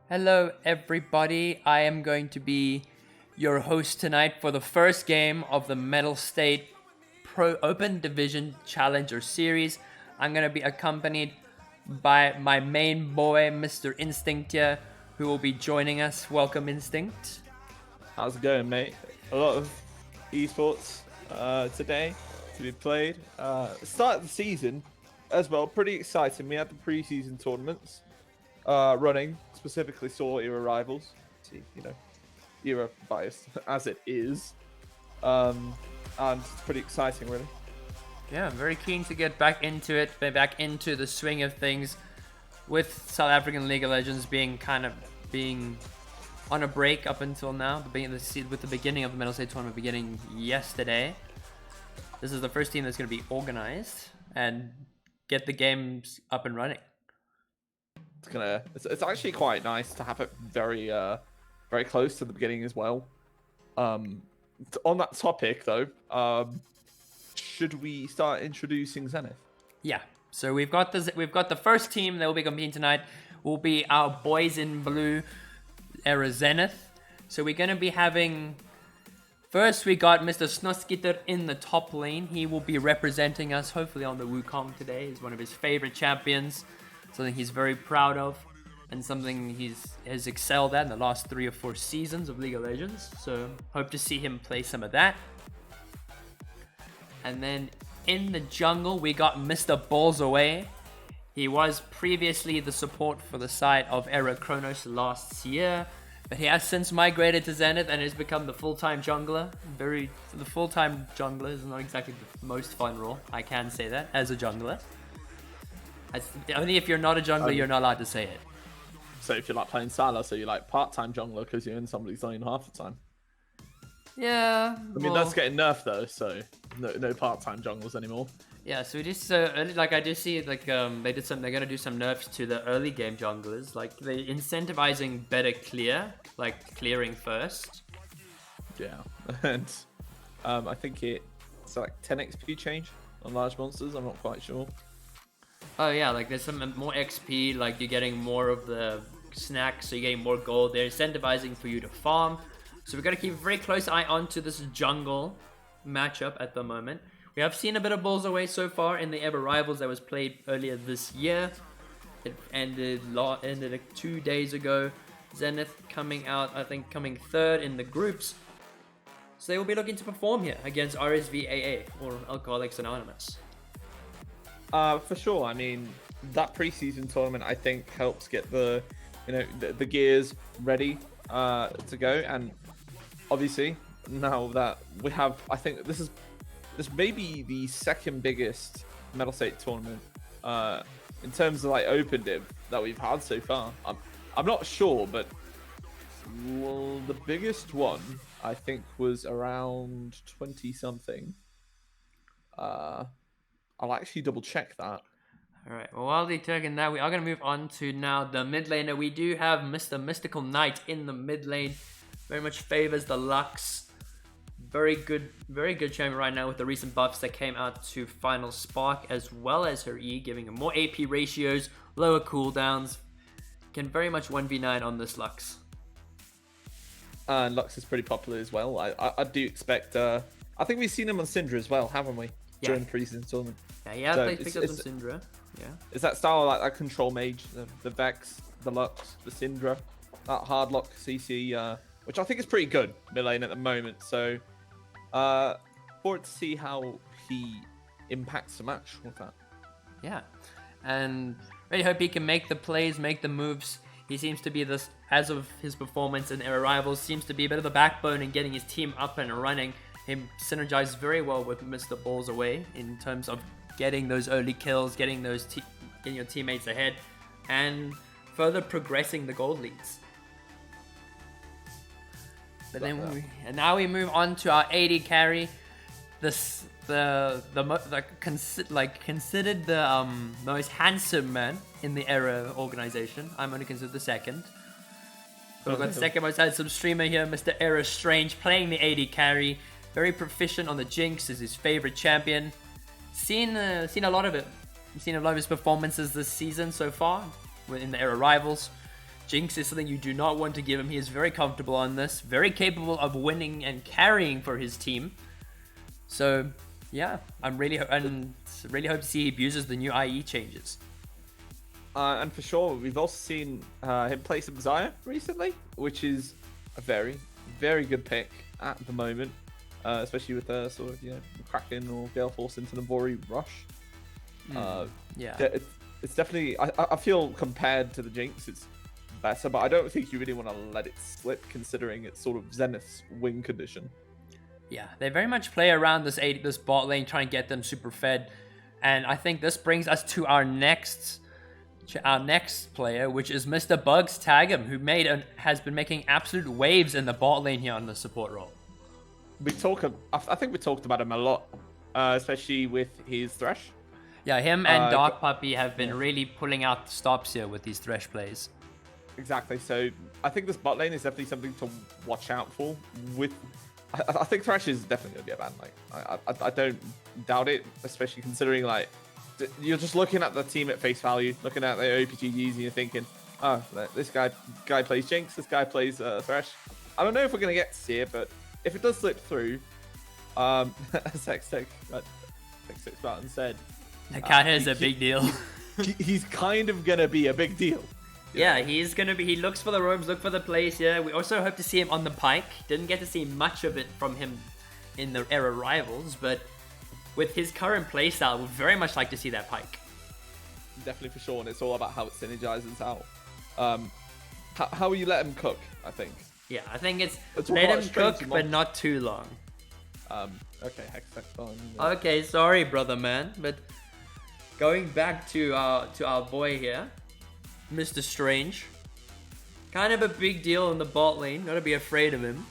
Hello, everybody. I am going to be your host tonight for the first game of the Mettlestate Pro Open Division Challenger Series. I'm going to be accompanied by my main boy, Mr. Instinct here, who will be joining us. Welcome, Instinct. How's it going, mate? A lot of esports today to be played. Start of the season as well, pretty exciting. We had the preseason tournaments running, specifically Saw Era Rivals. See, era biased as it is. And it's pretty exciting, really. Yeah, I'm very keen to get back into it, back into the swing of things, with South African League of Legends being on a break up until now. With the beginning of the Mettlestate tournament beginning yesterday. This is the first team that's going to be organized and get the games up and running. It's actually quite nice to have it very close to the beginning as well. On that topic though, should we start introducing Zenith? Yeah. So we've got the first team that will be competing tonight will be our boys in blue, era Zenith. So we're going to be having, first we got Mr. Snoskitter in the top lane. He will be representing us hopefully on the Wukong today. He's one of his favorite champions, something he's very proud of, and something has excelled at in the last 3 or 4 seasons of League of Legends. So hope to see him play some of that. And then in the jungle, we got Mr. Balls Away. He was previously the support for the side of Era Kronos last year, but he has since migrated to Zenith and has become the full-time jungler. The full-time jungler is not exactly the most fun role, I can say that, as a jungler. Only if you're not a jungler, you're not allowed to say it. So if you're like playing Salah, so you're like part-time jungler because you're in somebody's lane half the time. Yeah. I mean, that's getting nerfed though, so no part-time junglers anymore. Yeah, so it is I just see they're gonna do some nerfs to the early game junglers, like they're incentivizing better clear, like clearing first. Yeah, and I think it's like 10 XP change on large monsters. I'm not quite sure. Oh yeah, like there's some more XP, like you're getting more of the snacks, so you're getting more gold. They're incentivizing for you to farm. So we've got to keep a very close eye onto this jungle matchup at the moment. We have seen a bit of balls away so far in the Ever Rivals that was played earlier this year. It ended 2 days ago. Zenith coming out, I think, coming third in the groups. So they will be looking to perform here against RSV AA, or Alcoholics Anonymous. For sure. I mean, that preseason tournament I think helps get the gears ready to go, and obviously now that we have, I think this may be the second biggest Mettlestate tournament in terms of like open div that we've had so far. I'm not sure, but the biggest one I think was around 20 something. I'll actually double check that. Alright, well, while they're checking that, we are going to move on to now the mid laner. We do have Mr. Mystical Knight in the mid lane. Very much favors the Lux. Very good champion right now with the recent buffs that came out to Final Spark, as well as her E, giving her more AP ratios, lower cooldowns. Can very much 1v9 on this Lux. And Lux is pretty popular as well. I do expect... I think we've seen him on Syndra as well, haven't we? Yeah. During the preseason tournament. Yeah, they picked up some Syndra. Yeah. Is that style like that control mage, the Vex, the Lux, the Syndra, that hard lock CC, which I think is pretty good mid lane at the moment. So, forward to see how he impacts the match with that. Yeah, and really hope he can make the plays, make the moves. He seems to be this, as of his performance in Era Rivals, seems to be a bit of the backbone in getting his team up and running. Him synergized very well with Mr. Balls Away in terms of getting those early kills, getting your teammates ahead, and further progressing the gold leads. But then now we move on to our AD carry, considered the most handsome man in the Era organization. I'm only considered the second. So we've got the second most handsome streamer here, Mr. Era Strange, playing the AD carry. Very proficient on the Jinx, is his favorite champion. Seen a lot of it. I've seen a lot of his performances this season so far in the Era Rivals. Jinx is something you do not want to give him. He is very comfortable on this, very capable of winning and carrying for his team. So, yeah, I'm really hope to see he abuses the new IE changes. And for sure, we've also seen him play some Xayah recently, which is a very, very good pick at the moment, especially with the sort of Kraken or Gale Force into the Navori rush. Yeah, it's definitely. I feel compared to the Jinx, it's better, but I don't think you really want to let it slip, considering it's sort of Zenith's win condition. Yeah, they very much play around this bot lane, trying to get them super fed, and I think this brings us to our next player, which is Mr. Bugs Tag'em, who has been making absolute waves in the bot lane here on the support role. I think we talked about him a lot, especially with his Thresh. Yeah, him and Dark Puppy have been really pulling out the stops here with these Thresh plays. Exactly. So I think this bot lane is definitely something to watch out for. I think Thresh is definitely going to be a ban. Like I don't doubt it, especially considering like you're just looking at the team at face value, looking at their OPGs, and you're thinking, oh, this guy plays Jinx, this guy plays Thresh. I don't know if we're going to get to see it, but if it does slip through, as X6 Mountain said, the cat is a big deal. He's kind of going to be a big deal. Yeah, he's going to be. He looks for the roams, look for the plays here. We also hope to see him on the Pike. Didn't get to see much of it from him in the era Rivals, but with his current playstyle, we'd very much like to see that Pike. Definitely for sure, and it's all about how it synergizes out. How will you let him cook, I think? Yeah, I think it's let him cook, but not too long. Okay, Hex on. Okay, sorry, brother man, but going back to our boy here, Mr. Strange. Kind of a big deal in the bot lane. Gotta be afraid of him.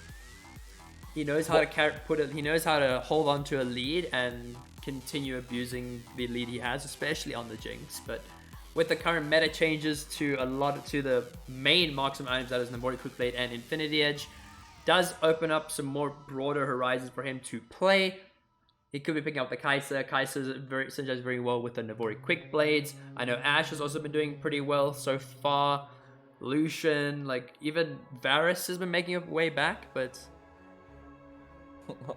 He knows how to He knows how to hold on to a lead and continue abusing the lead he has, especially on the Jinx. But with the current meta changes to the main marksman items, that is Navori Quickblade and Infinity Edge, does open up some more broader horizons for him to play. He could be picking up the Kai'Sa. Kai'Sa synergizes very well with the Navori Quickblades. I know Ashe has also been doing pretty well so far. Lucian, like even Varus has been making a way back, but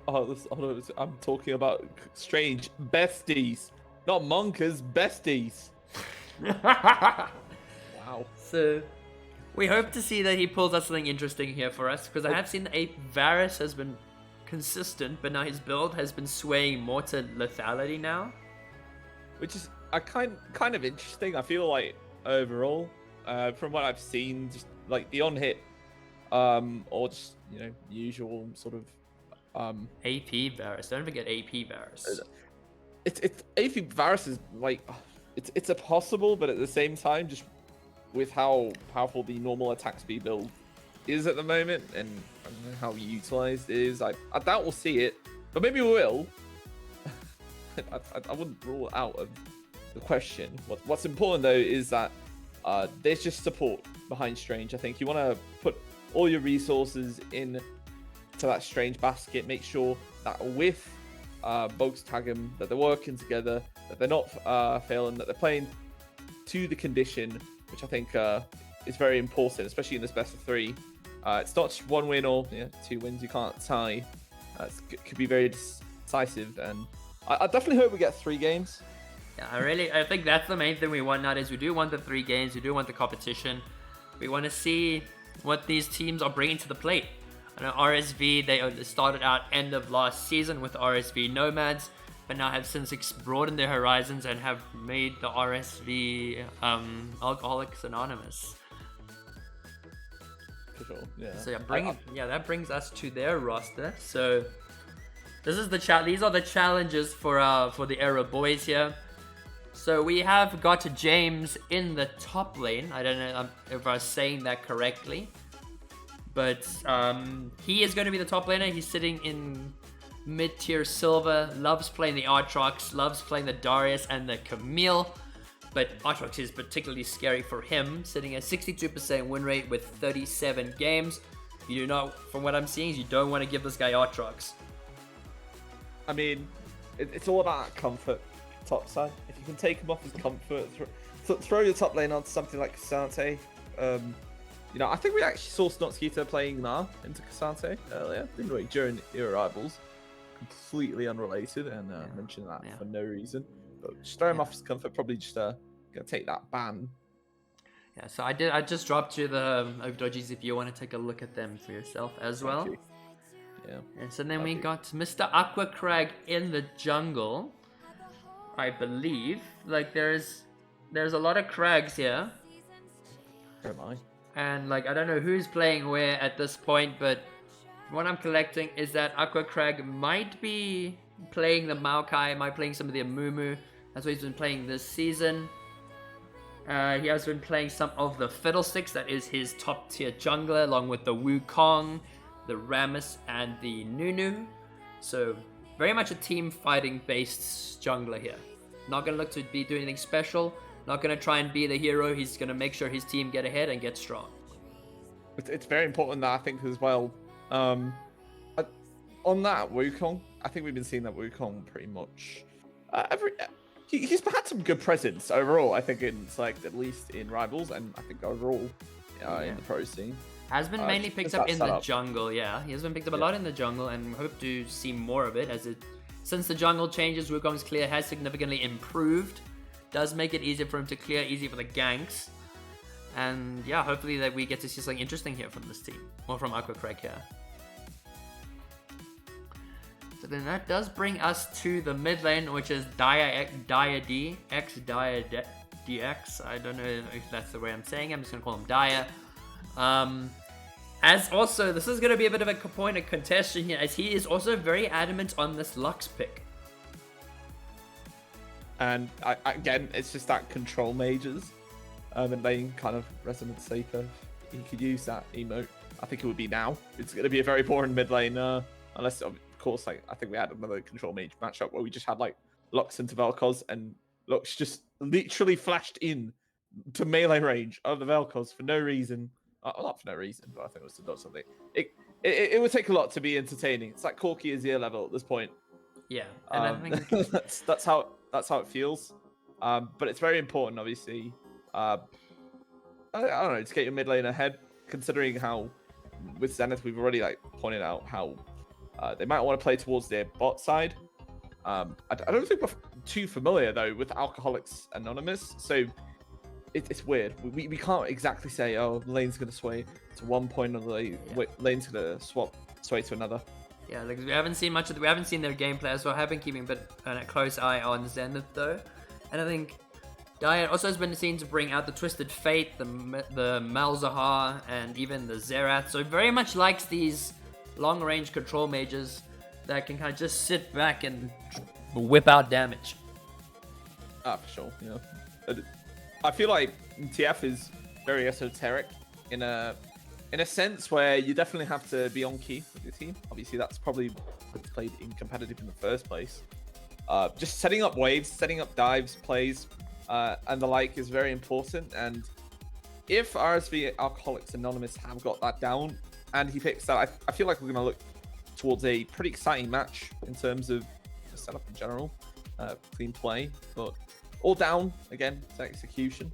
I'm talking about Strange besties, not monkers, besties. Wow. So we hope to see that he pulls out something interesting here for us, because I have seen that Varus has been consistent, but now his build has been swaying more to lethality now, which is a kind of interesting. I feel like overall, from what I've seen, just like the on hit, or just usual sort of AP Varus. Don't forget AP Varus. It's AP Varus is like it's a possible, but at the same time, just with how powerful the normal attack speed build is at the moment and how utilized it is, I doubt we'll see it, but maybe we will. I wouldn't rule it out of the question. What's important though is that there's just support behind Strange. I think you want to put all your resources in to that Strange basket. Make sure that with Bugs Tag'em, that they're working together, that they're not failing, that they're playing to the condition, which I think is very important, especially in this best of three. It's not just one win or 2 wins. You can't tie. It could be very decisive, and I definitely hope we get 3 games. Yeah, I think that's the main thing we want now. Is we do want the 3 games. We do want the competition. We want to see what these teams are bringing to the plate. I know RSV, they started out end of last season with RSV Nomads, but now have since broadened their horizons and have made the RSV Alcoholics Anonymous. For sure, yeah. So that brings us to their roster. So this is these are the challenges for the Era boys here. So we have got James in the top lane. I don't know if I was saying that correctly, but he is going to be the top laner. He's sitting in mid-tier silver, loves playing the Aatrox, loves playing the Darius and the Camille, but Aatrox is particularly scary for him, sitting at 62% win rate with 37 games. You do not, from what I'm seeing, you don't want to give this guy Aatrox. I mean, it's all about comfort, top side. If you can take him off his comfort, throw your top lane onto something like Sante, I think we actually saw Snotskeeter playing Na into Cassante earlier, didn't we? During your arrivals. Completely unrelated, and mentioned that for no reason. But just throw him off his comfort, probably just gonna take that ban. Yeah, so I just dropped you the Overdodgies if you want to take a look at them for yourself as well. Yeah. And so then we got Mr. Aquacrag in the jungle. I believe. Like there's a lot of Crags here. Oh my. And like I don't know who's playing where at this point, but what I'm collecting is that Aquacrag might be playing the Maokai, might be playing some of the Amumu. That's what he's been playing this season. He has been playing some of the Fiddlesticks, that is his top tier jungler, along with the Wukong, the Rammus, and the Nunu. So very much a team fighting based jungler here. Not going to look to be doing anything special. Not going to try and be the hero. He's going to make sure his team get ahead and get strong. It's very important that I think as well. On that Wukong, I think we've been seeing that Wukong pretty much he's had some good presence overall. I think in select, at least in rivals, and I think overall in the pro scene. Has been mainly picked up in the jungle, yeah. He has been picked up a lot in the jungle, and hope to see more of it since the jungle changes. Wukong's clear has significantly improved. Does make it easier for him to clear, easy for the ganks. And yeah, hopefully that we get to see something interesting here from this team. Or from Aquacrag here. So then that does bring us to the mid lane, which is Dia DX. I don't know if that's the way I'm saying it. I'm just going to call him Dia. As also, this is going to be a bit of a point of contention here, as he is also very adamant on this Lux pick. And again, it's just that control mages. And lane kind of resonance safer. He could use that emote. I think it would be now. It's going to be a very boring mid lane, unless, of course, like I think we had another control mage matchup where we just had like Lux into Vel'Koz, and Lux just literally flashed in to melee range of the Vel'Koz for no reason. Not for no reason, but I think it was to do something. It would take a lot to be entertaining. It's like Corki is ear level at this point. Yeah, and I think that's how it feels. But it's very important, obviously. I don't know, to get your mid lane ahead, considering how with Zenith we've already like pointed out how they might want to play towards their bot side. I don't think we're too familiar though with Alcoholics Anonymous, so it's weird. We can't exactly say, oh, the lane's gonna sway to one point or the lane's gonna sway to another. Yeah, like we haven't seen much of we haven't seen their gameplay as well. I have been keeping a close eye on Zenith though, and I think Dia also has been seen to bring out the Twisted Fate, the Malzahar, and even the Zerath. So very much likes these long-range control mages that can kind of just sit back and whip out damage. For sure. Yeah, I feel like TF is very esoteric in a sense where you definitely have to be on key with your team. Obviously, that's probably what's played in competitive in the first place. Just setting up waves, setting up dives, plays, and the like is very important. And if RSV Alcoholics Anonymous have got that down and he picks that, I feel like we're going to look towards a pretty exciting match in terms of the setup in general. Clean play, but all down again to execution.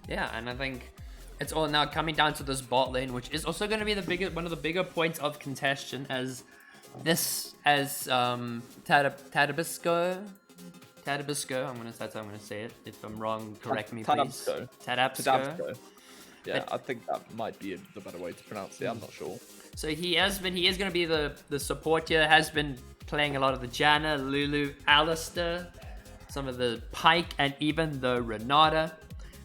Yeah, and I think it's all now coming down to this bot lane, which is also going to be one of the bigger points of contention as Tadabisco. I'm gonna say it. If I'm wrong, correct me, please. Tadabisco. Yeah, I think that might be the better way to pronounce it. I'm not sure. So he is going to be the support here. Has been playing a lot of the Janna, Lulu, Alistair, some of the Pike, and even the Renata.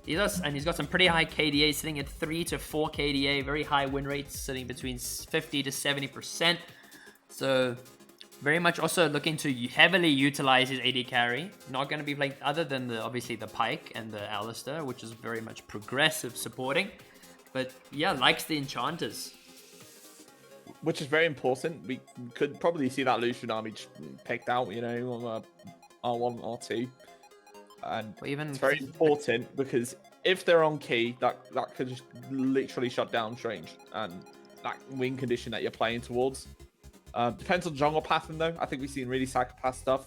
He's got some pretty high KDA, sitting at 3 to 4 KDA, very high win rates, sitting between 50 to 70%. So very much also looking to heavily utilize his AD carry. Not going to be playing other than obviously the Pike and the Alistair, which is very much progressive supporting. But yeah, likes the enchanters. Which is very important. We could probably see that Lucian army just picked out, on R1, R2. And it's very important because if they're on key, that could just literally shut down Strange and that win condition that you're playing towards. Depends on jungle pattern though. I think we've seen really psychopath stuff.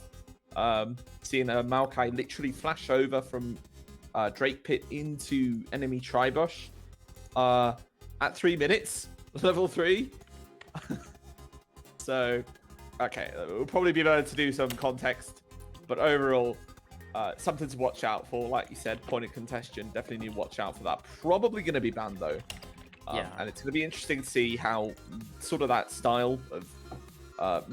Seeing a Maokai literally flash over from Drake Pit into enemy Tribush at 3 minutes, level 3. So, okay, we'll probably be able to do some context, but overall, something to watch out for. Like you said, point of contention, definitely need to watch out for that. Probably going to be banned though. Yeah. And it's going to be interesting to see how sort of that style of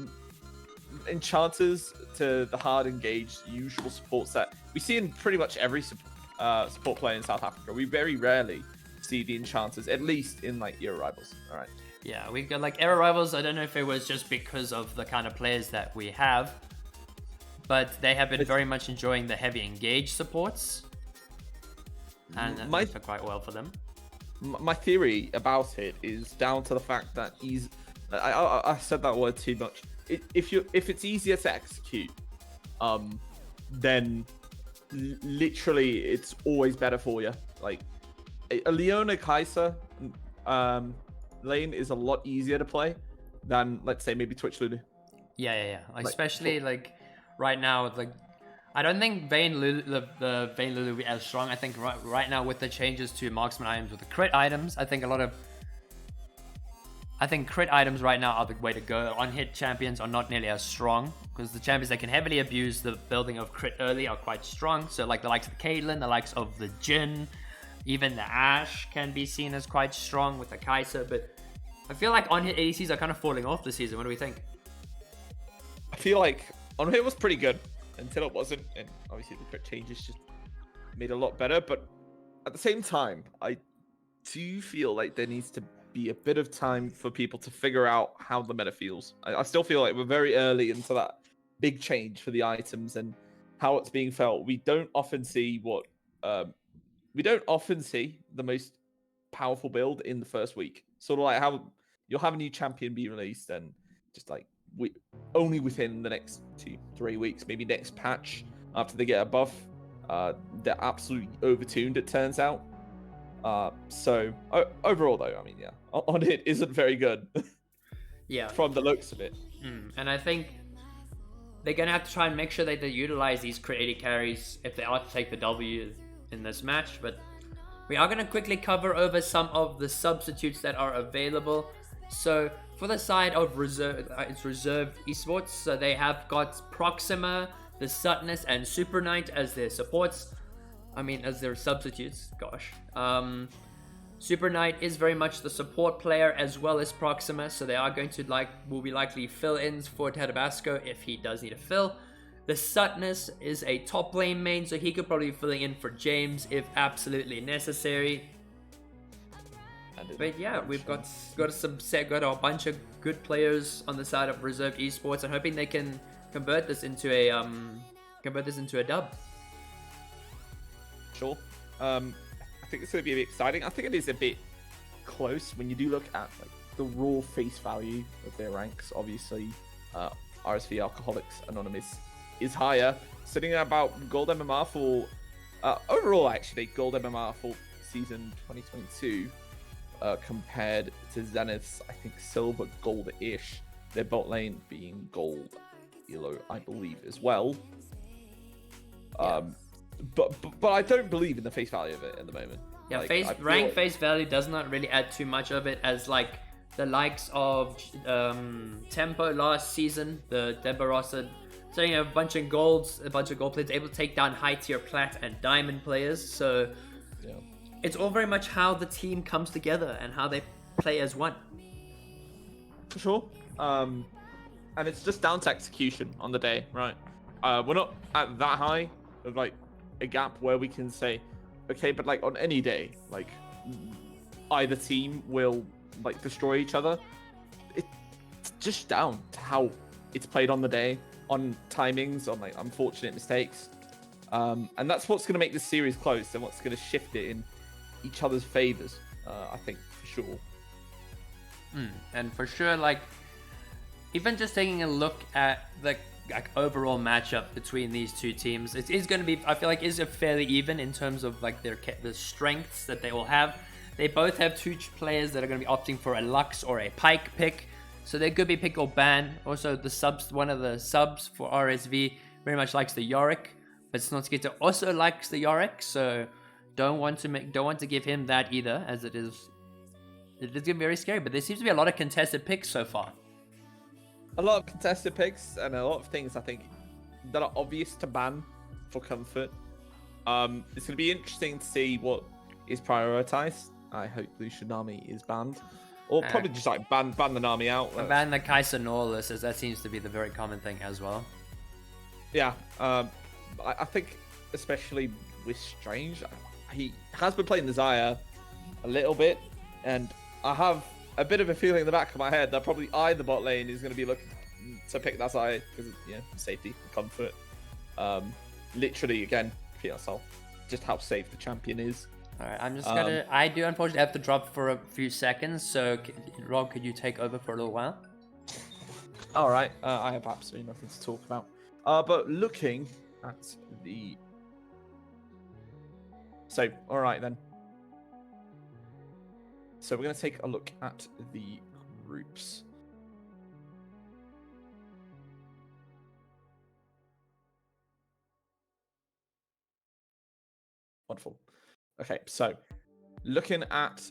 enchanters to the hard engaged usual support set we see in pretty much every support player in South Africa. We very rarely see the enchanters, at least in like era rivals. All right. Yeah, we've got like era rivals. I don't know if it was just because of the kind of players that we have, but they have been very much enjoying the heavy engaged supports, and that worked quite well for them. My theory about it is down to the fact that I said that word too much. If it's easier to execute, then literally it's always better for you. Like a Leona Kaiser lane is a lot easier to play than, let's say, maybe Twitch Lulu. Yeah. Especially like right now, like I don't think Vayne Lulu, the Vayne Lulu will be as strong. I think right now with the changes to marksman items with the crit items, I think crit items right now are the way to go. On-hit champions are not nearly as strong because the champions that can heavily abuse the building of crit early are quite strong. So like the likes of the Caitlyn, the likes of the Jhin, even the Ashe can be seen as quite strong with the Kaiser. But I feel like on-hit ADCs are kind of falling off this season. What do we think? I feel like on-hit was pretty good until it wasn't, and obviously the crit changes just made it a lot better. But at the same time, I do feel like there needs to be a bit of time for people to figure out how the meta feels. I still feel like we're very early into that big change for the items and how it's being felt. We don't often see the most powerful build in the first week. Sort of like how you'll have a new champion be released and just like only within the next 2-3 weeks, maybe next patch after they get a buff, they're absolutely overtuned, it turns out. So overall though, I mean, yeah, on it isn't very good. Yeah. From the looks of it. And I think they're going to have to try and make sure that they utilize these crit 80 carries if they are to take the W in this match. But we are going to quickly cover over some of the substitutes that are available. So for the side of reserve, it's reserved esports. So they have got Proxima, the Sutness, and Super Knight as their supports. I mean, as their substitutes. Gosh. Super Knight is very much the support player as well as Proxima, so they are going to will be likely fill-ins for Tabasco if he does need a fill. The Sutness is a top lane main, so he could probably be filling in for James if absolutely necessary. But yeah, we've got a bunch of good players on the side of reserve esports, and hoping they can convert this into a dub. Sure. I think it's going to be a bit exciting. I think it is a bit close when you do look at like the raw face value of their ranks. Obviously, RSV Alcoholics Anonymous is higher, sitting at about gold MMR for overall. Actually, gold MMR for season 2022 compared to Zenith's, I think, silver gold-ish. Their bot lane being gold yellow, I believe, as well. Yeah. But I don't believe in the face value of it at the moment. Yeah, face value does not really add too much of it, as like the likes of Tempo last season, the Debarossa, setting a bunch of gold players, able to take down high tier plat and diamond players. So yeah, it's all very much how the team comes together and how they play as one. For sure. And it's just down to execution on the day, right? We're not at that high of like a gap where we can say, okay, but like on any day, like either team will like destroy each other. It's just down to how it's played on the day, on timings, on like unfortunate mistakes, and that's what's going to make this series close and what's going to shift it in each other's favors. I think for sure. And for sure, like even just taking a look at the overall matchup between these two teams, it is going to be, I feel like, is fairly even in terms of like the strengths that they all have. They both have two players that are going to be opting for a Lux or a Pike pick, so they could be pick or ban. Also, one of the subs for RSV very much likes the Yorick, but Snotskita also likes the Yorick, so don't want to give him that either, as it is getting very scary. But there seems to be a lot of contested picks so far. A lot of contested picks and a lot of things I think that are obvious to ban for comfort. It's going to be interesting to see what is prioritized. I hope Lucian Nami is banned, or probably just like ban the Nami out. Ban the Kaiser Norless, as that seems to be the very common thing as well. Yeah, I think especially with Strange, he has been playing the Xayah a little bit, and I have a bit of a feeling in the back of my head that probably the bot lane is going to be looking to pick that Xayah because safety, comfort. Literally, again, repeat ourselves, just how safe the champion is. All right, I'm just gonna. I do unfortunately have to drop for a few seconds, so Rob, could you take over for a little while? All right, I have absolutely nothing to talk about. But looking at the... So, all right then. So we're going to take a look at the groups. Wonderful. Okay, so looking at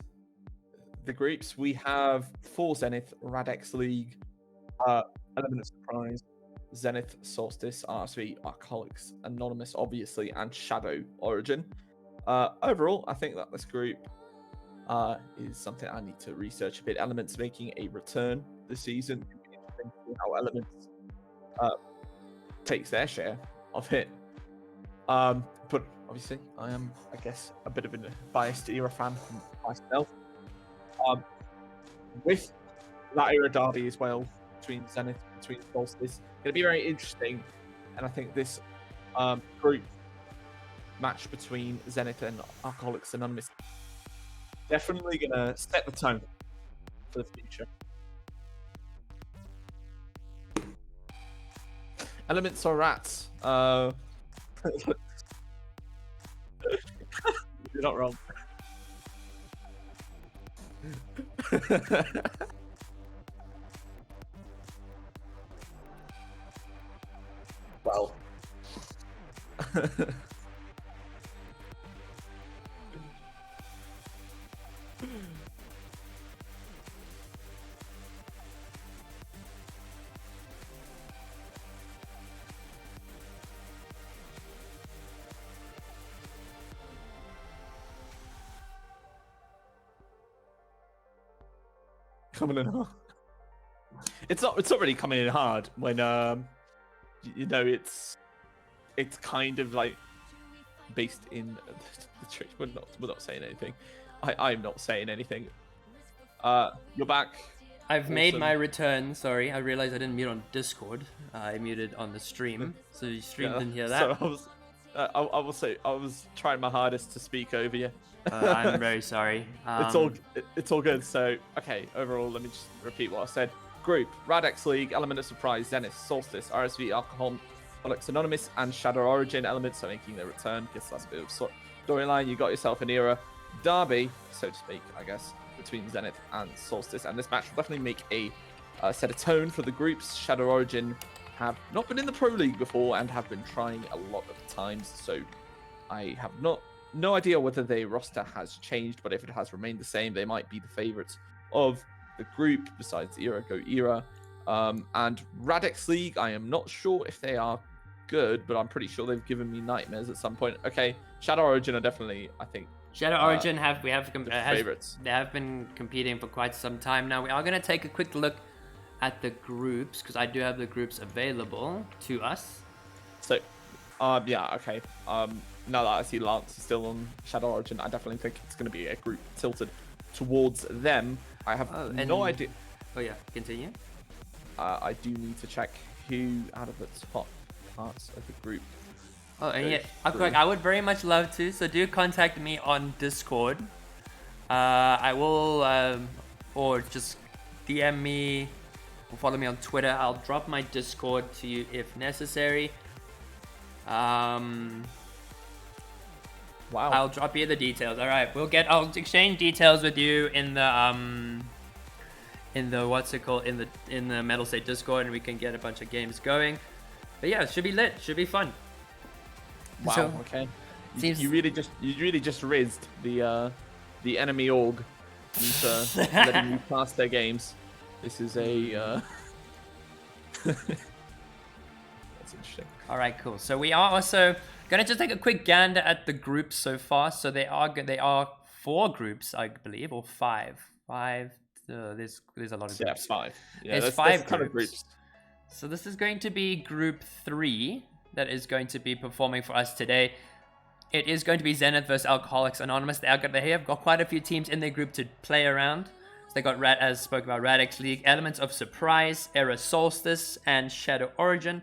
the groups, we have for Zenith, Radex League, Element of Surprise, Zenith, Solstice, RSV, Alcoholics, Anonymous, obviously, and Shadow Origin. Overall, I think that this group is something I need to research a bit. Elements making a return this season. Interesting to see how Elements takes their share of it. But obviously, I am, I guess, a bit of a biased era fan myself. With that era derby as well, between Zenith, between Solstice, it's going to be very interesting. And I think this group match between Zenith and Alcoholics Anonymous definitely going to set the tone for the future. Elements or rats? You're not wrong. Well. Coming in hard. It's not really coming in hard when it's kind of like based in the church. We're not saying anything. I'm not saying anything. You're back. I've made my return. Sorry, I realized I didn't mute on Discord. I muted on the stream, so the stream didn't hear that. So I will say I was trying my hardest to speak over you. I'm very sorry. It's all good. So okay, overall, let me just repeat what I said. Group: Radex League, Element of Surprise, Zenith, Solstice, RSV, Alcoholics Anonymous, and Shadow Origin. Elements are making their return. Guess that's a bit of storyline. You got yourself an era derby, so to speak, I guess, between Zenith and Solstice, and this match will definitely make a set a tone for the groups. Shadow Origin have not been in the Pro League before and have been trying a lot of times, so I have no idea whether their roster has changed, but if it has remained the same, they might be the favorites of the group besides Era Go Era. And Radex League, I am not sure if they are good, but I'm pretty sure they've given me nightmares at some point. Okay, Shadow Origin are definitely, I think, Shadow Origin favorites. They have been competing for quite some time now. We are going to take a quick look at the groups because I do have the groups available to us. So, yeah, okay. Now that I see Lance is still on Shadow Origin, I definitely think it's going to be a group tilted towards them. I have no idea. Oh yeah, continue. I do need to check who out of the top parts of the group. Oh, and yeah, I would very much love to. So do contact me on Discord. I will, or just DM me or follow me on Twitter. I'll drop my Discord to you if necessary. Wow. I'll drop you the details. All right, I'll exchange details with you in the what's it called, in the Mettlestate Discord, and we can get a bunch of games going. But yeah, it should be lit. Should be fun. Wow. So, okay. Seems... You really just rizzed the enemy org into letting you pass their games. This is a that's interesting. All right, cool. So we are also gonna just take a quick gander at the groups so far. So there are 4 groups, I believe, or 5. 5. There's a lot of groups. Yeah, 5. Yeah, there's 5 kind of groups. So this is going to be group 3 that is going to be performing for us today. It is going to be Zenith versus Alcoholics Anonymous. They have got quite a few teams in their group to play around. So they got, as spoke about, Radix League, Elements of Surprise, Era Solstice, and Shadow Origin.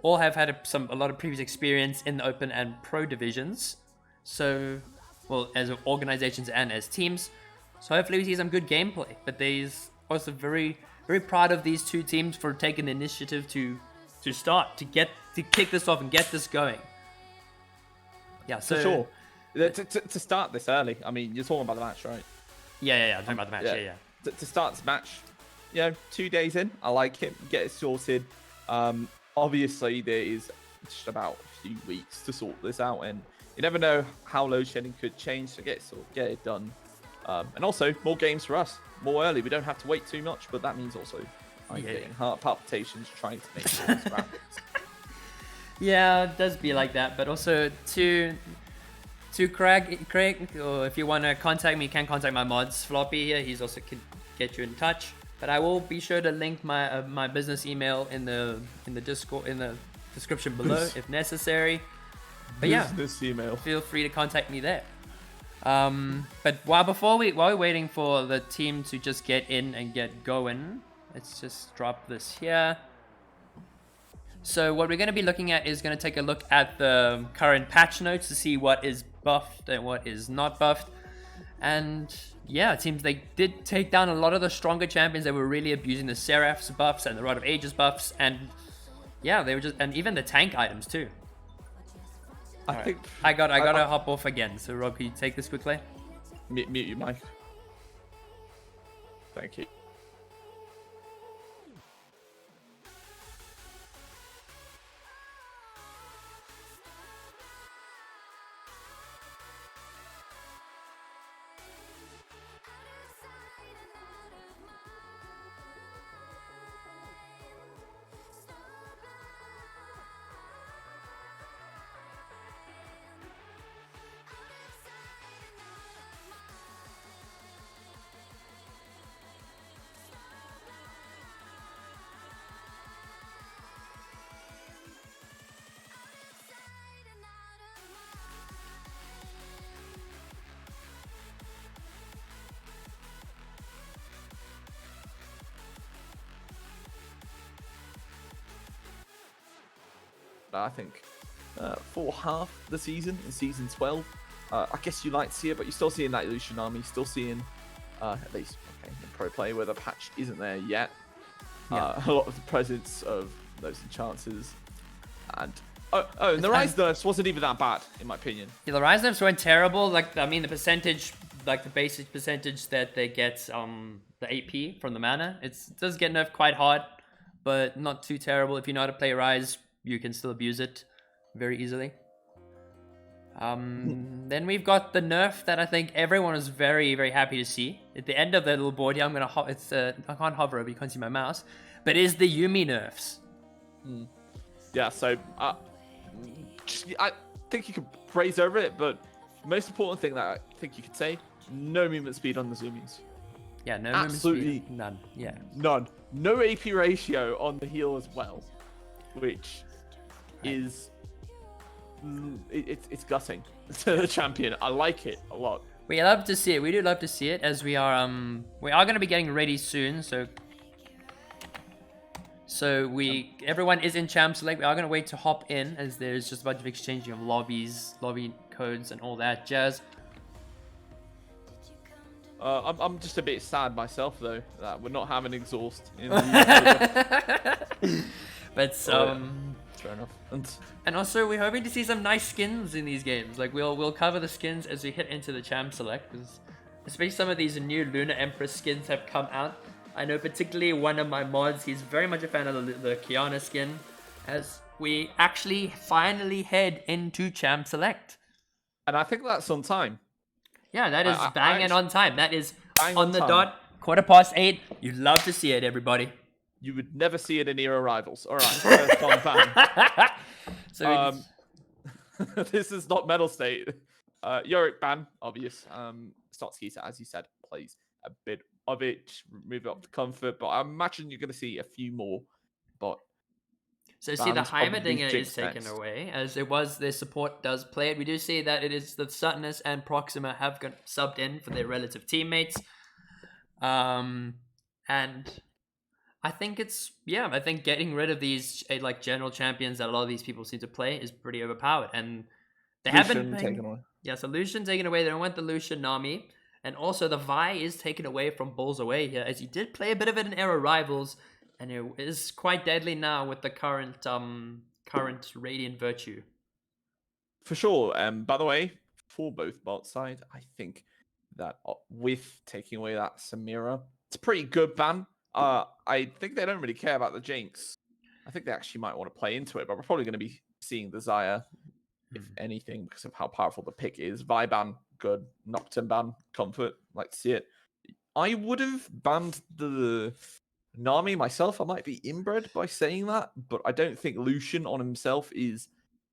All have had a lot of previous experience in the Open and Pro divisions. So, well, as organizations and as teams. So hopefully we see some good gameplay. But there's also very, very proud of these 2 teams for taking the initiative to kick this off and get this going. Yeah, so... For sure. To start this early, I mean, you're talking about the match, right? Yeah, I'm talking about the match, yeah. To start this match, 2 days in, I like it, get it sorted. Obviously, there is just about a few weeks to sort this out, and you never know how load shedding could change, so get it done. And also, more games for us, more early. We don't have to wait too much, but that means also I'm getting heart palpitations trying to make sure this round. Yeah, it does be like that, but also to Craig, or if you want to contact me, you can contact my mods Floppy here. He's also can get you in touch. But I will be sure to link my business email in the Discord, in the description below if necessary. But business email. Feel free to contact me there. But while we're waiting for the team to just get in and get going, let's just drop this here. So what we're going to be looking at is going to take a look at the current patch notes to see what is buffed and what is not buffed. And yeah, it seems they did take down a lot of the stronger champions that were really abusing the Seraph's buffs and the Rod of Ages buffs. And yeah, they were and even the tank items too. I gotta hop off again. So Rob, can you take this quickly? Mute your mic. Thank you. I think for half the season in season 12, I guess you like to see it, but you're still seeing that Illusion Army, still seeing at least in pro play where the patch isn't there yet. A lot of the presence of those enchanters, and and the Rise nerfs wasn't even that bad in my opinion. Yeah, the Rise nerfs weren't terrible. Like, I mean, the percentage, like the basic percentage that they get the AP from the mana, it does get nerfed quite hard, but not too terrible. If you know how to play Rise, you can still abuse it very easily. Then we've got the nerf that I think everyone is very, very happy to see. At the end of the little board here, I'm gonna I can't hover over, you can't see my mouse, but is the Yuumi nerfs. Yeah, so I think you could praise over it, but the most important thing that I think you could say, no movement speed on the Zoomies. Yeah, no absolutely movement speed, none. Yeah, none. No AP ratio on the heal as well, which is it's gutting to the champion. I like it a lot. We love to see it. We do love to see it, as we are going to be getting ready soon. So everyone is in Champ Select. We are going to wait to hop in, as there's just a bunch of exchanging of lobby codes and all that jazz. I'm just a bit sad myself though that we're not having exhaust in the But fair enough. And also we're hoping to see some nice skins in these games. Like we'll cover the skins as we hit into the Champ Select, because especially some of these new Lunar Empress skins have come out. I know particularly one of my mods, he's very much a fan of the Kiana skin, as we actually finally head into Champ Select. And I think that's on time. Yeah, that is I banging actually on time. That is bang on on the time. dot. 8:15. You'd love to see it, everybody. You would never see it in Era Rivals. All right, first on ban. So This is not Mettlestate. Yorick ban, obvious. Stotskeeter, as you said, plays a bit of it, move it up to comfort, but I imagine you're going to see a few more. But So see, the bans, probably Heimerdinger is Jinx taken next. away, as it was their support does play it. We do see that it is the Suttoness and Proxima have got subbed in for their relative teammates. And I think I think getting rid of these like general champions that a lot of these people seem to play is pretty overpowered. And they haven't Lucian been taken away. Yeah, so Lucian taken away. They don't want the Lucian Nami. And also the Vi is taken away from Bulls Away here, as he did play a bit of it in Era Rivals. And it is quite deadly now with the current Radiant Virtue. For sure. By the way, for both bot side, I think that with taking away that Samira, it's a pretty good ban. I think they don't really care about the Jinx. I think they actually might want to play into it, but we're probably going to be seeing the Xayah, if anything, because of how powerful the pick is. Vi ban, good. Nocturne ban, comfort. Like to see it. I would have banned the Nami myself. I might be inbred by saying that, but I don't think Lucian on himself is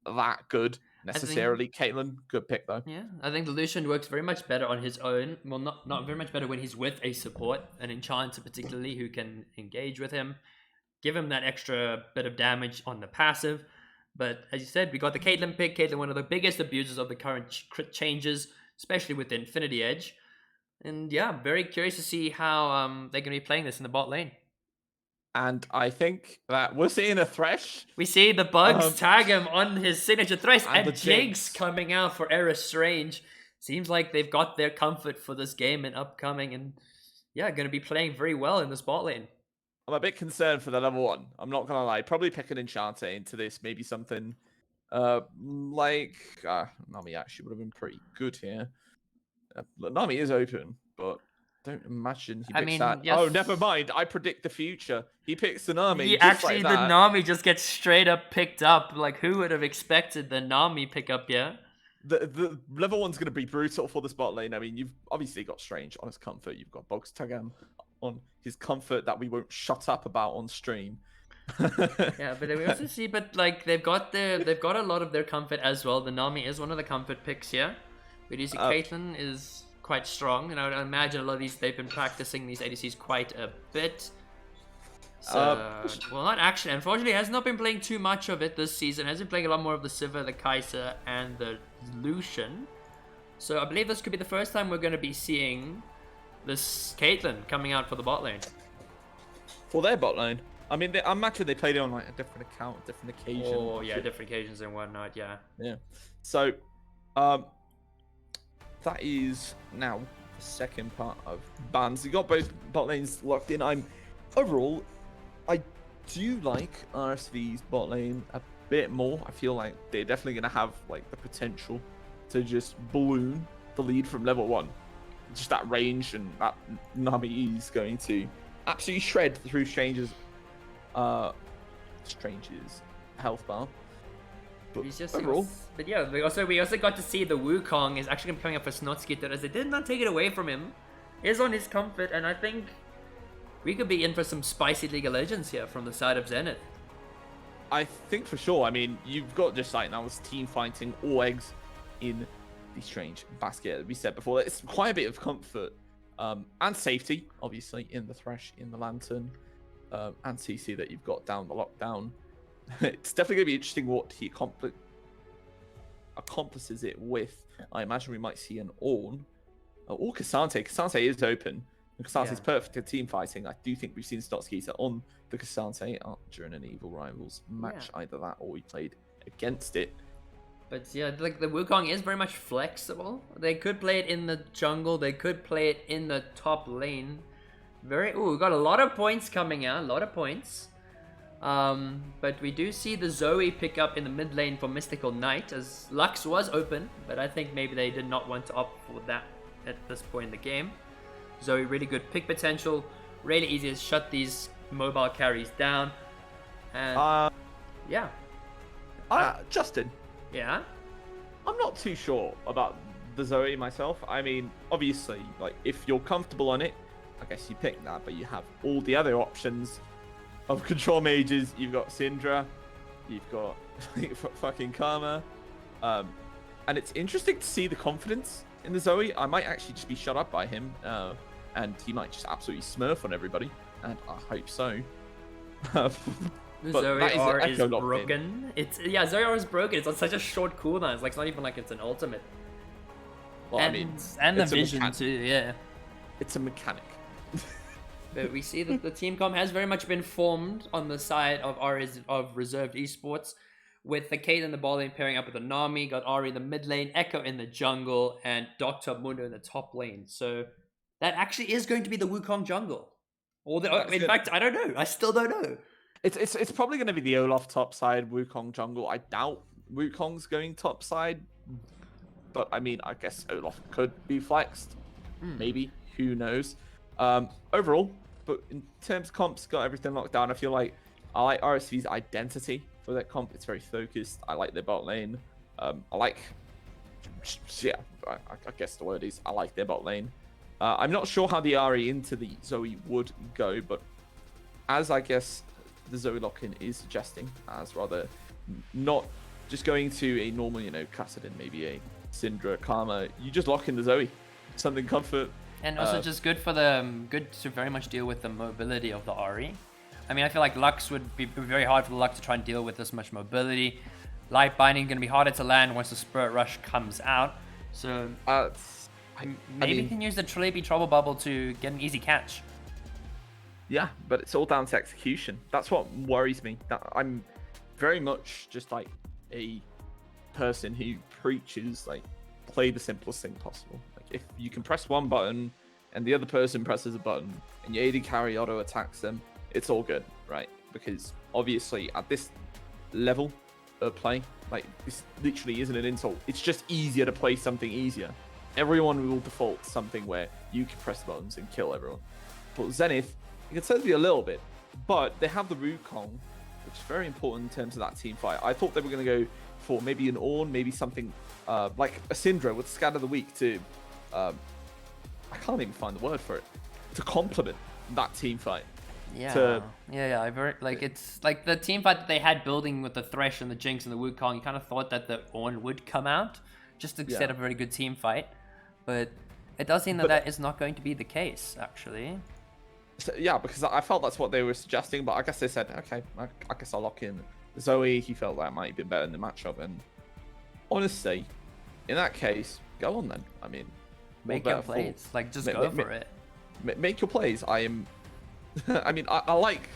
that good necessarily. Caitlyn, good pick though. Yeah, I think the Lucian works very much better on his own. Well, not very much better when he's with a support, an enchanter particularly, who can engage with him, give him that extra bit of damage on the passive. But as you said, we got the Caitlyn pick. Caitlyn, one of the biggest abusers of the current crit changes, especially with the Infinity Edge. And yeah, very curious to see how they're going to be playing this in the bot lane. And I think that we're seeing a Thresh. We see the Bugs tag him on his signature Thresh, and the Jinx coming out for Era Strange. Seems like they've got their comfort for this game and upcoming, and yeah, going to be playing very well in this bot lane. I'm a bit concerned for the level 1. I'm not going to lie. Probably pick an enchanter into this. Maybe something like... Nami actually would have been pretty good here. Nami is open, but... don't imagine he picks that. Yes. Oh, never mind. I predict the future. He picks the Nami. Actually, like the Nami just gets straight up picked up. Like, who would have expected the Nami pickup, yeah? The level 1's going to be brutal for this bot lane. I mean, you've obviously got Strange on his comfort. You've got Box Tagam on his comfort that we won't shut up about on stream. Yeah, but we also see, like they've got a lot of their comfort as well. The Nami is one of the comfort picks here. We do see Caitlyn is quite strong, and I would imagine a lot of these they've been practicing these ADCs quite a bit. So, well, not actually. Unfortunately, has not been playing too much of it this season. Has been playing a lot more of the Sivir, the Kai'Sa, and the Lucian. So I believe this could be the first time we're going to be seeing this Caitlyn coming out for the bot lane. For their bot lane? I mean, I imagine they played it on like a different account, different occasion. Oh, yeah, different occasions and whatnot, yeah. Yeah. So, that is now the second part of bans. You got both bot lanes locked in. Overall, I do like RSV's bot lane a bit more. I feel like they're definitely going to have like the potential to just balloon the lead from level 1. Just that range, and that Nami is going to absolutely shred through Strange's health bar. But overall, but yeah, we also got to see the Wukong is actually coming up for Snotskeeter, as they did not take it away from him. Is on his comfort, and I think we could be in for some spicy League of Legends here from the side of Zenith. I think for sure. I mean, you've got just like now this team fighting all eggs in the Strange basket. As we said before, it's quite a bit of comfort and safety, obviously, in the Thresh, in the Lantern, and CC that you've got down the lockdown. It's definitely going to be interesting what he accomplishes it with. I imagine we might see an Ornn or Cassante. Cassante is open. Cassante's perfect at team fighting. I do think we've seen Stotskeeter on the Cassante during an Evil Rivals match. Yeah. Either that or we played against it. But yeah, like the Wukong is very much flexible. They could play it in the jungle. They could play it in the top lane. We got a lot of points coming out. A lot of points. But we do see the Zoe pick up in the mid lane for Mystical Knight, as Lux was open, but I think maybe they did not want to opt for that at this point in the game. Zoe, really good pick potential, really easy to shut these mobile carries down. And yeah. Justin. Yeah? I'm not too sure about the Zoe myself. I mean, obviously, like if you're comfortable on it, I guess you pick that. But you have all the other options of control mages. You've got Syndra, you've got fucking Karma, and it's interesting to see the confidence in the Zoe. I might actually just be shut up by him, and he might just absolutely smurf on everybody, and I hope so. Zoe R is broken. Zoe R is broken. It's on such a short cooldown. It's not even like it's an ultimate. Well, and the vision too. Yeah, it's a mechanic. But we see that the team comp has very much been formed on the side of reserved esports, with the Kate in the bot lane pairing up with the Nami, got Ari in the mid lane, Echo in the jungle, and Dr. Mundo in the top lane. So that actually is going to be the Wukong jungle. In fact, I don't know. I still don't know. It's probably going to be the Olaf top side, Wukong jungle. I doubt Wukong's going top side, but I mean, I guess Olaf could be flexed. Maybe, who knows? Overall, but in terms of comps, got everything locked down. I like RSV's identity for that comp. It's very focused. I like their bot lane. I guess the word is I like their bot lane. I'm not sure how the Ahri into the Zoe would go, but as I guess the Zoe lock-in is suggesting, as rather not just going to a normal, Kassadin, maybe a Syndra, Karma, you just lock in the Zoe. Something comfort. And also just good to very much deal with the mobility of the Ahri. I mean, I feel like Lux would be very hard for the Lux to try and deal with this much mobility. Light Binding going to be harder to land once the Spirit Rush comes out. So maybe you can use the Trelebi Trouble Bubble to get an easy catch. Yeah, but it's all down to execution. That's what worries me. That I'm very much just like a person who preaches play the simplest thing possible. Like if you can press one button and the other person presses a button and your AD carry auto attacks them, it's all good, right? Because obviously at this level of play, this literally isn't an insult. It's just easier to play something easier. Everyone will default something where you can press buttons and kill everyone. But Zenith, it can certainly be a little bit, but they have the Wukong, which is very important in terms of that team fight. I thought they were going to go for maybe an Ornn, maybe something like a Syndra with Scat of the Week to, I can't even find the word for it, to complement that team fight. Yeah, I very it's like the team fight that they had building with the Thresh and the Jinx and the Wukong. You kind of thought that the Ornn would come out just to set up a very good team fight, but it does seem that is not going to be the case actually. So, yeah, because I felt that's what they were suggesting, but I guess they said, okay, I guess I'll lock in Zoe. He felt that might have been better in the matchup, and honestly, in that case, go on then. I mean, make your plays, just go for it. Make your plays. I mean, I like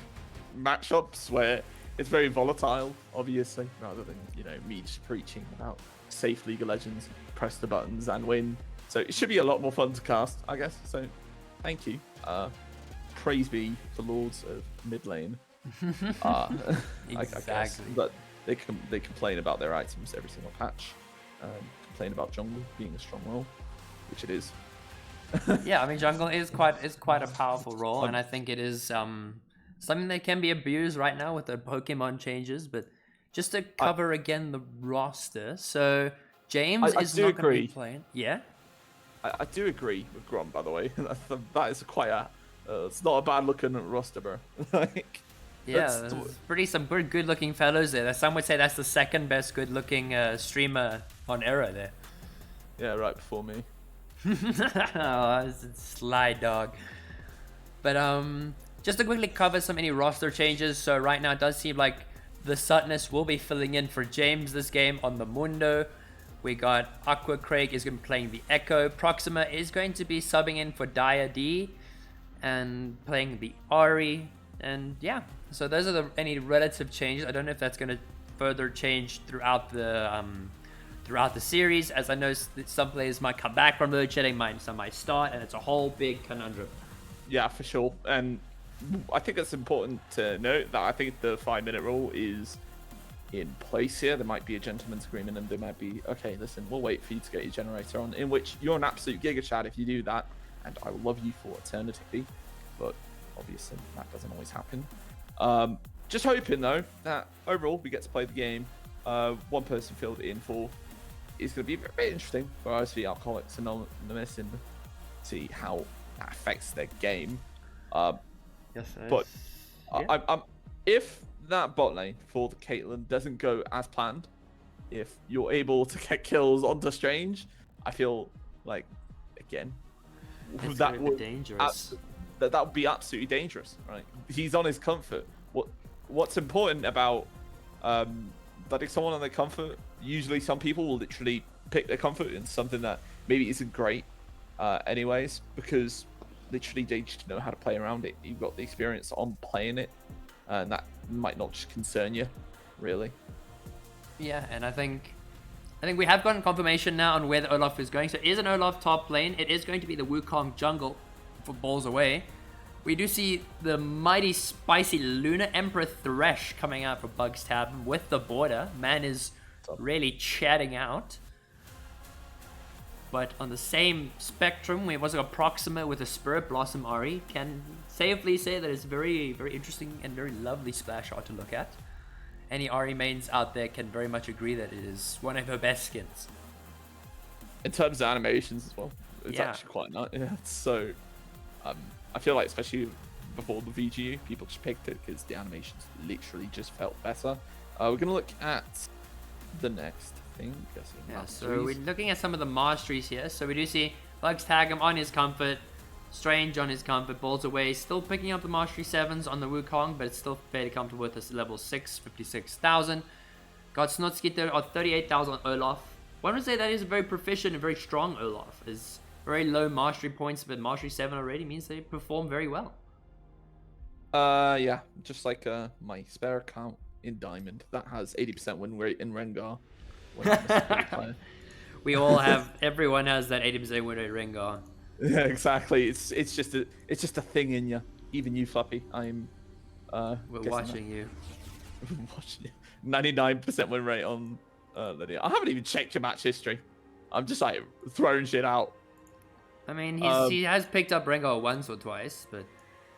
matchups where it's very volatile, obviously, rather than me just preaching about safe League of Legends, press the buttons and win. So it should be a lot more fun to cast, I guess. So thank you. Praise be the lords of mid lane. Exactly. I guess. But they complain about their items every single patch. Complain about jungle being a strong role, which it is. Yeah, I mean, jungle is quite a powerful role, and I think it is something that can be abused right now with the Pokemon changes. But just to cover again the roster, so James is not going to be playing. Yeah, I do agree with Grom, by the way. That is quite a. It's not a bad looking roster, bro. Yeah, there's some pretty good looking fellows there. Some would say that's the second best good looking streamer on Era there. Yeah, right before me. Oh, it's sly dog. But just to quickly cover any roster changes. So right now it does seem like the Sutness will be filling in for James this game on the Mundo. We got Aqua Craig is going to be playing the Echo. Proxima is going to be subbing in for Dia D and playing the Ahri. And yeah, so those are any relative changes. I don't know if that's going to further change throughout the series, as I know some players might come back from load shedding, some might start, and it's a whole big conundrum. Yeah, for sure. And I think it's important to note that I think the 5-minute rule is in place here. There might be a gentleman's agreement, and there might be, okay, listen, we'll wait for you to get your generator on, in which you're an absolute giga chad if you do that, and I will love you for eternity. But obviously that doesn't always happen. Just hoping though that overall we get to play the game. One person filled it in for is going to be very interesting for RSV Alcoholics Anonymous and see how that affects their game. Yes, But yeah. if that bot lane for the Caitlyn doesn't go as planned, if you're able to get kills onto Strange, I feel like, again, It's that very would dangerous. that would be absolutely dangerous, right? He's on his comfort. What's important about letting someone on their comfort? Usually, some people will literally pick their comfort in something that maybe isn't great, anyways, because literally they just know how to play around it. You've got the experience on playing it, and that might not just concern you, really. Yeah, and I think we have gotten confirmation now on where the Olaf is going. So it is an Olaf top lane. It is going to be the Wukong jungle for balls away. We do see the mighty spicy Lunar Emperor Thresh coming out for Bugs Tab with the border. Man is really chatting out. But on the same spectrum, we've also got Proxima with a Spirit Blossom Ari. Can safely say that it's very, very interesting and very lovely splash art to look at. Any Ari mains out there can very much agree that it is one of her best skins. In terms of animations as well, it's Yeah. actually quite nice. Yeah, so I feel like, especially before the VGU, people just picked it because the animations literally just felt better. We're gonna look at the next thing. Yeah, so we're looking at some of the masteries here. So we do see Bugs Tag him on his comfort, Strange on his comfort, balls away, still picking up the mastery 7s on the Wukong, but it's still fairly comfortable with this level 6, 56,000. Got Snotsky there at 38,000 on Olaf. One would say that is a very proficient and very strong Olaf. Is very low mastery points, but mastery 7 already means they perform very well. Yeah, just like my spare account in Diamond that has 80% win rate in Rengar. When I'm a support player. We all have, everyone has that 80% win rate Rengar. Yeah, exactly. It's just a thing in you. Even you, Fluffy. I'm We're watching you. watching you. 99% win rate on Lydia. I haven't even checked your match history. I'm just like throwing shit out. I mean, he has picked up Rengar once or twice, but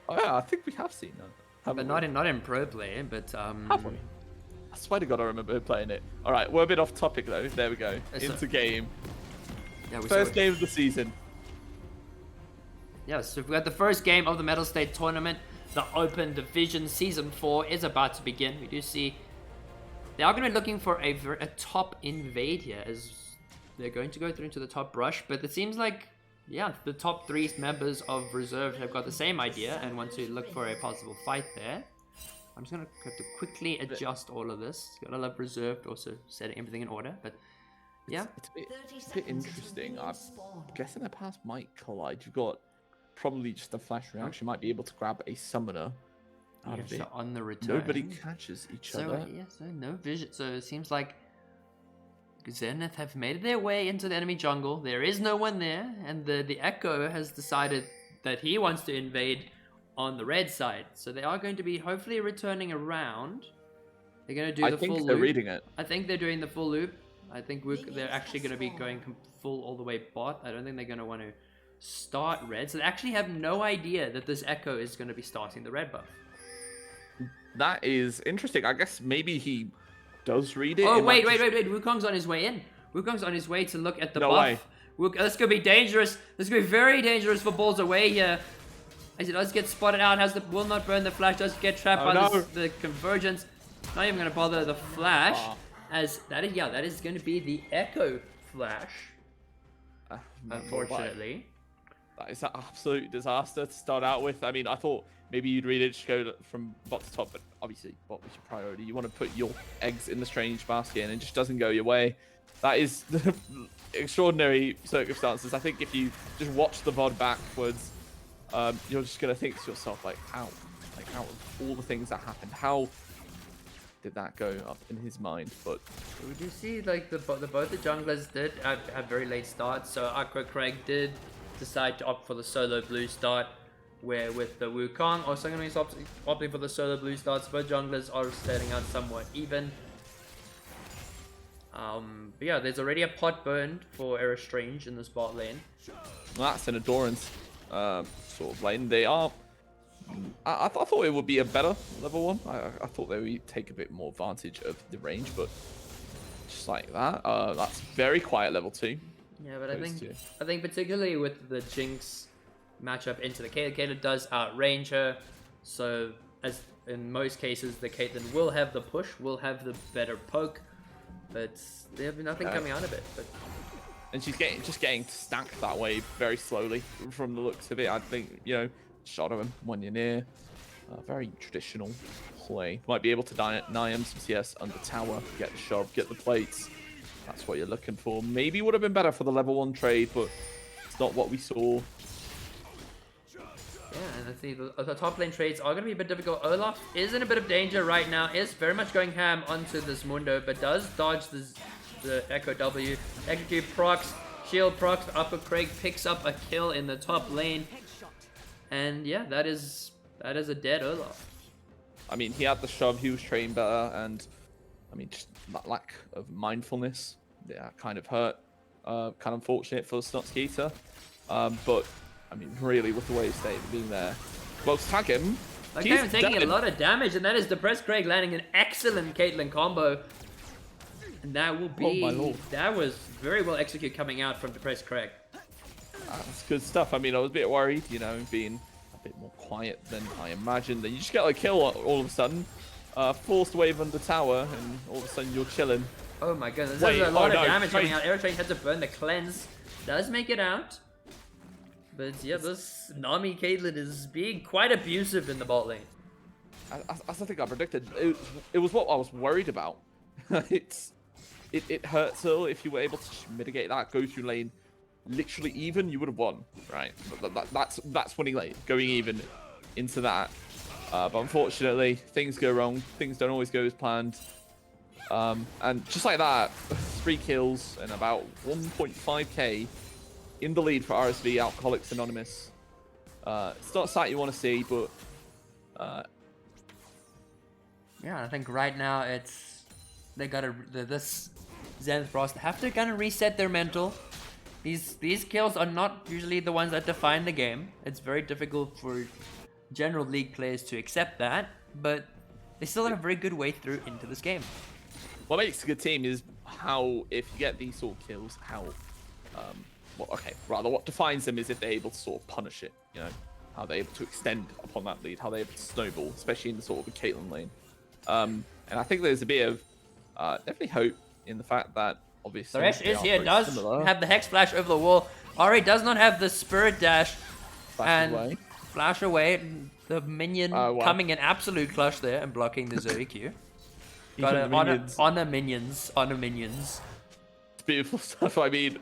Oh yeah, I think we have seen that. but not in pro play. But Have we? I swear to God, I remember playing it. All right, we're a bit off topic though. There we go. Into game. Yeah, First game of the season. Yeah, so we've got the first game of the Mettlestate tournament. The Open Division Season 4 is about to begin. We do see they are going to be looking for a top invade here, as they're going to go through into the top brush. But it seems like, yeah, the top 3 members of Reserve have got the same idea and want to look for a possible fight there. I'm just going to have to quickly adjust all of this. Gotta love Reserved, also setting everything in order. But yeah, It's a bit interesting. I'm guessing the paths might collide. You've got probably just a flash reaction. Might be able to grab a summoner out of so it. on the return. Nobody catches each other. Yeah, so no vision. So it seems like Zenith have made their way into the enemy jungle. There is no one there, and the Echo has decided that he wants to invade on the red side. So they are going to be hopefully returning around. They're going to do the full loop. I think they're reading it. I think they're doing the full loop. I think they're actually going to be going full all the way bot. I don't think they're going to want to start red. So they actually have no idea that this Echo is going to be starting the red buff. That is interesting. I guess maybe he does read it. Oh, wait. Wukong's on his way in. Wukong's on his way to look at the No buff. way. This could be dangerous. This could be very dangerous for balls away here. As he does get spotted out, will not burn the flash, does get trapped by the convergence. Not even going to bother the flash. As that is going to be the Echo flash. Unfortunately. That is an absolute disaster to start out with. I mean, I thought maybe you'd read it, just go from bot to top, but obviously bot was your priority. You want to put your eggs in the Strange basket and it just doesn't go your way. That is the extraordinary circumstances. I think if you just watch the VOD backwards, you're just going to think to yourself, like, how? Like, out of all the things that happened, how did that go up in his mind? But we do see, like, both the junglers did have very late starts. So Aqua Craig did decide to opt for the solo blue start, where with the Wukong also going to be opting for the solo blue starts. Both junglers are starting out somewhat even. But yeah, there's already a pot burned for Era Strange in this bot lane. well, that's an Endurance sort of lane. They are. I thought it would be a better level 1. I thought they would take a bit more advantage of the range, but just like that. That's very quiet level 2. Yeah, but Opposed I think particularly with the Jinx matchup into the Caitlyn, Caitlyn does outrange her, so as in most cases the Caitlyn will have the push, will have the better poke, but they have nothing coming out of it. But and she's just getting stacked that way very slowly from the looks of it. I think, you know, shot of him when you're near. Very traditional play. Might be able to deny him some CS under tower, get the shove, get the plates. That's what you're looking for. Maybe would have been better for the level 1 trade, but it's not what we saw. yeah, and I see the top lane trades are going to be a bit difficult. Olaf is in a bit of danger right now, is very much going ham onto this Mundo, but does dodge the Echo W. Execute procs, shield procs, upper Craig picks up a kill in the top lane. And yeah, that is a dead Olaf. I mean, he had the shove, he was trained better, and I mean, just that lack of mindfulness, yeah, kind of hurt. Kind of unfortunate for Snotskeeter. But I mean, really, with the way State being there, well, tag him. Okay, I'm taking a lot of damage, and that is Depressed Craig landing an excellent Caitlyn combo. And that will be, oh my lord, that was very well executed coming out from Depressed Craig. That's good stuff. I mean, I was a bit worried, you know, being a bit more quiet than I imagined. Then you just get a kill all of a sudden, forced wave under tower, and all of a sudden you're chilling. Oh my goodness, there's a lot of damage coming out. Aerotrain had to burn the cleanse. Does make it out. But yeah, this Nami Caitlyn is being quite abusive in the bot lane. As I think I predicted, it was what I was worried about. It hurts her if you were able to mitigate that, go through lane literally even, you would have won, right? That's winning lane, going even into that. But unfortunately, things go wrong. Things don't always go as planned. And just like that, 3 kills and about 1.5k in the lead for RSV, Alcoholics Anonymous. It's not a sight you want to see, but yeah, I think right now they gotta this Zenith roster have to kind of reset their mental. These kills are not usually the ones that define the game. It's very difficult for general league players to accept that, but they still have a very good way through into this game. What makes a good team is how, if you get these sort of kills, how, what defines them is if they're able to sort of punish it, you know, how they're able to extend upon that lead, how they're able to snowball, especially in the sort of a Caitlyn lane. And I think there's a bit of definitely hope in the fact that obviously Thresh is here, does have the Hex Flash over the wall. Ari does not have the Spirit Dash. Flash away. The minion coming in absolute clutch there and blocking the Zoe Q. Got to honor minions. It's beautiful stuff. I mean,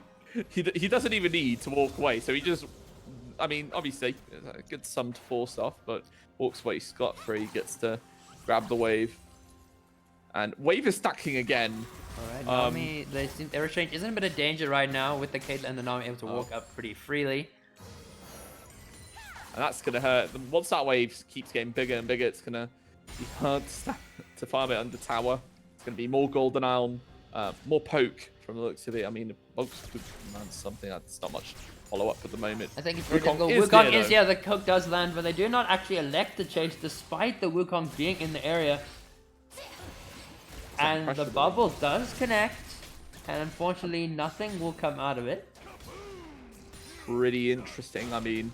he doesn't even need to walk away, so he just, I mean, obviously, a good sum to force off, but walks away scot-free, gets to grab the wave. And wave is stacking again. Alright, Nami, Aerotrain is in a bit of danger right now with the Caitlyn and the Nami able to walk up pretty freely. And that's going to hurt. Once that wave keeps getting bigger and bigger, it's going to be hard to farm it under tower. It's going to be more Golden Elm, more poke from the looks of it. I mean, poke's something that's not much follow up at the moment. I think it's very difficult. Wukong is, yeah, the poke does land, but they do not actually elect to chase despite the Wukong being in the area. And the bubble does connect, and unfortunately nothing will come out of it. Pretty interesting. I mean,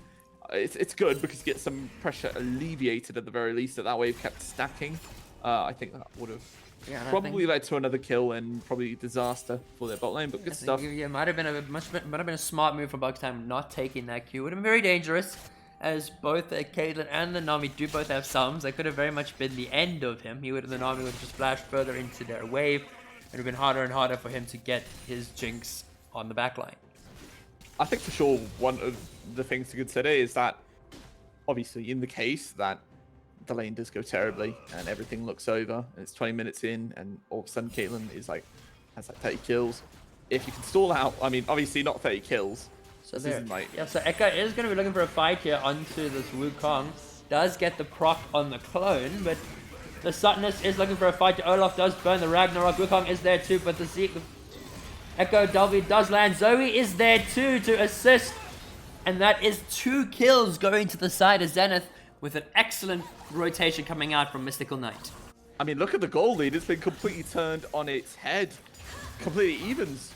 it's good because you get some pressure alleviated at the very least. That wave kept stacking. I think that would have probably led to another kill and probably disaster for their bot lane. But good stuff. Yeah, might have been a smart move from Bugstime not taking that Q. Would have been very dangerous, as both the Caitlyn and the Nami do both have sums. That could have very much been the end of him. The Nami would have just flashed further into their wave. It would have been harder and harder for him to get his Jinx on the backline. I think for sure one of the things to consider is that, obviously, in the case that the lane does go terribly and everything looks over, and it's 20 minutes in, and all of a sudden Caitlyn has 30 kills. If you can stall out, I mean, obviously not 30 kills. So so Ekka is going to be looking for a fight here onto this Wukong. Does get the proc on the clone, but the Suttonist is looking for a fight. Olaf does burn the Ragnarok. Wukong is there too, but the Echo W does land. Zoe is there too to assist. And that is 2 kills going to the side of Zenith with an excellent rotation coming out from Mystical Knight. I mean, look at the goal lead. It's been completely turned on its head. completely evens.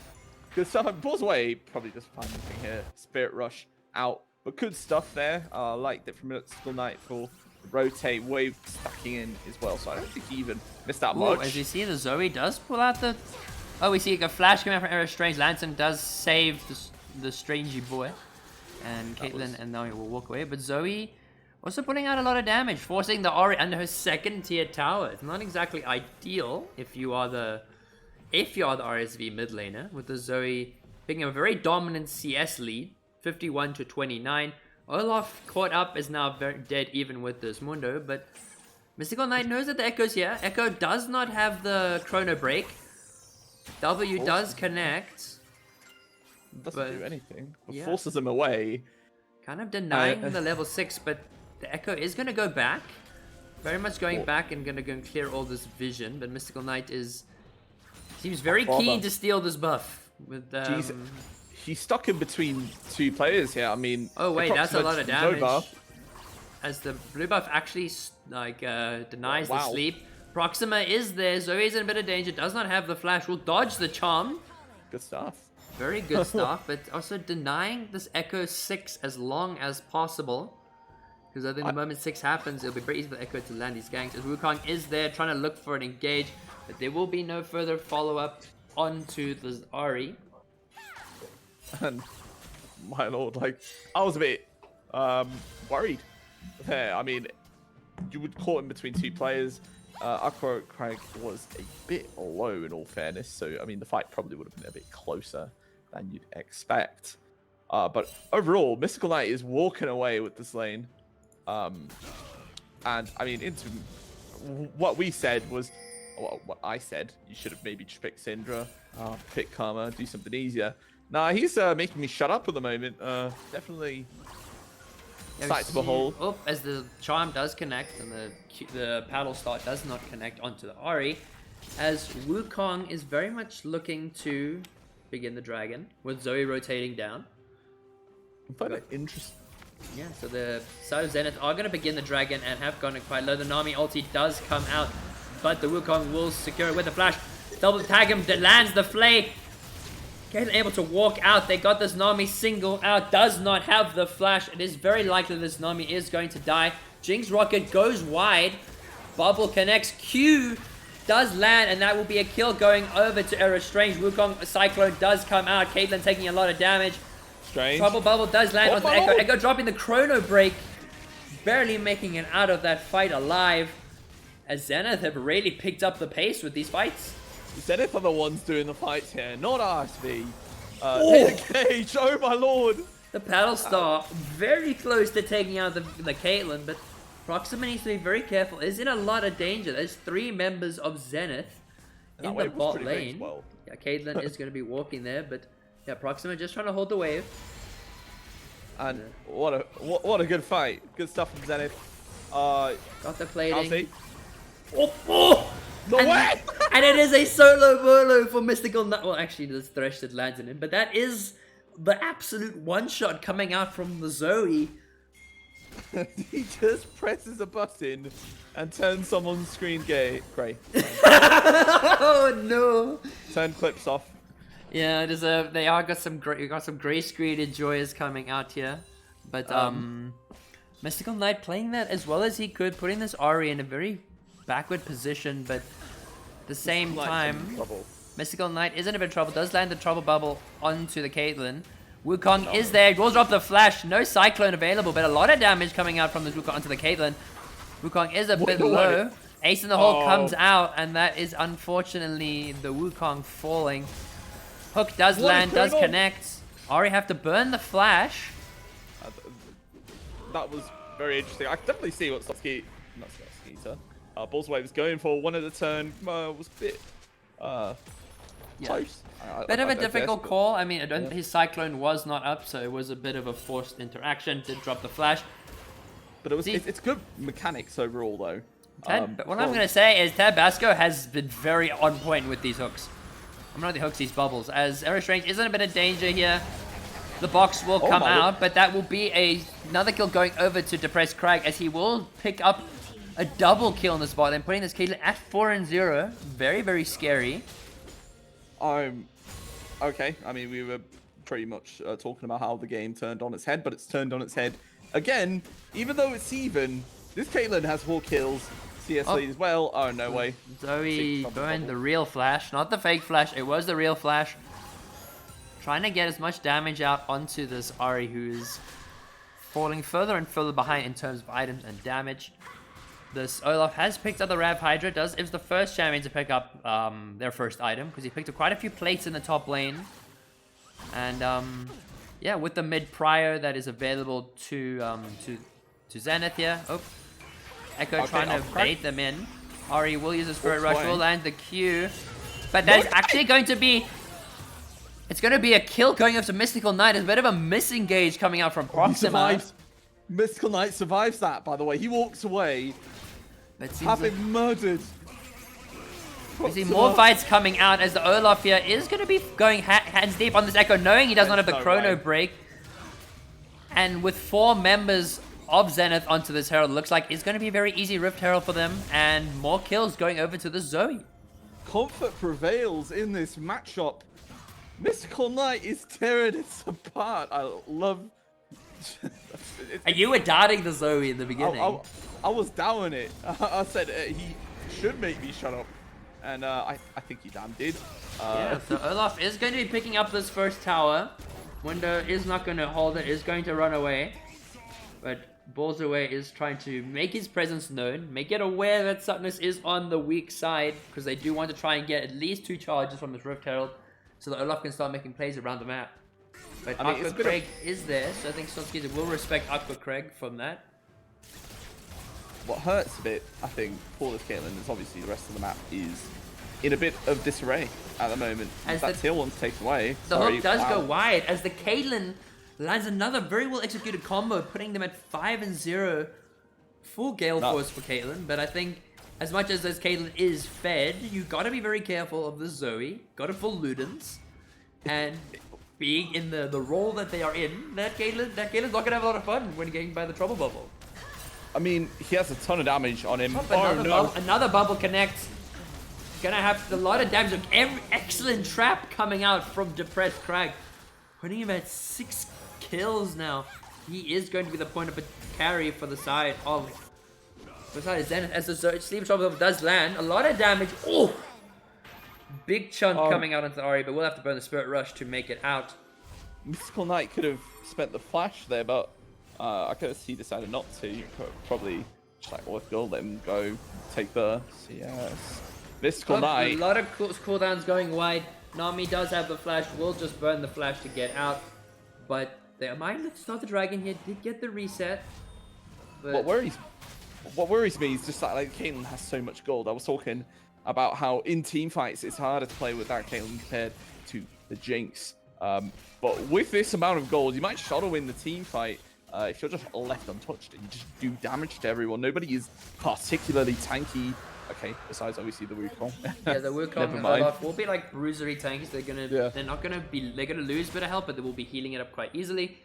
Good stuff. And pulls away. Probably just find anything here. Spirit Rush out. But good stuff there. Liked it from Mythical Knight for the rotate. Wave stacking in as well. So I don't think he even missed out much. As you see, the Zoe does pull out the... Oh, we see a flash coming out from RSV. Lantern does save the Strangey boy. And Caitlyn and Naomi will walk away. But Zoe also putting out a lot of damage, forcing the Ori under her second tier tower. It's not exactly ideal if you are the RSV mid laner, with the Zoe picking a very dominant CS lead, 51 to 29. Olaf caught up, is now very dead even with this Mundo, but Mystical Knight knows that the Echo's here. Echo does not have the Chrono Break. W does connect. Doesn't do anything. Yeah. Forces him away. Kind of denying the level 6, but the Echo is going to go back. Very much going back and going to go and clear all this vision, but Mystical Knight seems very keen to steal this buff. With Jeez, he's stuck in between two players here. I mean, oh wait, that's a lot of damage. Nova. As the blue buff actually denies the sleep. Proxima is there. Zoe's in a bit of danger. Does not have the flash. Will dodge the charm. Good stuff. Very good stuff, but also denying this Echo 6 as long as possible. Because I think the moment 6 happens, it'll be very easy for Echo to land these ganks. As Wukong is there trying to look for an engage, but there will be no further follow-up onto the Ahri. And my lord, like, I was a bit worried there. I mean, you would caught him between two players. Aqua Craig was a bit low in all fairness, so I mean the fight probably would have been a bit closer than you'd expect. But overall, Mystical Knight is walking away with this lane. And I mean, into what we said was, well, what I said, you should have maybe just picked Syndra, pick Karma, do something easier. Nah, he's making me shut up at the moment. Definitely sight to behold. Oh, as the charm does connect and the paddle start does not connect onto the Ahri, as Wukong is very much looking to begin the dragon with Zoe rotating down. I find it interesting. Yeah, so the side of Zenith are going to begin the dragon and have gone quite low. The Nami ulti does come out, but the Wukong will secure it with a flash. Double tag him, that lands the flay. Caitlyn able to walk out. They got this Nami single out. Does not have the flash. It is very likely this Nami is going to die. Jinx Rocket goes wide. Bubble connects. Q does land, and that will be a kill going over to Era Strange. Wukong Cyclone does come out. Caitlyn taking a lot of damage. Strange. Trouble Bubble does land onto Echo. Echo dropping the Chrono Break. Barely making it out of that fight alive. As Zenith have really picked up the pace with these fights. Zenith are the ones doing the fights here, not RSV. Cage, oh my lord! The Paddle Star very close to taking out the Caitlyn, but Proxima needs to be very careful. Is in a lot of danger. There's 3 members of Zenith in the bot lane. Well. Yeah, Caitlyn is going to be walking there, but yeah, Proxima just trying to hold the wave. And what a good fight. Good stuff from Zenith. Got the plating. Oh! No way! And it is a solo bolo for Mystical Knight. Well, actually, there's Thresh that lands in him, but that is the absolute one-shot coming out from the Zoe. He just presses a button and turns someone's screen grey. Oh no! Turn clips off. Yeah, it is they are got some gray screen enjoyers coming out here, but Mystical Knight playing that as well as he could, putting this Ahri in a very backward position, but at the same time, Mystical Knight is in a bit of trouble. Does land the trouble bubble onto the Caitlyn. Wukong is there. Will drop the flash. No Cyclone available, but a lot of damage coming out from the Wukong onto the Caitlyn. Wukong is a bit low. Ace in the hole comes out, and that is unfortunately the Wukong falling. Hook does land, does connect. Ahri have to burn the flash. That was very interesting. I can definitely see what Bullswave was going for. One at a turn was a bit close. Bit of a difficult call. I mean, his Cyclone was not up, so it was a bit of a forced interaction. Did drop the flash. But it's good mechanics overall, though. But what I'm going to say is Tabasco has been very on point with these hooks. I'm not the hooks, these bubbles. As Era Strange is in a bit of danger here. The box will come out, but that will be another kill going over to Depressed Crag, as he will pick up a double kill in the spot and putting this Caitlyn at 4-0. Very, very scary. Okay. I mean, we were pretty much talking about how the game turned on its head, but it's turned on its head again. Even though it's even, this Caitlyn has 4 kills. CS lead as well. Oh, no way. Zoe going the real flash, not the fake flash. It was the real flash. Trying to get as much damage out onto this Ahri, who is falling further and further behind in terms of items and damage. This Olaf has picked up the Rav Hydra. Is the first champion to pick up their first item, because he picked up quite a few plates in the top lane. And yeah, with the mid prior that is available to Zenith here. Oh, Echo trying to bait them in. Ahri will use his Spirit Rush, will land the Q. But that is actually going to be... It's going to be a kill going up to Mystical Knight. There's a bit of a misengage coming out from Proxima. Mystical Knight survives that, by the way. He walks away, having murdered. We see more fights coming out as the Olaf here is going to be going hands deep on this Echo, knowing he does not have the Chrono Break. And with 4 members of Zenith onto this Herald, looks like it's going to be a very easy Rift Herald for them, and more kills going over to the Zoe. Comfort prevails in this matchup. Mystical Knight is tearing it apart. I love... And you were doubting the Zoe in the beginning. I was doubting it. I said he should make me shut up. And I think he damn did. Yeah, so Olaf is going to be picking up this first tower. Window is not going to hold it, is going to run away. But Balls Away is trying to make his presence known, make it aware that Sutness is on the weak side, because they do want to try and get at least 2 charges from this Rift Herald, so that Olaf can start making plays around the map. But Aqua Craig is there, so I think Sonskita will respect Aqua Craig from that. What hurts a bit, I think, for this Caitlyn is obviously the rest of the map is in a bit of disarray at the moment. As that tail one's taken away. The hook does go wide, as the Caitlyn lands another very well executed combo, putting them at 5-0. Full Gale Force for Caitlyn, but I think as much as this Caitlyn is fed, you gotta be very careful of the Zoe, gotta full Ludens, and being in the role that they are in, that Caitlyn's not gonna have a lot of fun when getting by the trouble bubble. I mean, he has a ton of damage on him. Another bubble connects. Gonna have a lot of damage. Excellent trap coming out from Depressed Crag, putting him at 6 kills now. He is going to be the point of a carry for the side of Zenith, as the Sleep Trouble does land. A lot of damage. Oh! Big chunk coming out into the Ahri, but we'll have to burn the Spirit Rush to make it out. Mystical Knight could have spent the flash there, but I guess he decided not to. Probably just like, let's go, let him go, take the CS. Mystical Knight. A lot of cooldowns going wide. Nami does have the flash, will just burn the flash to get out. But they might start the dragon here, did get the reset. But... What worries me is just that like Caitlyn has so much gold. I was talking about how in team fights it's harder to play with that Caitlyn compared to the Jinx. But with this amount of gold, you might shadow in the team fight if you're just left untouched and you just do damage to everyone. Nobody is particularly tanky. Okay, besides obviously the Wukong. Yeah, the Wukong will be like bruisery tanks. They're not gonna lose a bit of health, but they will be healing it up quite easily.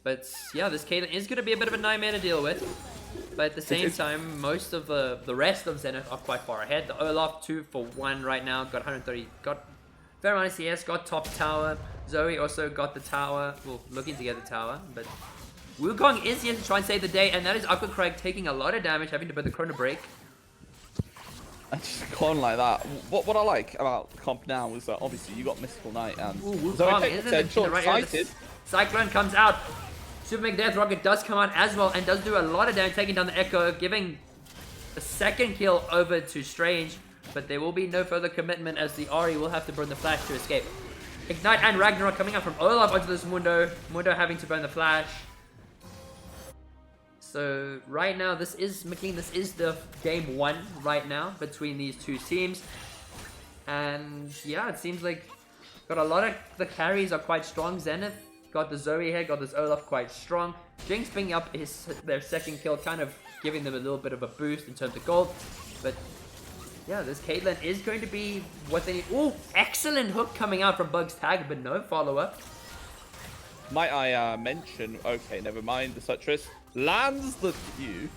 But yeah, this Caitlyn is gonna be a bit of a nightmare to deal with. But at the same time, most of the rest of Zenith are quite far ahead. The Olaf 2 for 1 right now, got 130, got fair amount of CS, got top tower. Zoe also got the tower, well, looking to get the tower, but Wukong is here to try and save the day, and that is Aqua Craig taking a lot of damage, having to burn the Chrono Break. And just going like that. What I like about the comp now is that obviously you got Mystical Knight and Wukong is in the right area. Cyclone comes out. Super Mega Death Rocket does come out as well and does do a lot of damage, taking down the Echo, giving a second kill over to Strange. But there will be no further commitment as the Ahri will have to burn the flash to escape. Ignite and Ragnarok coming out from Olaf onto this Mundo. Mundo having to burn the flash. So right now, this is the game 1 right now between these two teams. And yeah, it seems like got a lot of the carries are quite strong. Zenith got the Zoe here, got this Olaf quite strong. Jinx picking up their second kill, kind of giving them a little bit of a boost in terms of gold. But yeah, this Caitlyn is going to be what they need. Ooh, excellent hook coming out from Bug's tag, but no follow-up. Might I mention, okay, never mind, the Suttress lands the Q.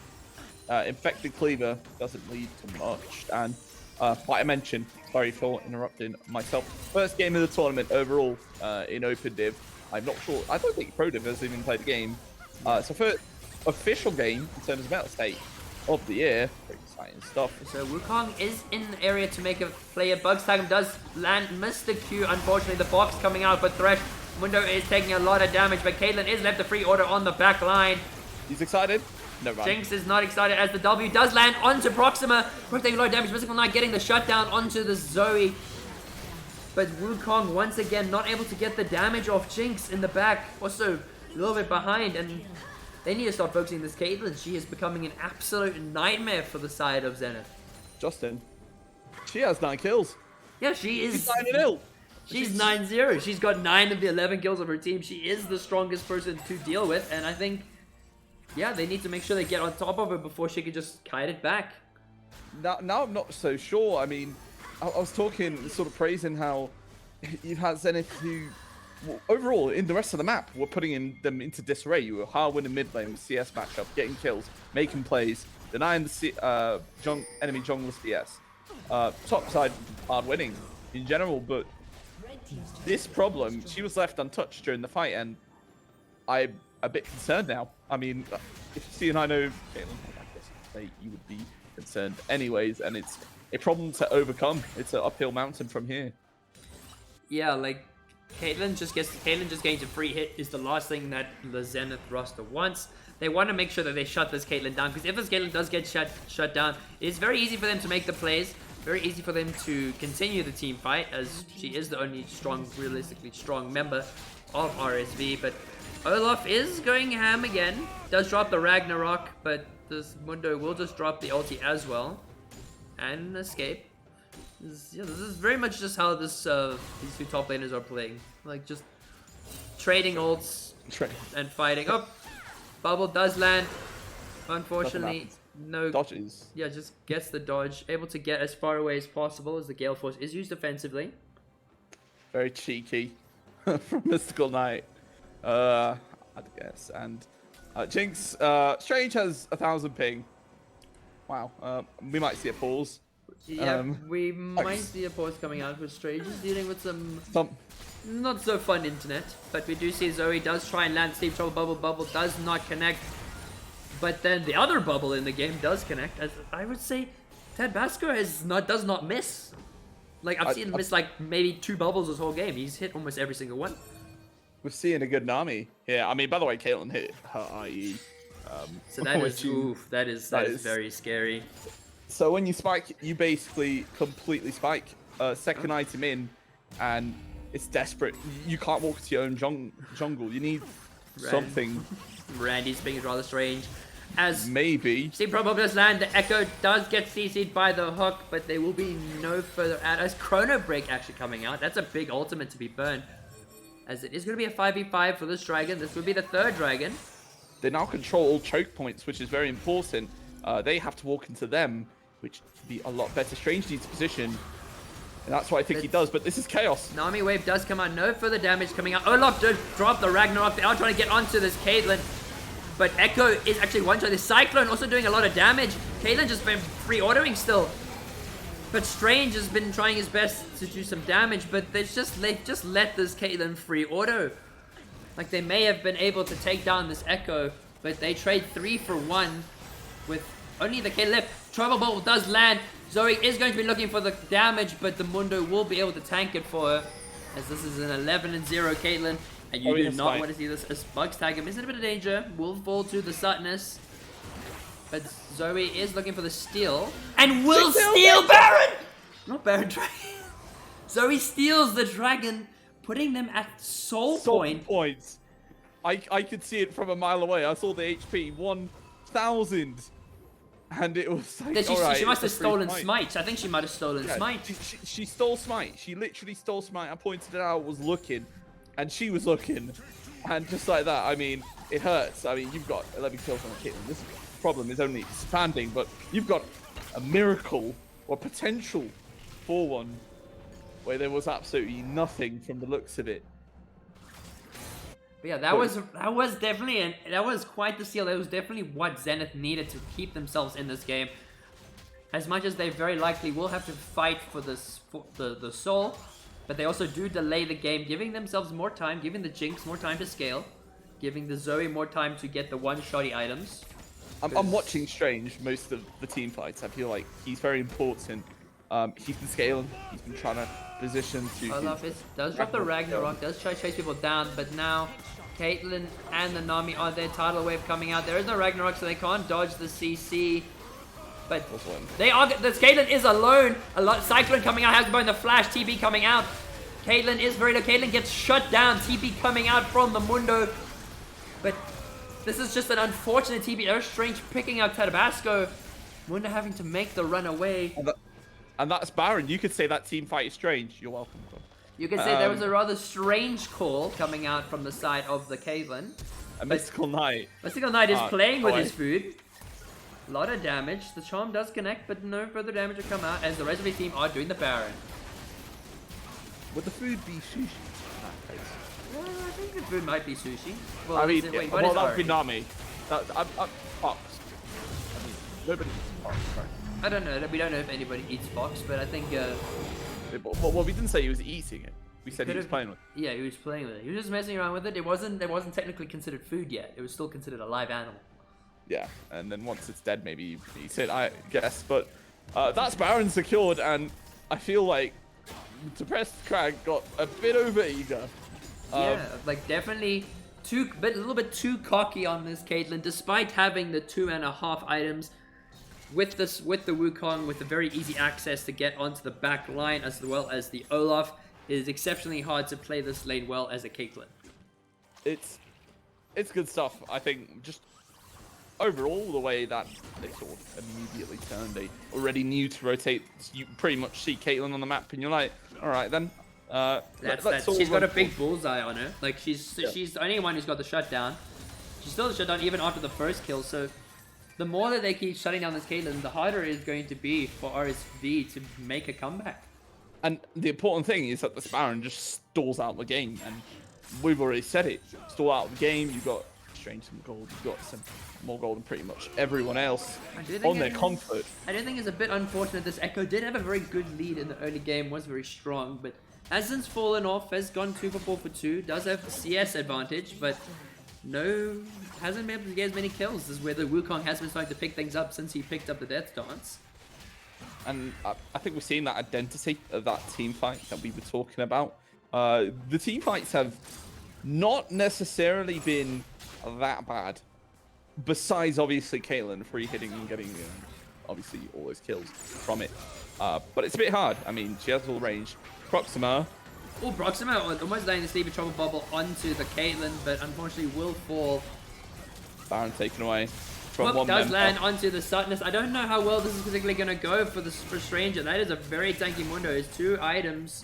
Infected Cleaver doesn't lead to much. And like I mentioned, Sorry for interrupting myself. First game of the tournament overall in Open Div. I'm not sure. I don't think Pro Div has even played the game. So first official game in terms of Mettlestate of the year. Pretty exciting stuff. So Wukong is in the area to make a play. A Bugs tag him does land, miss the Q. Unfortunately, the box coming out, but Thresh Mundo is taking a lot of damage. But Caitlyn is left a free order on the back line. He's excited. No run. Jinx is not excited as the W does land onto Proxima. Prox taking a lot of damage. Mystical Knight getting the shutdown onto the Zoe. But Wukong once again not able to get the damage off Jinx in the back. Also a little bit behind, and they need to start focusing this Caitlyn. She is becoming an absolute nightmare for the side of Zenith. Justin, she has 9 kills. Yeah, she is. She's 9-0. She's 9-0. She's got 9 of the 11 kills of her team. She is the strongest person to deal with, and I think, yeah, they need to make sure they get on top of her before she can just kite it back. Now I'm not so sure. I mean, I was talking, sort of praising how you've had Zenith who, well, overall, in the rest of the map, were putting them into disarray. You were hard winning mid lane with CS matchup, getting kills, making plays, denying the enemy junglers CS. Top side, hard winning in general, but this problem, she was left untouched during the fight, and I'm a bit concerned now. I mean, if you see, and I know, I guess you would be concerned anyways, and it's a problem to overcome. It's an uphill mountain from here. Yeah, like Caitlyn just getting a free hit is the last thing that the Zenith roster wants. They want to make sure that they shut this Caitlyn down, because if this Caitlyn does get shut down, it's very easy for them to make the plays. Very easy for them to continue the team fight, as she is the only realistically strong member of RSV. But Olaf is going ham again. Does drop the Ragnarok, but this Mundo will just drop the ulti as well and escape. This is very much just how these two top laners are playing, like just trading ults and fighting. Oh, bubble does land. Unfortunately, no dodges. Yeah, just gets the dodge. Able to get as far away as possible as the Gale Force is used defensively. Very cheeky from Mystical Knight, I'd guess. And Jinx, Strange has 1,000 ping. Wow, we might see a pause. Yeah, we might see a pause coming out with Strange is dealing with some not so fun internet. But we do see Zoe does try and land Steep Trouble Bubble does not connect. But then the other bubble in the game does connect. As I would say, Ted Basco does not miss. Like, I've seen him miss like maybe 2 bubbles this whole game. He's hit almost every single one. We're seeing a good Nami. Yeah, I mean, by the way, Caitlyn hit her IE. So that is, oof, that is very scary. So when you spike, you basically completely spike. Second item in, and it's desperate. You can't walk to your own jungle. You need something. Randy's being rather strange. As maybe Steam Problem does land, the Echo does get CC'd by the hook, but there will be no further out. As Chrono Break actually coming out, that's a big ultimate to be burned. As it is going to be a 5v5 for this dragon. This would be the 3rd dragon. They now control all choke points, which is very important. They have to walk into them, which would be a lot better. Strange needs position, and that's what I think he does, but this is chaos. Nami Wave does come out, no further damage coming out. Olaf does drop the Ragnarok. They are trying to get onto this Caitlyn, but Echo is actually one-shot. The Cyclone also doing a lot of damage. Caitlyn just been free autoing still. But Strange has been trying his best to do some damage, but they've just let this Caitlyn free auto. Like, they may have been able to take down this Echo, but they trade 3 for 1 with only the Caitlyn left. Trouble Bubble does land. Zoe is going to be looking for the damage, but the Mundo will be able to tank it for her, as this is an 11-0 Caitlyn, and you do not want to see this as Bugs tag him. Is in a bit of danger. Will fall to the Sutness, but Zoe is looking for the steal, and will steal Baron! Not Baron Dragon. Zoe steals the dragon, putting them at soul points. I could see it from a mile away. I saw the HP 1,000. And it was like, she must have stolen Smite. I think she might have stolen Smite. She stole Smite. She literally stole Smite. I pointed it out, was looking, and she was looking. And just like that, I mean, it hurts. I mean, you've got 11 kills on a Caitlyn. This problem is only expanding, but you've got a miracle or potential for one where there was absolutely nothing from the looks of it. But yeah, that was quite the steal. That was definitely what Zenith needed to keep themselves in this game. as much as they very likely will have to fight for this for the soul, but they also do delay the game, giving themselves more time, giving the Jinx more time to scale, giving the Zoe more time to get the one-shotty items. I'm watching Strange most of the team fights. I feel like he's very important. He's been scaling. He's been trying to position to. Olaf does drop the Ragnarok, does try to chase people down, but now Caitlyn and the Nami are their tidal wave coming out. There is no Ragnarok, so they can't dodge the CC. But they are. This Caitlyn is alone. Cyclone coming out, has going the flash. TB coming out. Caitlyn is very low. Caitlyn gets shut down. TB coming out from the Mundo. But this is just an unfortunate TB. Earth Strange picking out Tabasco. Mundo having to make the run away. And that's Baron. You could say that team fight is strange. You're welcome. You could say there was a rather strange call coming out from the side of the Caitlyn. A Mystical Knight. Mystical Knight is playing with his food. A lot of damage. The charm does connect, but no further damage will come out as the rest of the team are doing the Baron. Would the food be sushi? I think the food might be sushi. Well, I mean, wait, well, that would Ari? be Nami. Fox. I mean, nobody eats fox, right? I don't know. We don't know if anybody eats fox, but I think. Well, we didn't say he was eating it. We said he was playing with it. Yeah, he was playing with it. He was just messing around with it. It wasn't technically considered food yet. It was still considered a live animal. Yeah, and then once it's dead, maybe you eat it, I guess. But that's Baron secured, and I feel like Depressed Crag got a bit overeager. Yeah, like definitely a little bit too cocky on this Caitlyn, despite having the 2.5 items. With the Wukong, with the very easy access to get onto the back line, as well as the Olaf, it is exceptionally hard to play this lane well as a Caitlyn. It's good stuff. I think just overall the way that they sort of immediately turned, they already knew to rotate. You pretty much see Caitlyn on the map, and you're like, all right then. She's got a big bullseye on her. Like she's the only one who's got the shutdown. She's still the shutdown even after the first kill. So the more that they keep shutting down this Caitlyn, the harder it is going to be for RSV to make a comeback. And the important thing is that the Baron just stalls out the game, and we've already said it. Stall out the game. You've got Strange some gold. You've got some more gold than pretty much everyone else on their comfort. I do think it's a bit unfortunate. This Echo did have a very good lead in the early game, was very strong, but has since fallen off, has gone 2 for 4 for 2, does have the CS advantage, but hasn't been able to get as many kills. This is where the Wukong has been starting to pick things up since he picked up the Death Dance. And I think we're seeing that identity of that team fight that we were talking about. The team fights have not necessarily been that bad, besides obviously Caitlyn free hitting and getting obviously all those kills from it. But it's a bit hard. I mean, she has all range. Proxima. Oh, Proxima almost laying the Sleepy Trouble Bubble onto the Caitlyn, but unfortunately will fall. Baron taken away. From Hook does land onto the Sutness. I don't know how well this is particularly going to go for Stranger. That is a very tanky Mundo. It's 2 items.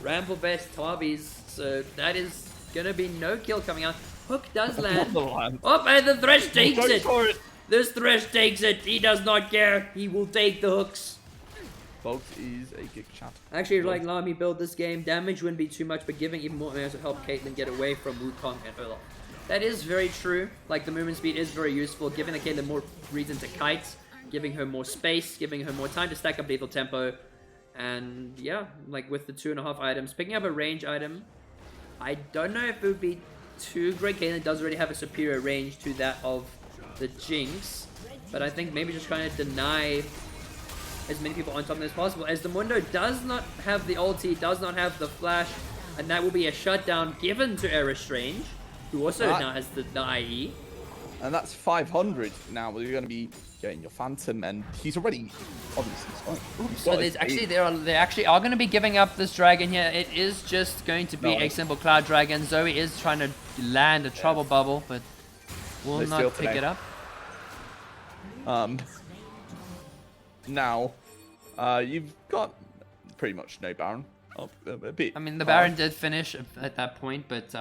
Ramble Best Tarbies. So that is going to be no kill coming out. Hook does land. Oh, and the Thresh takes it. This Thresh takes it. He does not care. He will take the hooks. Bolt is a gig chat. Actually, like Lami build this game, damage wouldn't be too much, but giving even more damage will help Caitlyn get away from Wukong and Olaf. That is very true. Like, the movement speed is very useful, giving the Caitlyn more reason to kite, giving her more space, giving her more time to stack up lethal tempo. And yeah, like with the 2.5 items, picking up a range item, I don't know if it would be too great. Caitlyn does already have a superior range to that of the Jinx, but I think maybe just trying to deny as many people on top of as possible, as the Mundo does not have the ulti, does not have the flash, and that will be a shutdown given to Era Strange, who also now has the IE. And that's 500 now. You're going to be getting your Phantom, and he's already obviously. So they actually are going to be giving up this dragon here. It is just going to be a simple Cloud Dragon. Zoe is trying to land a Trouble Bubble, but will not pick it up. Now, you've got pretty much no Baron. A bit. I mean, the Baron did finish at that point, but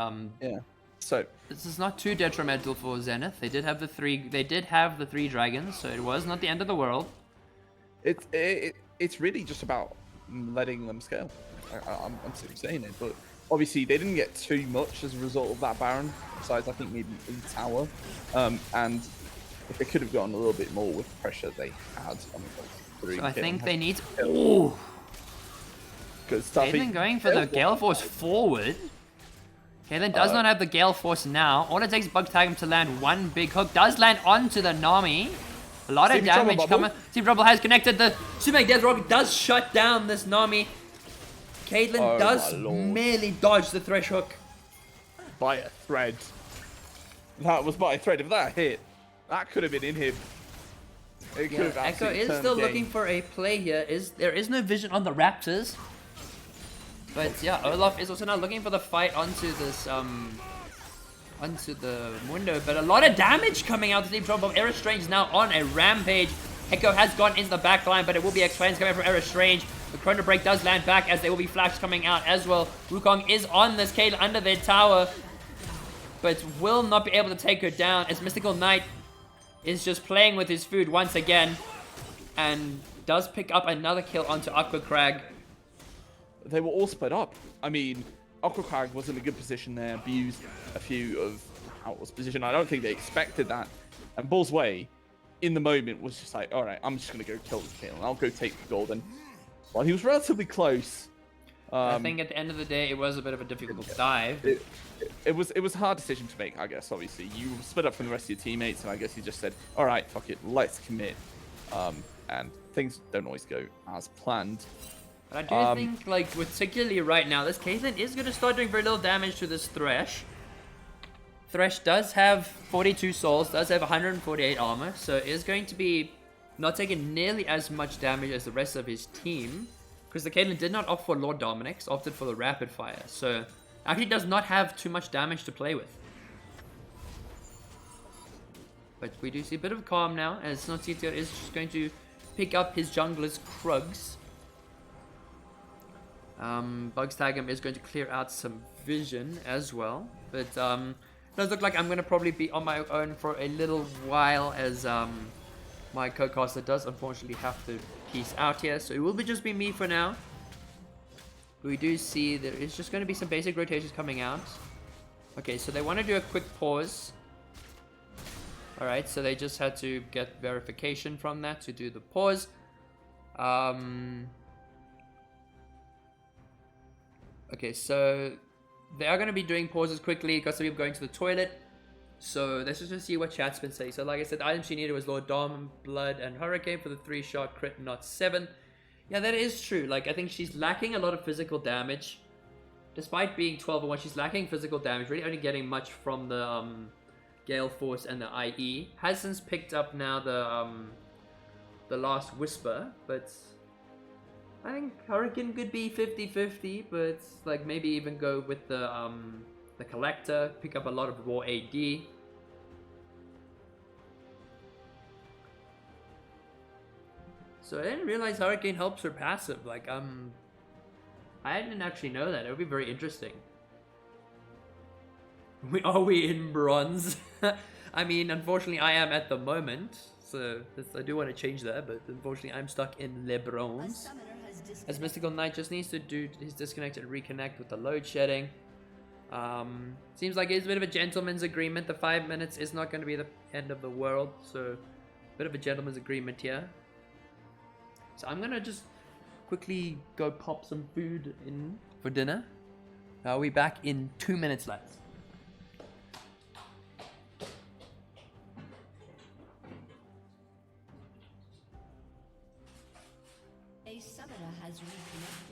yeah. So this is not too detrimental for Zenith. They did have the 3 dragons, so it was not the end of the world. It's really just about letting them scale. I'm saying it, but obviously they didn't get too much as a result of that Baron. Besides, I think maybe a tower, and if they could have gotten a little bit more with the pressure they had. I mean, 3 So I kill. think they need. Ooh, Good stuff. Caitlyn going for the Gale Force forward. Caitlyn does not have the Gale Force now. All it takes is Bug Tag to land one big hook. Does land onto the Nami. A lot of Stevie Trouble damage Bubble. coming. Stevie Trouble has connected. The Super Death Rocket does shut down this Nami. Caitlyn Oh does my lord. merely dodge the Thresh hook. By a thread. That was by a thread. If that hit, that could have been in him. It could Yeah, have Echo absolutely is turned still the game. looking for a play here. There is no vision on the Raptors. But yeah, Olaf is also now looking for the fight onto this onto the window, but a lot of damage coming out. The Deep Drop of Era Strange is now on a rampage. Echo has gone into the back line, but it will be X-Flames coming from Era Strange. The Chrono Break does land back as there will be flash coming out as well. Wukong is on this Caitlyn under their tower, but will not be able to take her down as Mystical Knight is just playing with his food once again and does pick up another kill onto Aqua Crag. They were all split up. I mean, Aquacrag was in a good position there, abused a few of Outlaws' position. I don't think they expected that. And Bull's Way, in the moment, was just like, all right, I'm just going to go kill this kill, and I'll go take the gold. And while he was relatively close... I think at the end of the day, it was a bit of a difficult dive. It was a hard decision to make, I guess, obviously. You split up from the rest of your teammates, and I guess you just said, all right, fuck it, let's commit. And things don't always go as planned. But I do think, like, particularly right now, this Caitlyn is going to start doing very little damage to this Thresh. Thresh does have 42 souls, does have 148 armor, so is going to be not taking nearly as much damage as the rest of his team. Because the Caitlyn did not opt for Lord Dominic's, opted for the Rapid Fire, so actually does not have too much damage to play with. But we do see a bit of calm now, as Notito is just going to pick up his jungler's Krugs. Bugstagum is going to clear out some vision as well, but does look like I'm going to probably be on my own for a little while, as my co-caster does unfortunately have to peace out here, so it will just be me for now. We do see there is just going to be some basic rotations coming out. Okay, so they want to do a quick pause. Alright, so they just had to get verification from that to do the pause. Okay, so they are going to be doing pauses quickly. Got some people going to the toilet. So let's just see what chat's been saying. So like I said, the item she needed was Lord Dom, Blood, and Hurricane for the 3-shot crit, not 7. Yeah, that is true. Like, I think she's lacking a lot of physical damage. Despite being 12-1, she's lacking physical damage. Really only getting much from the Gale Force and the IE. Has since picked up now the Last Whisper, but I think Hurricane could be 50-50, but like maybe even go with the Collector, pick up a lot of raw AD. So I didn't realize Hurricane helps her passive. Like I didn't actually know that. It would be very interesting. Are we in bronze? I mean, unfortunately, I am at the moment. So I do want to change that, but unfortunately, I'm stuck in Le Bronze. As Mystical Knight just needs to do his disconnect and reconnect with the load shedding. Seems like it's a bit of a gentleman's agreement. The 5 minutes is not going to be the end of the world, so a bit of a gentleman's agreement here. So I'm gonna just quickly go pop some food in for dinner. I'll be back in 2 minutes left. A summoner has reconnected.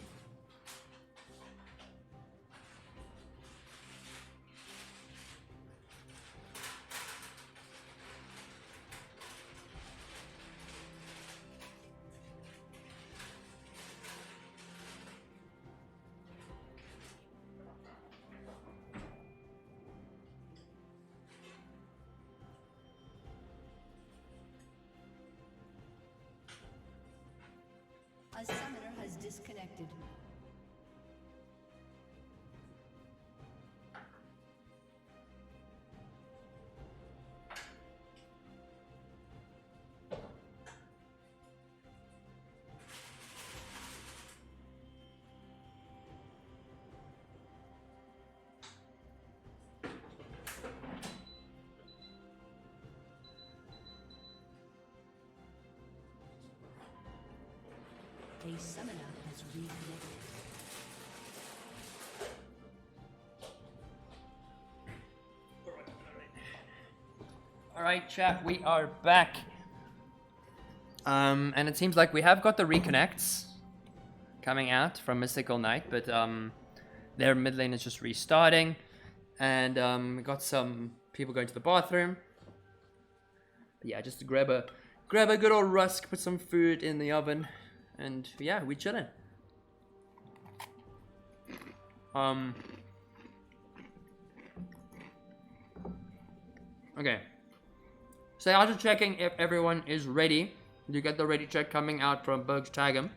A summoner has disconnected. A summoner has reconnected. Alright, chat, we are back. And it seems like we have got the reconnects coming out from Mystical Knight, but their mid lane is just restarting. And we got some people going to the bathroom. But yeah, just to grab a good old rusk, put some food in the oven, and yeah, we chilling. Okay. So after checking if everyone is ready, you get the ready check coming out from Berg's Tagum.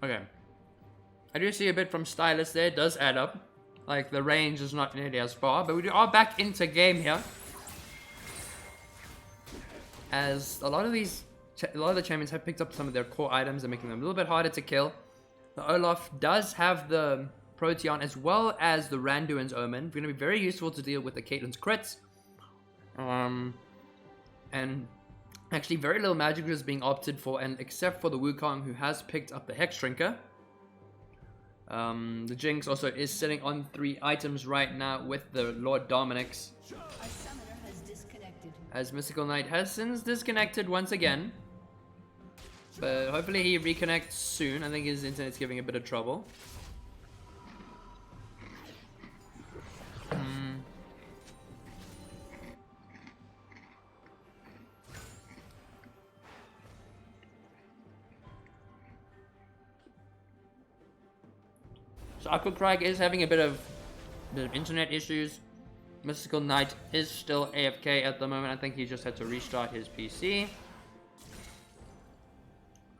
Okay. I do see a bit from Stylus there, it does add up. Like, the range is not nearly as far, but we are back into game here. As a lot of the champions have picked up some of their core items and making them a little bit harder to kill. The Olaf does have the Proteon as well as the Randuin's Omen. Going to be very useful to deal with the Caitlyn's crits. And actually very little magic is being opted for, and except for the Wukong who has picked up the Hex Shrinker. The Jinx also is sitting on 3 items right now with the Lord Dominic's. A summoner has disconnected. As Mystical Knight has since disconnected once again. But hopefully he reconnects soon. I think his internet's giving a bit of trouble. So Aqua Crag is having a bit of internet issues. Mystical Knight is still AFK at the moment. I think he just had to restart his PC.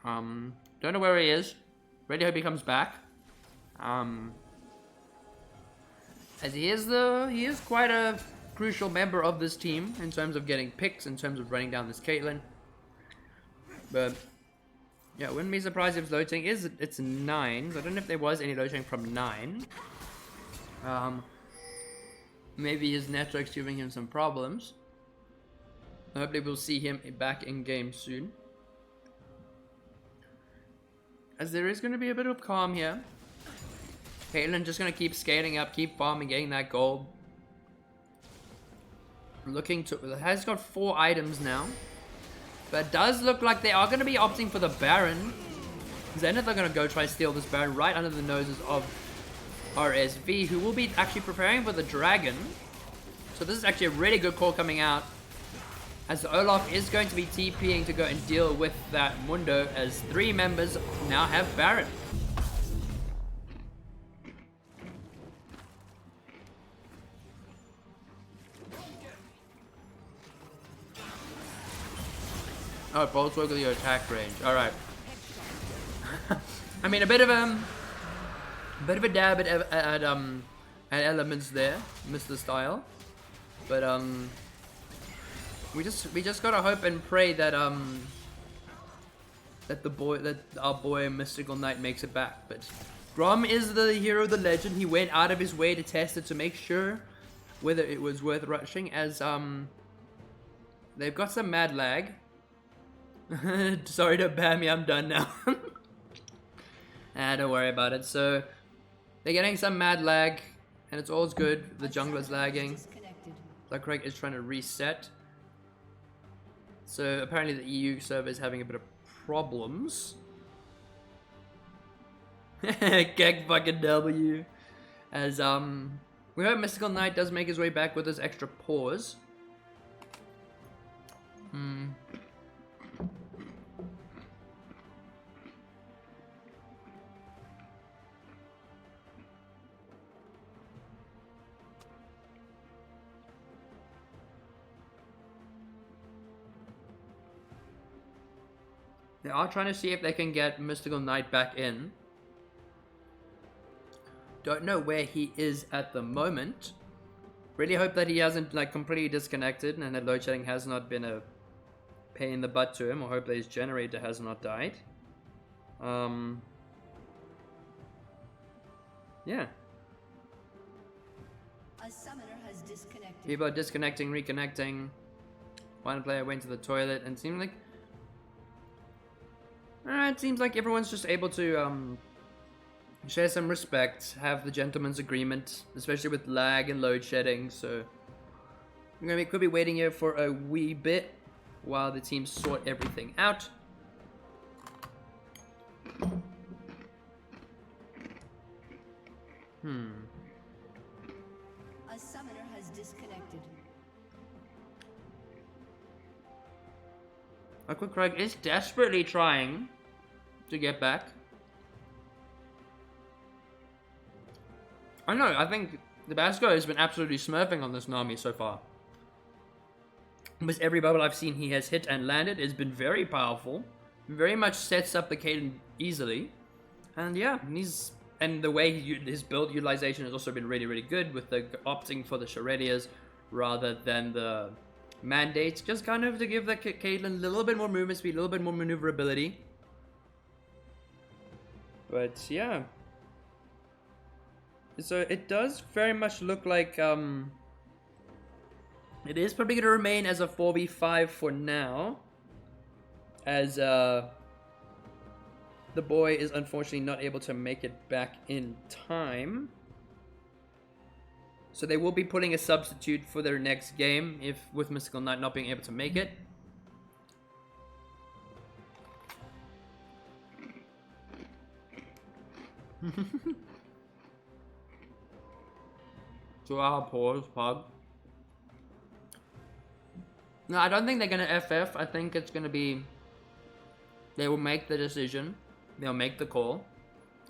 Don't know where he is. Really hope he comes back. As he is quite a crucial member of this team in terms of getting picks, in terms of running down this Caitlyn. But yeah, wouldn't be surprised if loading it's 9. I don't know if there was any loading from 9. Maybe his network's giving him some problems. Hopefully we'll see him back in game soon. As there is going to be a bit of calm here. Caitlyn just going to keep scaling up, keep farming, getting that gold. Has got 4 items now. But it does look like they are going to be opting for the Baron. Zenith are going to go try to steal this Baron right under the noses of RSV, who will be actually preparing for the Dragon. So this is actually a really good call coming out. As Olaf is going to be TPing to go and deal with that Mundo, as 3 members now have Baron. Oh, bolts work with your attack range. Alright. I mean, a bit of a dab at elements there, Mr. Style. But we just gotta hope and pray that that our boy Mystical Knight makes it back. But Grom is the hero, the legend. He went out of his way to test it to make sure whether it was worth rushing. As they've got some mad lag. Sorry to ban me. I'm done now. Don't worry about it. So they're getting some mad lag, and it's all good. The jungler's lagging. Like Craig is trying to reset. So apparently the EU server is having a bit of problems. Gag fucking W. As we hope Mystical Knight does make his way back with his extra pause. They are trying to see if they can get Mystical Knight back in. Don't know where he is at the moment. Really hope that he hasn't like completely disconnected and that load shedding has not been a pain in the butt to him, or hope that his generator has not died. Yeah. A summoner has disconnected. People are disconnecting, reconnecting. One player went to the toilet, and it seemed like it seems like everyone's just able to share some respect, have the gentleman's agreement, especially with lag and load shedding. So could be waiting here for a wee bit while the teams sort everything out. A summoner has disconnected. Aqua Craig is desperately trying to get back. I know, I think the Basco has been absolutely smurfing on this Nami so far. Almost every bubble I've seen he has hit and landed has been very powerful. Very much sets up the Kaden easily. And yeah, and the way his build utilization has also been really, really good with the opting for the Sharedias rather than the mandates. Just kind of to give the Caitlyn a little bit more movement speed, a little bit more maneuverability. But yeah. So it does very much look like it is probably going to remain as a 4v5 for now. As the boy is unfortunately not able to make it back in time. So they will be putting a substitute for their next game with Mystical Knight not being able to make it. So I'll pause, pug. No, I don't think they're going to FF. I think it's going to be... They will make the decision. They'll make the call.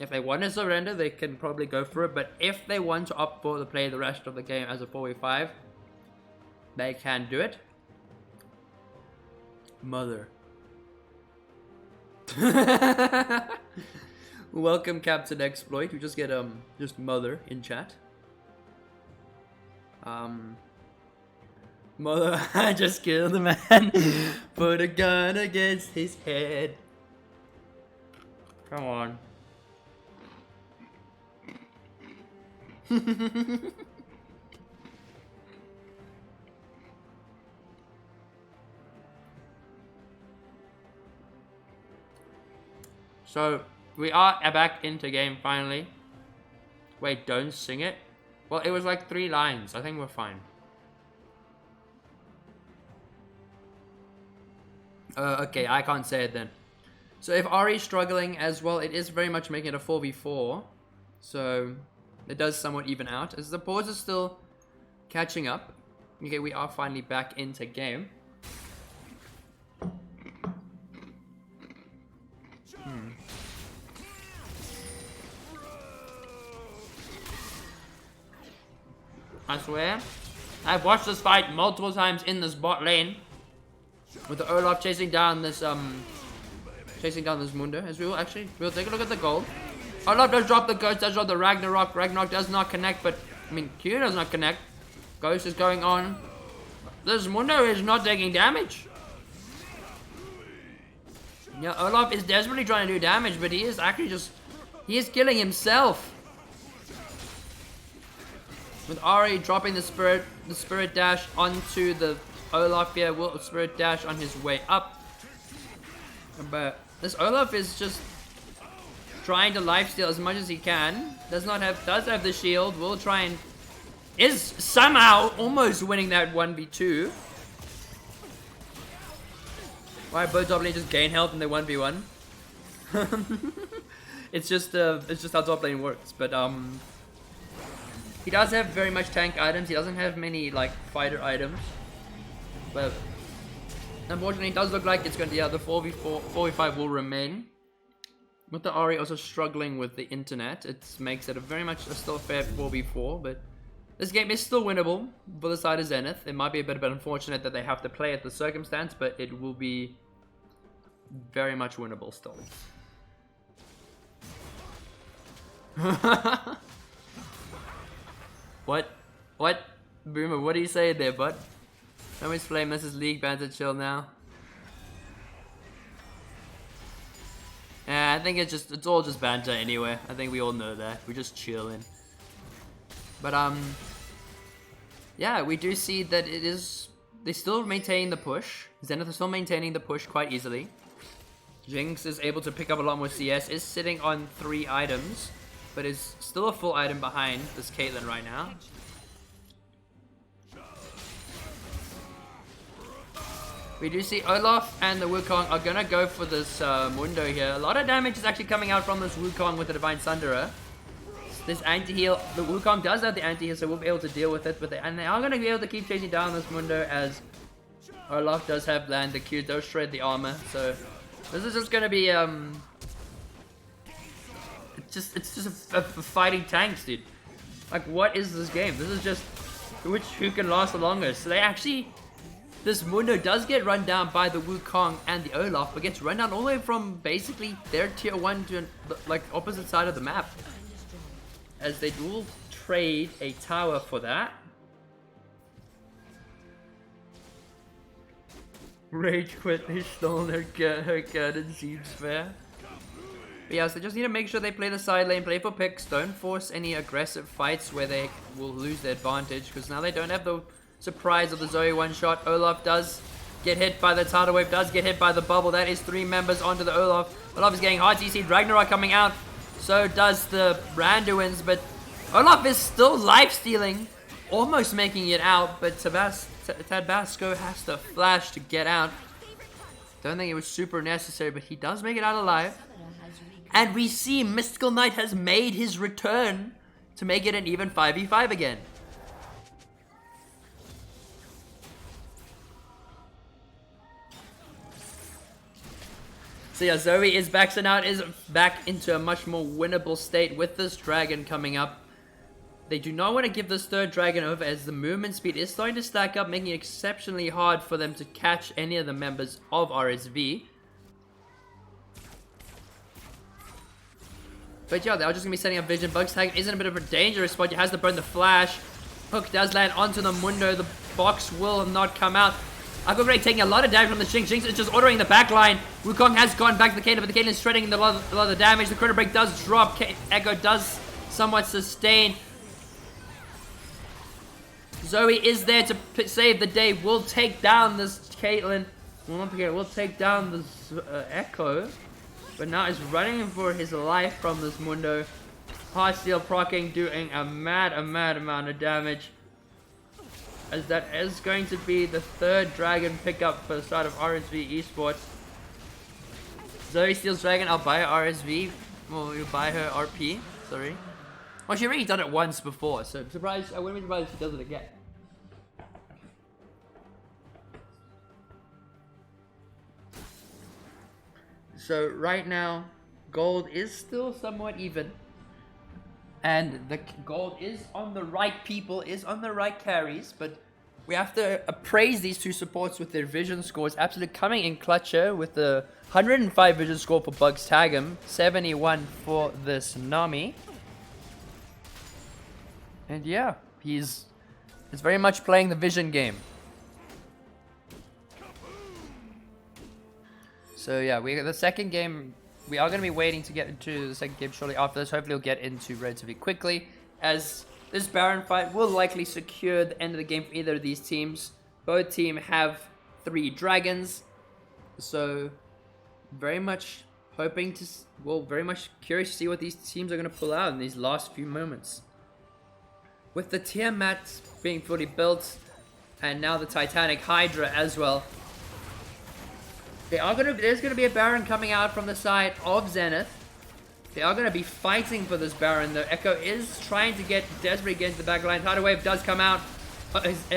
If they want to surrender, they can probably go for it. But if they want to opt for to play the rest of the game as a 4v5, they can do it. Mother. Welcome, Captain Exploit. We just get just mother in chat. Mother, I just killed a man. Put a gun against his head. Come on. So, we are back into game finally. Wait, don't sing it? Well, it was like 3 lines. I think we're fine. Okay, I can't say it then. So if Ari's struggling as well, it is very much making it a 4v4. So it does somewhat even out. As the pause is still catching up. Okay, we are finally back into game. I swear, I've watched this fight multiple times in this bot lane. With the Olaf chasing down this Mundo. As we'll take a look at the gold. Olaf does drop the Ghost, does drop the Ragnarok. Ragnarok does not connect, but I mean Q does not connect. Ghost is going on. This Mundo is not taking damage. Yeah, Olaf is desperately trying to do damage, but he is actually he is killing himself. With Ari dropping the spirit dash onto the Olaf here, will spirit dash on his way up. But this Olaf is just trying to lifesteal as much as he can. Does have the shield. Will try and is somehow almost winning that 1v2. Why both top lane just gain health and they 1v1? it's just how top lane works. But he does have very much tank items. He doesn't have many like fighter items. But unfortunately, it does look like it's going to, the 4v5 will remain. With the Ari also struggling with the internet, it makes it very much still a fair 4v4. But this game is still winnable for the side of Zenith. It might be a bit unfortunate that they have to play at the circumstance, but it will be very much winnable still. What? Boomer, what do you say there, bud? Nobody's playing Mrs. League banter chill now. Yeah, I think it's all just banter anyway. I think we all know that. We're just chilling. But yeah, we do see that it is... They still maintain the push. Zenith is still maintaining the push quite easily. Jinx is able to pick up a lot more CS, is sitting on 3 items, but is still a full item behind this Caitlyn right now. We do see Olaf and the Wukong are gonna go for this Mundo here. A lot of damage is actually coming out from this Wukong with the Divine Sunderer. This anti-heal, the Wukong does have the anti-heal, so we'll be able to deal with it. And they are gonna be able to keep chasing down this Mundo as Olaf does have land. The Q does shred the armor, so this is just gonna be it's just a fighting tanks, dude. Like, what is this game? This is just who can last the longest. So they actually, this Mundo does get run down by the Wukong and the Olaf, but gets run down all the way from basically their tier 1 to like opposite side of the map, as they will trade a tower for that. Rage quit, they stole her garden, seems fair. But yeah, so they just need to make sure they play the side lane, play for picks, don't force any aggressive fights where they will lose their advantage, because now they don't have the surprise of the Zoe one-shot. Olaf does get hit by the tidal wave, does get hit by the bubble. That is 3 members onto the Olaf. Olaf is getting hard TC, Ragnarok coming out, so does the Randuins, but Olaf is still life-stealing, almost making it out, but Tabasco has to flash to get out. Don't think it was super necessary, but he does make it out alive. And we see Mystical Knight has made his return to make it an even 5v5 again. So yeah, Zoe is back, so now it is back into a much more winnable state with this dragon coming up. They do not want to give this third dragon over, as the movement speed is starting to stack up, making it exceptionally hard for them to catch any of the members of RSV. But yeah, they're just going to be setting up vision. Bugs tag is in a bit of a dangerous spot. He has to burn the flash. Hook does land onto the Mundo. The box will not come out. Aqua Great taking a lot of damage from the Jinx. Jinx is just ordering the back line. Wukong has gone back to the Caitlyn, but the Caitlyn is shredding a lot of the damage. The Critter Break does drop. Echo does somewhat sustain. Zoe is there to save the day. Will take down this Caitlyn. Will take down this Echo. But now is running for his life from this Mundo. Heartsteel proccing, doing a mad amount of damage. As that is going to be the 3rd dragon pickup for the start of RSV Esports. Zoe steals dragon, I'll buy her RSV. Well, you'll buy her RP, sorry. Well, she already done it once before, so I'm surprised, I wouldn't be surprised if she does it again. So right now, gold is still somewhat even. And the gold is on the right people, is on the right carries, but we have to appraise these 2 supports with their vision scores. Absolute coming in clutcher with the 105 vision score for Bugs Tag'em, 71 for this Nami. And yeah, he's very much playing the vision game. So yeah, the second game, we are going to be waiting to get into the second game shortly after this. Hopefully we'll get into relatively quickly, as this Baron fight will likely secure the end of the game for either of these teams. Both teams have 3 dragons, so very much hoping to, well, very much curious to see what these teams are going to pull out in these last few moments. With the Tiamat being fully built, and now the Titanic Hydra as well, there's going to be a Baron coming out from the side of Zenith. They are going to be fighting for this Baron. The Echo is trying to get desperately against the back line. Tidal Wave does come out.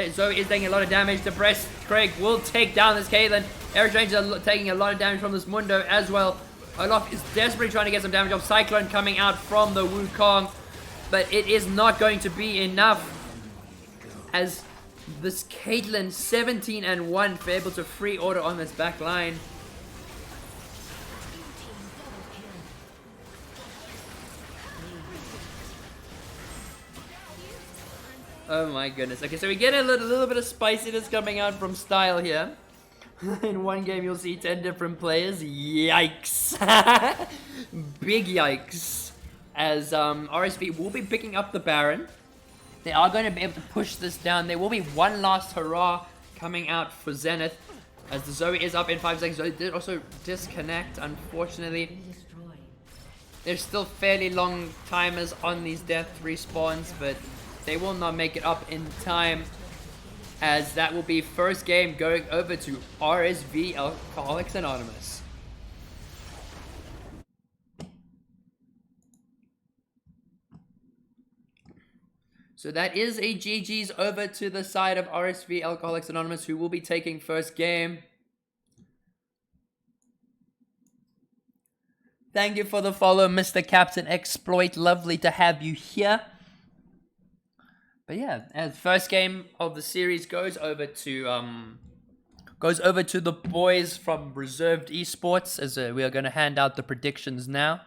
Zoe is taking a lot of damage. The Breast Craig will take down this Caitlyn. Eric Rangers are taking a lot of damage from this Mundo as well. Olaf is desperately trying to get some damage off. Cyclone coming out from the Wukong, but it is not going to be enough, as this Caitlyn 17-1 able to free order on this back line. Oh my goodness. Okay, so we get a little bit of spiciness coming out from Style here. In one game you'll see 10 different players. Yikes. Big yikes. As RSV will be picking up the Baron. They are going to be able to push this down. There will be one last hurrah coming out for Zenith. As the Zoe is up in 5 seconds. Zoe did also disconnect, unfortunately. There's still fairly long timers on these death respawns, but they will not make it up in time. As that will be first game going over to RSV Alcoholics Anonymous. So that is a GG's over to the side of RSV Alcoholics Anonymous, who will be taking first game. Thank you for the follow, Mr. Captain Exploit. Lovely to have you here. But yeah, as first game of the series goes over to the boys from Reserved Esports, as we are going to hand out the predictions now.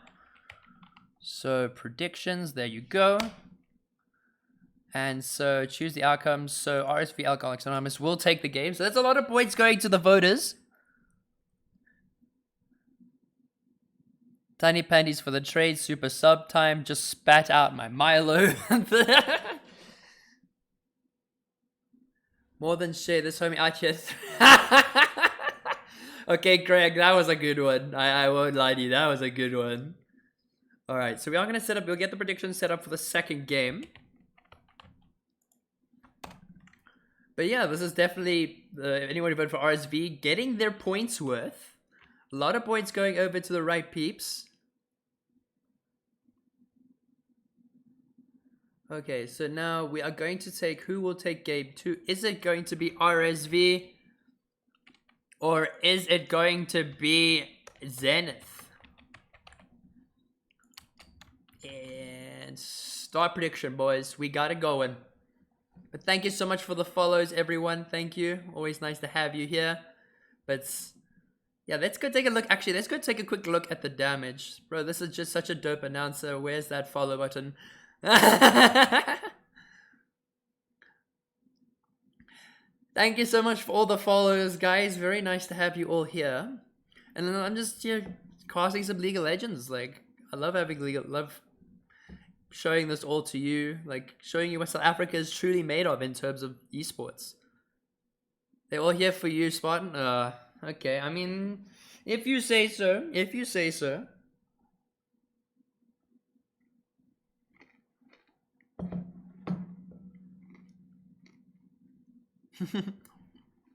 So predictions, there you go. And so choose the outcomes. So RSV Alcoholics Anonymous will take the game. So that's a lot of points going to the voters. Tiny Panties for the trade. Super sub time. Just spat out my Milo. More than shit. This homie out here. Okay, Greg. That was a good one. I won't lie to you. That was a good one. Alright. So we are going to set up. We'll get the predictions set up for the second game. But yeah, this is definitely anyone who voted for RSV getting their points worth. A lot of points going over to the right peeps. Okay, so now we are going to take, who will take game 2? Is it going to be RSV? Or is it going to be Zenith? And start prediction, boys. We got it going. But thank you so much for the follows, everyone. Thank you. Always nice to have you here. But yeah, let's go take a look. Actually, let's go take a quick look at the damage. Bro, this is just such a dope announcer. Where's that follow button? Thank you so much for all the follows, guys. Very nice to have you all here. And then I'm just here casting some League of Legends. Like, I love having love showing this all to you, like showing you what South Africa is truly made of in terms of esports. They're all here for you, Spartan. Okay, I mean, if you say so, if you say so.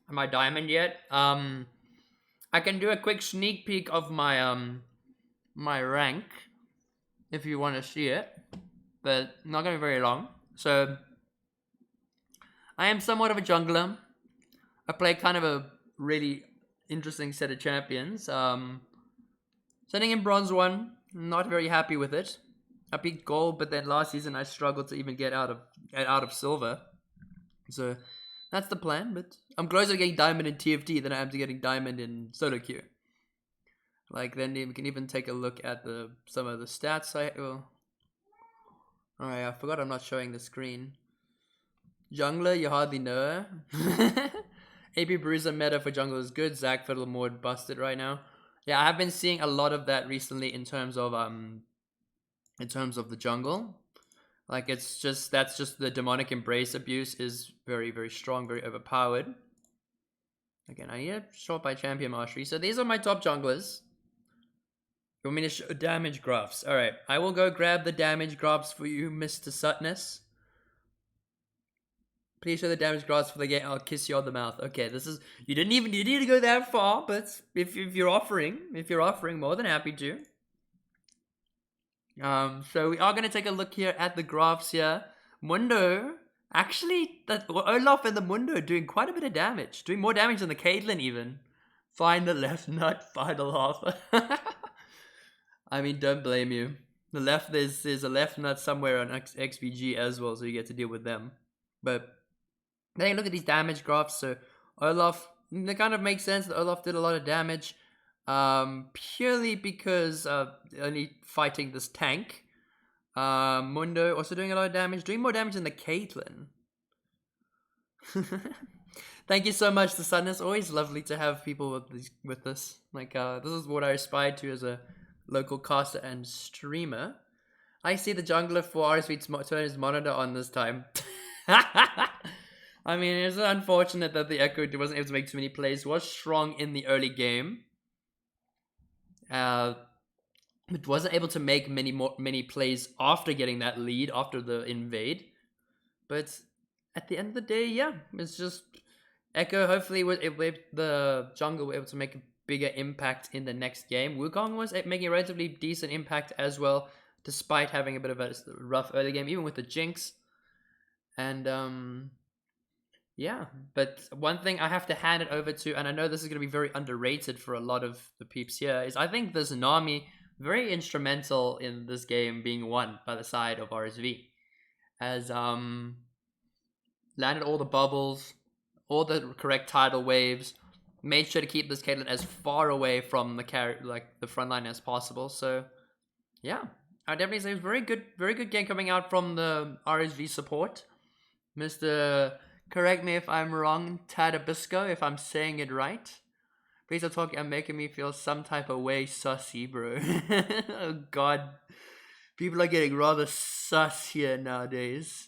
Am I diamond yet? I can do a quick sneak peek of my my rank if you want to see it. But not going to be very long. So, I am somewhat of a jungler. I play kind of a really interesting set of champions. Sitting in bronze 1, not very happy with it. I peaked gold, but then last season I struggled to even get out of silver. So, that's the plan. But I'm closer to getting diamond in TFT than I am to getting diamond in solo queue. Like, then we can even take a look at some of the stats Alright, I forgot I'm not showing the screen. Jungler, you hardly know her. AP Bruiser meta for jungler is good. Zach Fiddlemore busted right now. Yeah, I have been seeing a lot of that recently in terms of the jungle. Like that's just the demonic embrace abuse is very, very strong, very overpowered. Again, I need to sort by champion mastery. So these are my top junglers. You want me to show damage graphs? Alright, I will go grab the damage graphs for you, Mr. Sutness. Please show the damage graphs for the game. I'll kiss you on the mouth. Okay, this is... You didn't need to go that far, but if you're offering, more than happy to. So we are going to take a look here at the graphs here. Mundo, actually, Olaf and the Mundo are doing quite a bit of damage. Doing more damage than the Caitlyn even. Find the left nut, final half. I mean, don't blame you. The left, there's a left nut somewhere on XVG as well, so you get to deal with them. But then look at these damage graphs. So Olaf, it kind of makes sense that Olaf did a lot of damage, purely because only fighting this tank. Mundo also doing a lot of damage, doing more damage than the Caitlyn. Thank you so much, the Sun. It's always lovely to have people with this. Like, this is what I aspired to as a local caster and streamer. I see the jungler for RSV turn his monitor on this time. I mean, it's unfortunate that the Echo wasn't able to make too many plays. Was strong in the early game. But wasn't able to make many plays after getting that lead, after the invade. But at the end of the day, yeah, it's just Echo hopefully the jungle were able to make a bigger impact in the next game. Wukong was making a relatively decent impact as well, despite having a bit of a rough early game, even with the Jinx. And yeah, but one thing I have to hand it over to, and I know this is going to be very underrated for a lot of the peeps here, is I think this Nami very instrumental in this game being won by the side of RSV, as landed all the bubbles, all the correct tidal waves, made sure to keep this Caitlyn as far away from the front line as possible. So yeah, I definitely say it was very good game coming out from the RSV support. Mr. Correct me if I'm wrong, Tadabisco, if I'm saying it right. Please don't talk and making me feel some type of way sussy, bro. Oh god. People are getting rather sus here nowadays.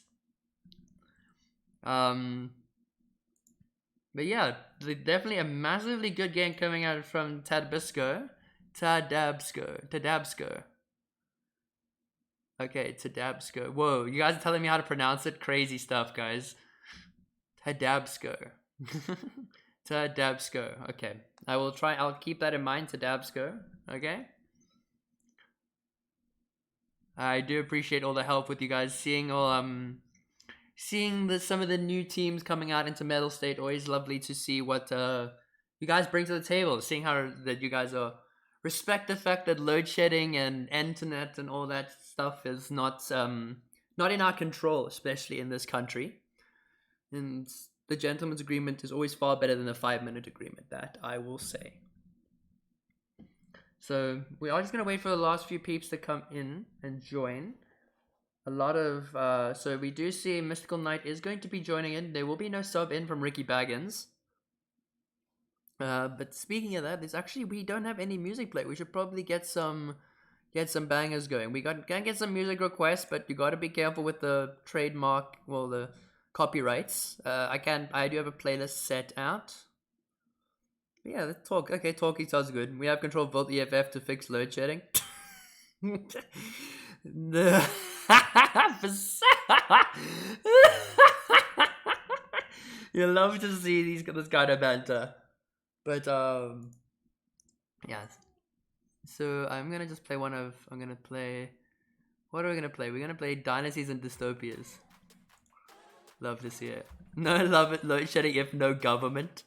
But yeah, definitely a massively good game coming out from Tadabisco. Tadabsco. Okay, Tadabsco. Whoa, you guys are telling me how to pronounce it? Crazy stuff, guys. Tadabsco. Tadabsco. Okay. I'll keep that in mind, Tadabsco. Okay? I do appreciate all the help with you guys. Seeing some of the new teams coming out into Mettlestate. Always lovely to see what you guys bring to the table. Seeing how that you guys respect the fact that load shedding and internet and all that stuff is not in our control, especially in this country. And the gentleman's agreement is always far better than the 5-minute agreement, that I will say. So we are just going to wait for the last few peeps to come in and join. A lot of... so we do see Mystical Knight is going to be joining in. There will be no sub in from Ricky Baggins. But speaking of that, we don't have any music play. We should probably get some bangers going. We can get some music requests, but you got to be careful with the trademark, the copyrights. I do have a playlist set out. But yeah, let's talk. Okay, talking sounds good. We have control Volt EFF to fix load shedding. You love to see this kind of banter. But yeah. So I'm gonna just play what are we gonna play? We're gonna play Dynasties and Dystopias. Love to see it. No love it, load shedding if no government.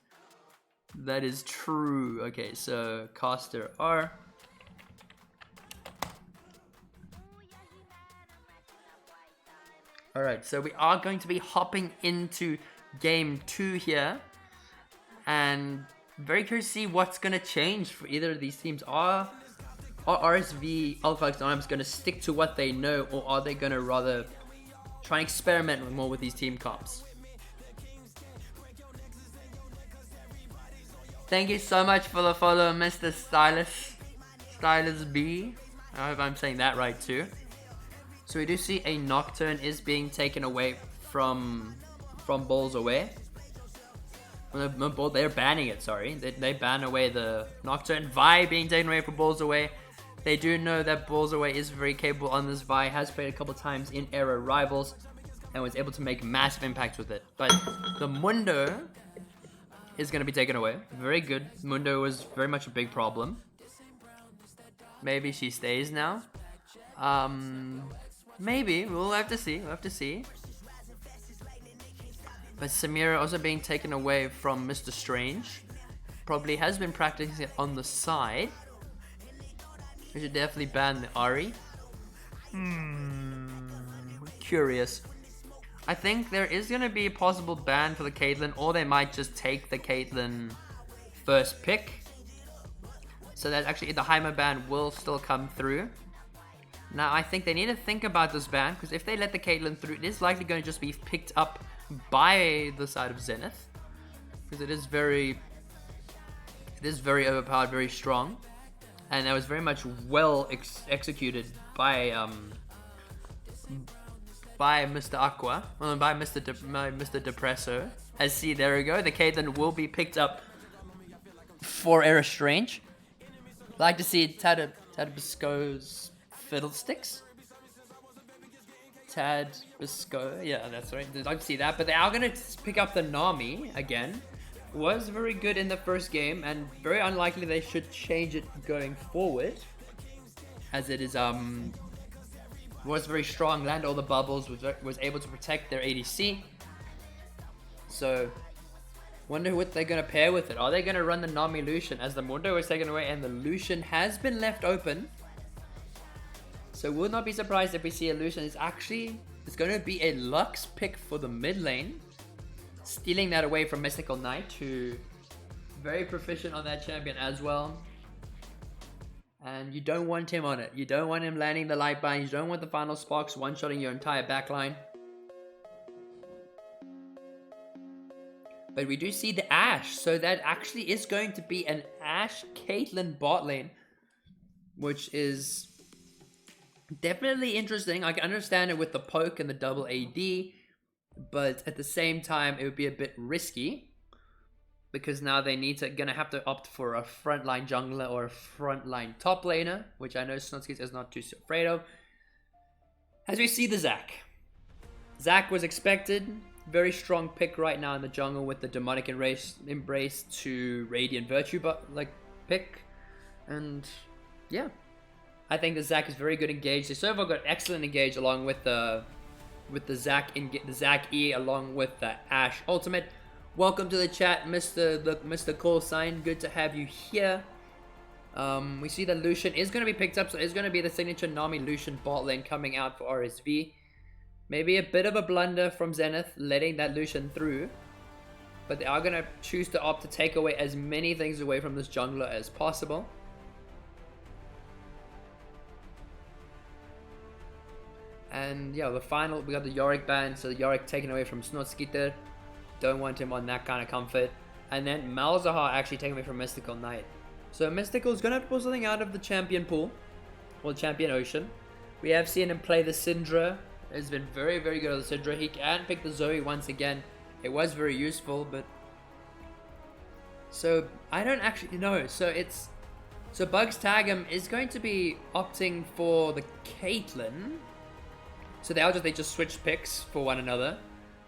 That is true. Okay, so caster R. Alright, so we are going to be hopping into game 2 here. And very curious to see what's going to change for either of these teams. Are RSV, Alpha Arms going to stick to what they know, or are they going to rather try and experiment more with these team comps? Thank you so much for the follow, Mr. Stylus B. I hope I'm saying that right too. So we do see a Nocturne is being taken away from Balls Away. They're banning it, sorry. They ban away the Nocturne. Vi being taken away from Balls Away. They do know that Balls Away is very capable on this. Vi has played a couple times in Era Rivals and was able to make massive impacts with it. But the Mundo is going to be taken away. Very good. Mundo was very much a big problem. Maybe she stays now. Maybe. We'll have to see. But Samira also being taken away from Mr. Strange. Probably has been practicing it on the side. We should definitely ban the Ahri. Curious. I think there is going to be a possible ban for the Caitlyn, or they might just take the Caitlyn first pick. So that actually the Heimer ban will still come through. Now I think they need to think about this ban, because if they let the Caitlyn through, it is likely going to just be picked up by the side of Zenith. Because it is very overpowered, very strong. And that was very much well executed by by Mr. Aqua, well, by Mr. Depresso. As see, there we go. The Caitlyn will be picked up for Era Strange. Like to see Tadbisco's Fiddlesticks. Tadbisco, yeah, that's right. I'd like to see that, but they are gonna pick up the Nami again. Was very good in the first game, and very unlikely they should change it going forward, as it is was very strong, landed all the bubbles, was able to protect their ADC. So wonder what they're gonna pair with it. Are they gonna run the Nami Lucian, as the Mundo was taken away and the Lucian has been left open? So would not be surprised if we see a Lucian. It's going to be a Lux pick for the mid lane, stealing that away from Mystical Knight, who very proficient on that champion as well. And you don't want him on it. You don't want him landing the light bind. You don't want the final sparks one-shotting your entire backline. But we do see the Ashe, so that actually is going to be an Ashe Caitlyn bot lane, which is definitely interesting. I can understand it with the poke and the double AD, but at the same time, it would be a bit risky because now they gonna have to opt for a frontline jungler or a frontline top laner, which I know Snotsky is not too afraid of. As we see the Zac. Zac was expected. Very strong pick right now in the jungle with the demonic embrace to Radiant Virtue pick. And yeah, I think the Zac is very good engaged. They so far got excellent engage along with the Zac E along with the Ashe ultimate. Welcome to the chat, Mr. Call Sign. Good to have you here. We see that Lucian is going to be picked up, so it's going to be the signature Nami Lucian bot lane coming out for RSV. Maybe a bit of a blunder from Zenith letting that Lucian through, but they are going to choose to opt to take away as many things away from this jungler as possible. And yeah, we got the Yorick ban, so the Yorick taken away from Snotskeeter. Don't want him on that kind of comfort. And then Malzahar actually taken away from Mystical Knight. So Mystical is going to have to pull something out of the champion pool, or champion ocean. We have seen him play the Syndra. He's been very, very good on the Syndra. He can pick the Zoe once again. It was very useful, but... So, I don't actually know. So Bugs Tag'em is going to be opting for the Caitlyn. So they just switched picks for one another.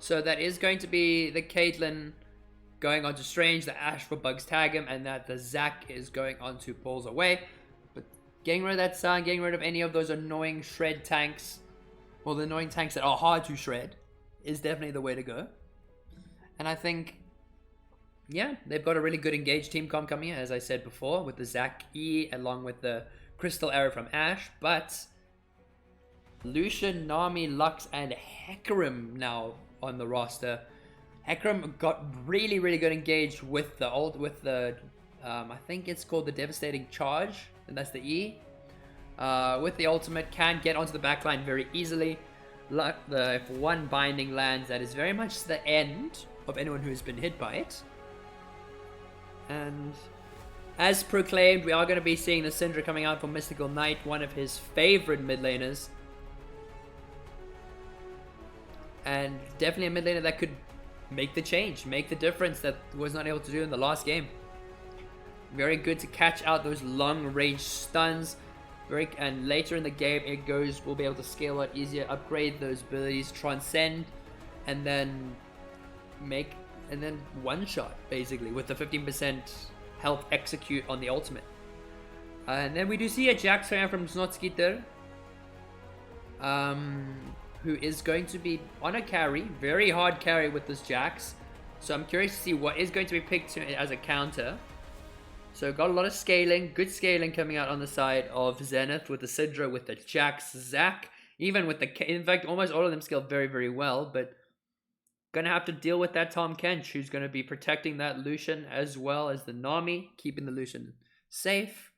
So that is going to be the Caitlyn going on to Strange, the Ashe for Bugs Tag'em, and that the Zac is going on to Pulls Away. But getting rid of that Sun, getting rid of any of those annoying shred tanks, well, the annoying tanks that are hard to shred, is definitely the way to go. And I think, yeah, they've got a really good engaged team comp coming in, as I said before, with the Zac E along with the Crystal Arrow from Ashe. But Lucian, Nami, Lux, and Hecarim now on the roster. Hecarim got really, really good engaged with the I think it's called the Devastating Charge, and that's the E. With the ultimate, can get onto the backline very easily. If one binding lands, that is very much the end of anyone who's been hit by it. And as proclaimed, we are going to be seeing the Syndra coming out for Mystical Knight, one of his favorite mid laners. And definitely a mid laner that could make the change, make the difference that was not able to do in the last game. Very good to catch out those long range stuns. And later in the game, we'll be able to scale a lot easier, upgrade those abilities, transcend, and then one shot basically with the 15% health execute on the ultimate. And then we do see a Jax from Snotskeeter, who is going to be on a carry, very hard carry with this Jax. So I'm curious to see what is going to be picked as a counter. So got a lot of scaling, good scaling coming out on the side of Zenith with the Syndra, with the Jax, Zac, even with in fact, almost all of them scaled very, very well, but gonna have to deal with that Tahm Kench, who's gonna be protecting that Lucian as well as the Nami, keeping the Lucian safe.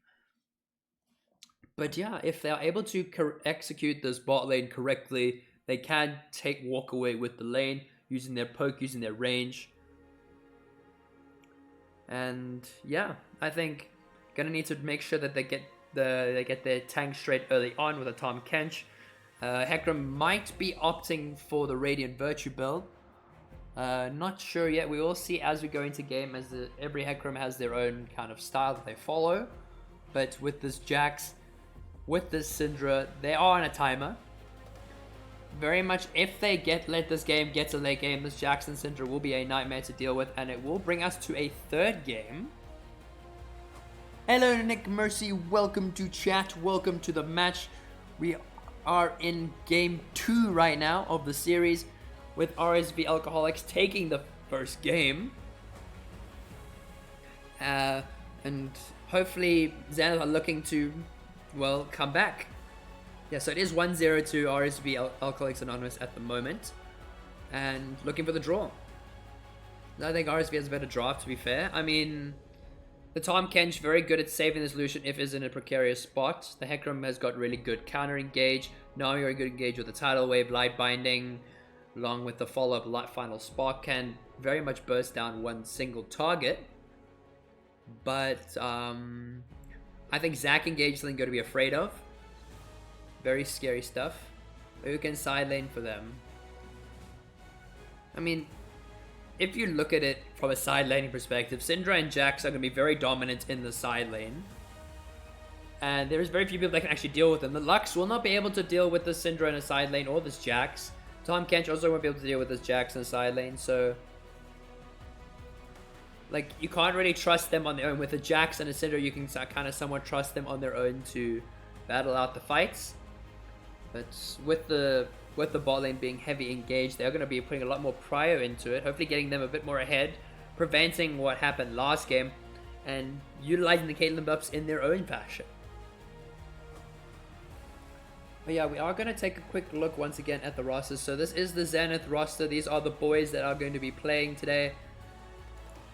But yeah, if they're able to execute this bot lane correctly, they can walk away with the lane, using their poke, using their range. And yeah, I think gonna need to make sure that they get their tank straight early on with a Tahm Kench. Hecarim might be opting for the Radiant Virtue build. Not sure yet. We will see as we go into game, as every Hecarim has their own kind of style that they follow. But with this Jax, with this Syndra, they are on a timer. Very much, if they let this game get to late game, this Jax and Syndra will be a nightmare to deal with, and it will bring us to a third game. Hello, Nick Mercy. Welcome to chat. Welcome to the match. We are in game 2 right now of the series, with RSV Alcoholics taking the first game. And hopefully Zenith are looking to, well, come back. Yeah, so it is 1-0 to RSV Alcoholics Anonymous at the moment. And looking for the draw. I think RSV has a better draft, to be fair. I mean, the Tahm Kench very good at saving this Lucian if is in a precarious spot. The Hecarim has got really good counter engage. Nami very good engage with the Tidal Wave, Light Binding, along with the follow-up Light Final Spark can very much burst down one single target. But I think Zac engage is something going to be afraid of. Very scary stuff. Who can side lane for them? I mean, if you look at it from a side laning perspective, Syndra and Jax are going to be very dominant in the side lane. And there's very few people that can actually deal with them. The Lux will not be able to deal with this Syndra in a side lane or this Jax. Tahm Kench also won't be able to deal with this Jax in the side lane, so... like, you can't really trust them on their own. With a Jax and a Syndra, you can kind of somewhat trust them on their own to battle out the fights. But with the bot lane being heavy engaged, they're going to be putting a lot more prio into it, hopefully getting them a bit more ahead, preventing what happened last game, and utilizing the Caitlyn buffs in their own fashion. But yeah, we are going to take a quick look once again at the rosters. So this is the Zenith roster. These are the boys that are going to be playing today.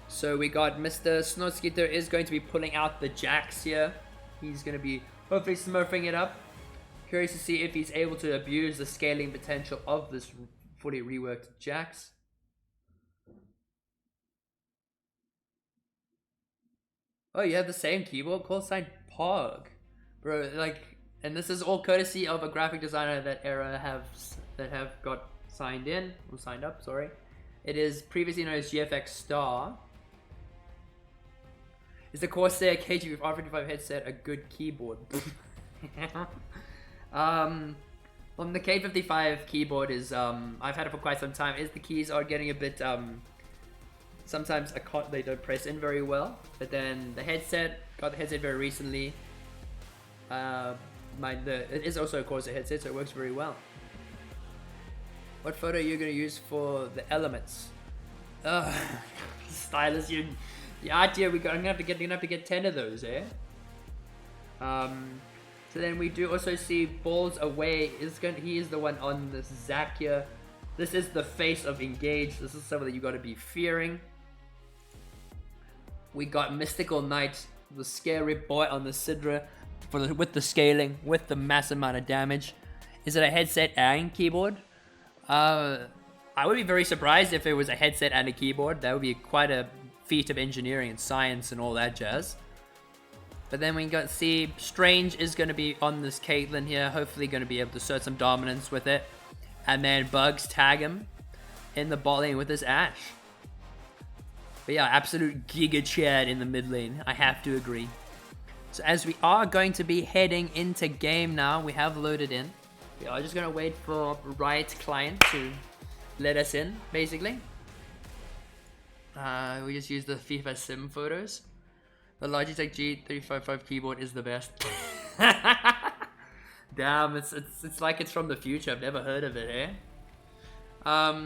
So we got Mr. Snowskeeter is going to be pulling out the Jax here. He's going to be hopefully smurfing it up. Curious to see if he's able to abuse the scaling potential of this fully reworked Jax. Oh, you have the same keyboard? Call sign Pog. Bro, like, and this is all courtesy of a graphic designer that have got signed in, or signed up, sorry. It is previously known as GFX Star. Is the Corsair KG R55 headset a good keyboard? Well, the K55 keyboard is, I've had it for quite some time, the keys are getting a bit, sometimes they don't press in very well, but then the headset, got the headset very recently, it is also of course a headset, so it works very well. What photo are you going to use for the elements? Stylus, the idea I'm gonna have to get 10 of those, eh? So then we do also see Balls Away. He is the one on this Zac here. This is the face of Engage. This is someone that you got to be fearing. We got Mystical Knight, the scary boy on the Syndra, with the scaling, with the massive amount of damage. Is it a headset and keyboard? I would be very surprised if it was a headset and a keyboard. That would be quite a feat of engineering and science and all that jazz. But then we got see Strange is going to be on this Caitlyn here, hopefully going to be able to assert some dominance with it. And then Bugs tag him in the bot lane with this Ashe. But yeah, absolute Giga Chad in the mid lane, I have to agree. So as we are going to be heading into game now, we have loaded in. We are just going to wait for Riot Client to let us in, basically. We just use the FIFA Sim photos. The Logitech G355 keyboard is the best. Damn, it's like it's from the future. I've never heard of it, eh?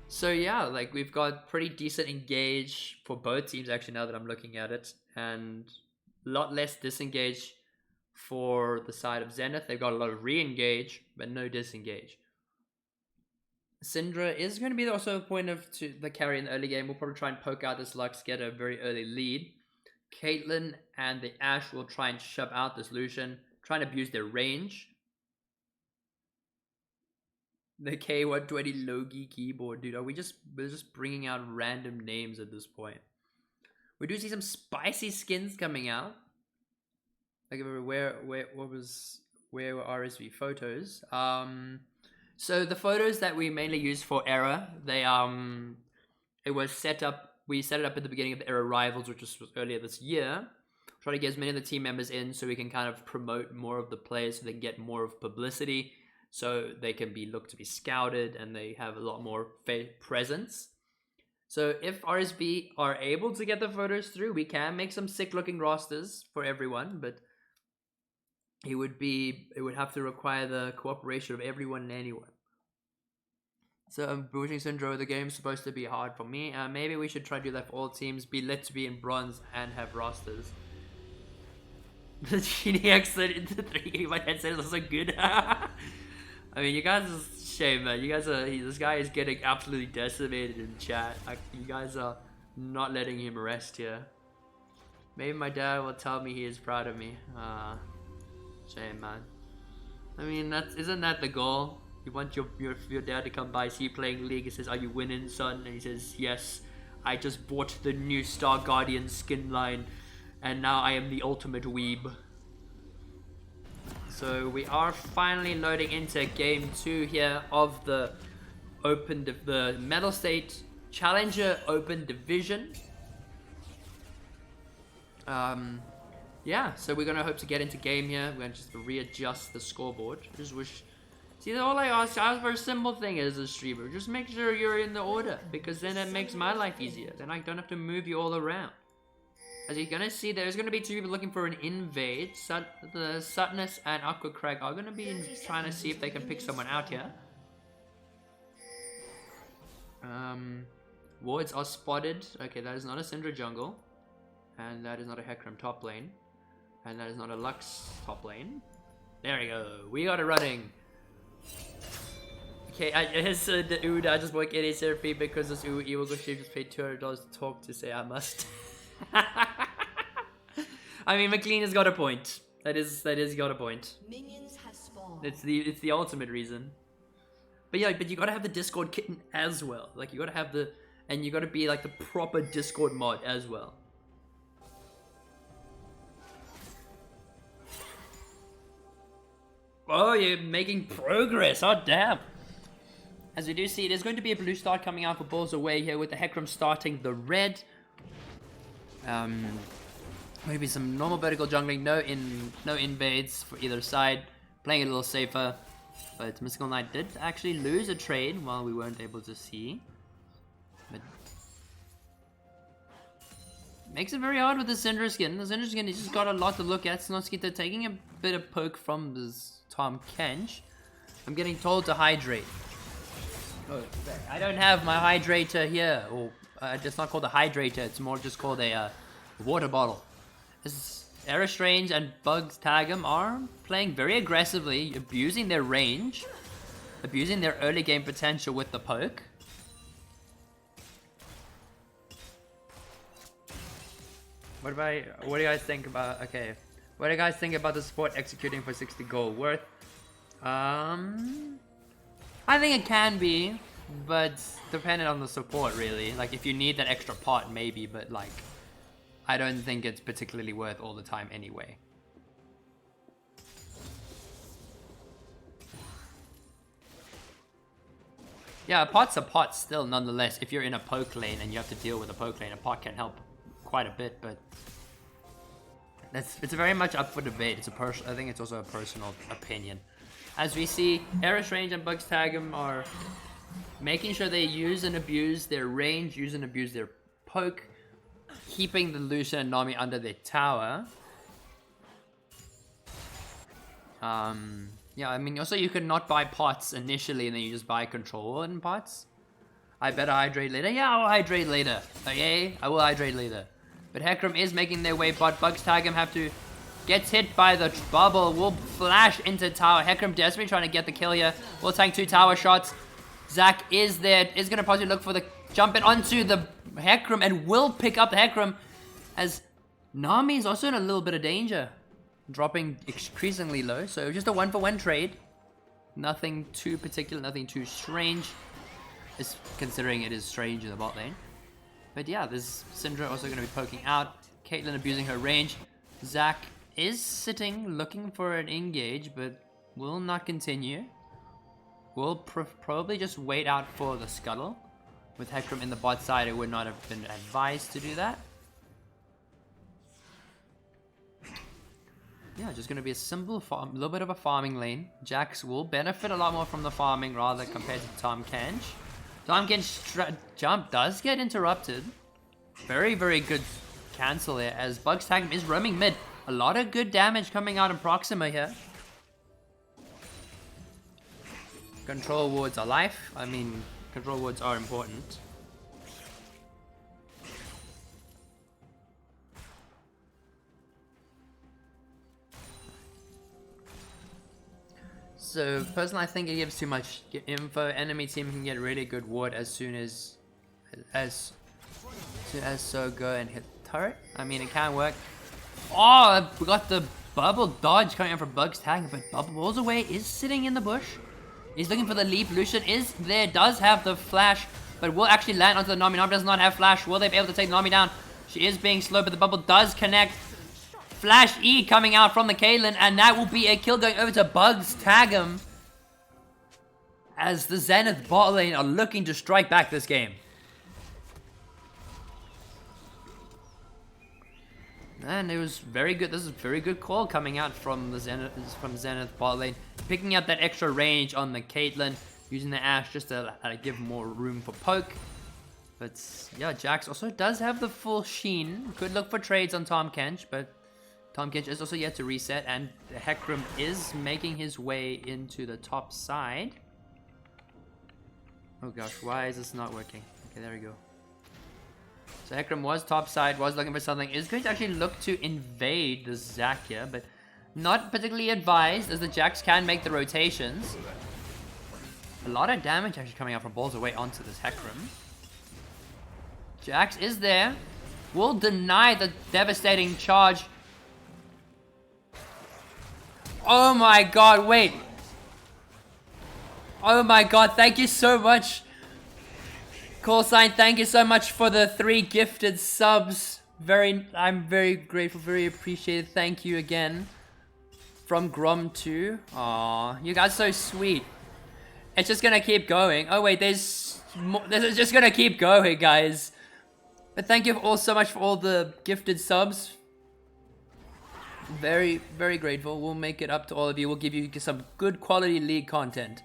So yeah, like we've got pretty decent engage for both teams actually now that I'm looking at it, and a lot less disengage for the side of Zenith. They've got a lot of re-engage, but no disengage. Syndra is going to be also a point of the carry in the early game. We'll probably try and poke out this Lux, get a very early lead. Caitlyn and the Ashe will try and shove out this Lucian, try and abuse their range. The K120 Logi keyboard, dude. We're just bringing out random names at this point. We do see some spicy skins coming out. Like where where were RSV photos? So the photos that we mainly use for Era, it was set up. We set it up at the beginning of the Era Rivals, which was earlier this year. Try to get as many of the team members in so we can kind of promote more of the players, so they can get more of publicity, so they can be looked to be scouted and they have a lot more presence. So if RSV are able to get the photos through, we can make some sick looking rosters for everyone, but it would have to require the cooperation of everyone and anyone. So pushing Syndro, the game's supposed to be hard for me. Maybe we should try to do that for all teams. Be lit to be in bronze and have rosters. The GDX33, my headset is also good. I mean, you guys are shame, man. You guys are. This guy is getting absolutely decimated in chat. You guys are not letting him rest here. Maybe my dad will tell me he is proud of me. Shame, man. I mean, isn't that the goal? You want your dad to come by, see you playing League. He says, "Are you winning, son?" And he says, "Yes. I just bought the new Star Guardian skin line, and now I am the ultimate weeb." So we are finally loading into game 2 here of the the Mettlestate Challenger Open Division. Yeah, so we're gonna hope to get into game here. We're gonna just readjust the scoreboard. Just wish. See, all I ask for a simple thing as a streamer. Just make sure you're in the order, because then it makes my life easier. Then I don't have to move you all around. As you're gonna see, there's gonna be 2 people looking for an invade. The Sutness and Aqua Crag are gonna be trying to see if they can pick someone out here. Wards are spotted. Okay, that is not a Syndra jungle. And that is not a Hecarim top lane. And that is not a Lux top lane. There we go. We got it running. Okay, the Uda, I just work 80 fee because this evil Chief just paid $200 to talk to say I must. I mean, McLean has got a point. That is got a point. Minions have spawned. It's the ultimate reason. But yeah, but you gotta have the Discord kitten as well. Like you gotta have and you gotta be like the proper Discord mod as well. Oh, you're making progress. Oh, damn. As we do see, there's going to be a blue start coming out for Balls Away here with the Hecarim starting the red. Maybe some normal vertical jungling, no invades for either side. Playing it a little safer. But Mystical Knight did actually lose a trade while we weren't able to see. But makes it very hard with the Syndra skin. The Syndra skin, he's just got a lot to look at. Snotskita taking a bit of poke from this Tom Kench. I'm getting told to hydrate. Oh, I don't have my hydrator here. Or it's not called a hydrator. It's more just called a water bottle. Era Strange and Bugs Tag'em are playing very aggressively, abusing their range, abusing their early game potential with the poke. What do you guys think about? Okay, what do you guys think about the support executing for 60 gold worth? I think it can be, but dependent on the support really. Like if you need that extra pot, maybe, but like I don't think it's particularly worth all the time anyway. Yeah, a pot's a pot still nonetheless. If you're in a poke lane and you have to deal with a poke lane, a pot can help quite a bit, but it's very much up for debate. I think it's also a personal opinion. As we see, Era Strange and Bugs Tag'em are making sure they use and abuse their range, use and abuse their poke, keeping the Lucian and Nami under their tower. Yeah, I mean, also you could not buy pots initially and then you just buy control in pots. I better hydrate later. Yeah, I'll hydrate later. Okay, I will hydrate later. But Hecarim is making their way, but Bugs Tag'em have to gets hit by the bubble, will flash into tower. Hecarim desperately trying to get the kill here. Will tank 2 tower shots. Zac is there, is going to possibly look for the jump in onto the Hecarim and will pick up the Hecarim as Nami is also in a little bit of danger. Dropping increasingly low, so just a 1-for-1 trade. Nothing too particular, nothing too strange, considering it is strange in the bot lane. But yeah, this Syndra also going to be poking out. Caitlyn abusing her range. Zac is sitting, looking for an engage, but will not continue. We'll probably just wait out for the scuttle. With Hecarim in the bot side, it would not have been advised to do that. Yeah, just going to be a simple farm, a little bit of a farming lane. Jax will benefit a lot more from the farming rather compared to Tahm Kench. Tahm Kench's jump does get interrupted. Very, very good cancel there as Bugs Tag is roaming mid. A lot of good damage coming out in Proxima here. Control wards are life. I mean, control wards are important. So, personally, I think it gives too much info. Enemy team can get really good ward as soon as so go and hit the turret. I mean, it can work. Oh, we got the bubble dodge coming in from Bugs Tag, but Bubble Balls Away is sitting in the bush. He's looking for the leap. Lucian is there, does have the flash, but will actually land onto the Nami. Nami does not have flash. Will they be able to take Nami down? She is being slow, but the bubble does connect. Flash E coming out from the Caitlyn, and that will be a kill going over to Bugs Tag'em. As the Zenith bot lane are looking to strike back this game. And it was very good. This is a very good call coming out from the Zenith bot lane. Picking up that extra range on the Caitlyn. Using the Ashe just to give more room for poke. But yeah, Jax also does have the full sheen. Could look for trades on Tahm Kench, but Tahm Kench is also yet to reset. And Hecarim is making his way into the top side. Oh gosh, why is this not working? Okay, there we go. So Hecarim was top side, was looking for something. Is going to actually look to invade the Zac here, but not particularly advised as the Jax can make the rotations. A lot of damage actually coming out from Balls Away onto this Hecarim. Jax is there. Will deny the devastating charge. Oh my god, wait. Oh my god, thank you so much. Call sign, thank you so much for the 3 gifted subs. I'm very grateful, very appreciated. Thank you again. From Grom2. Aw, you guys are so sweet. It's just gonna keep going. Oh wait, there's more. This is just gonna keep going, guys. But thank you all so much for all the gifted subs. Very, very grateful. We'll make it up to all of you. We'll give you some good quality league content.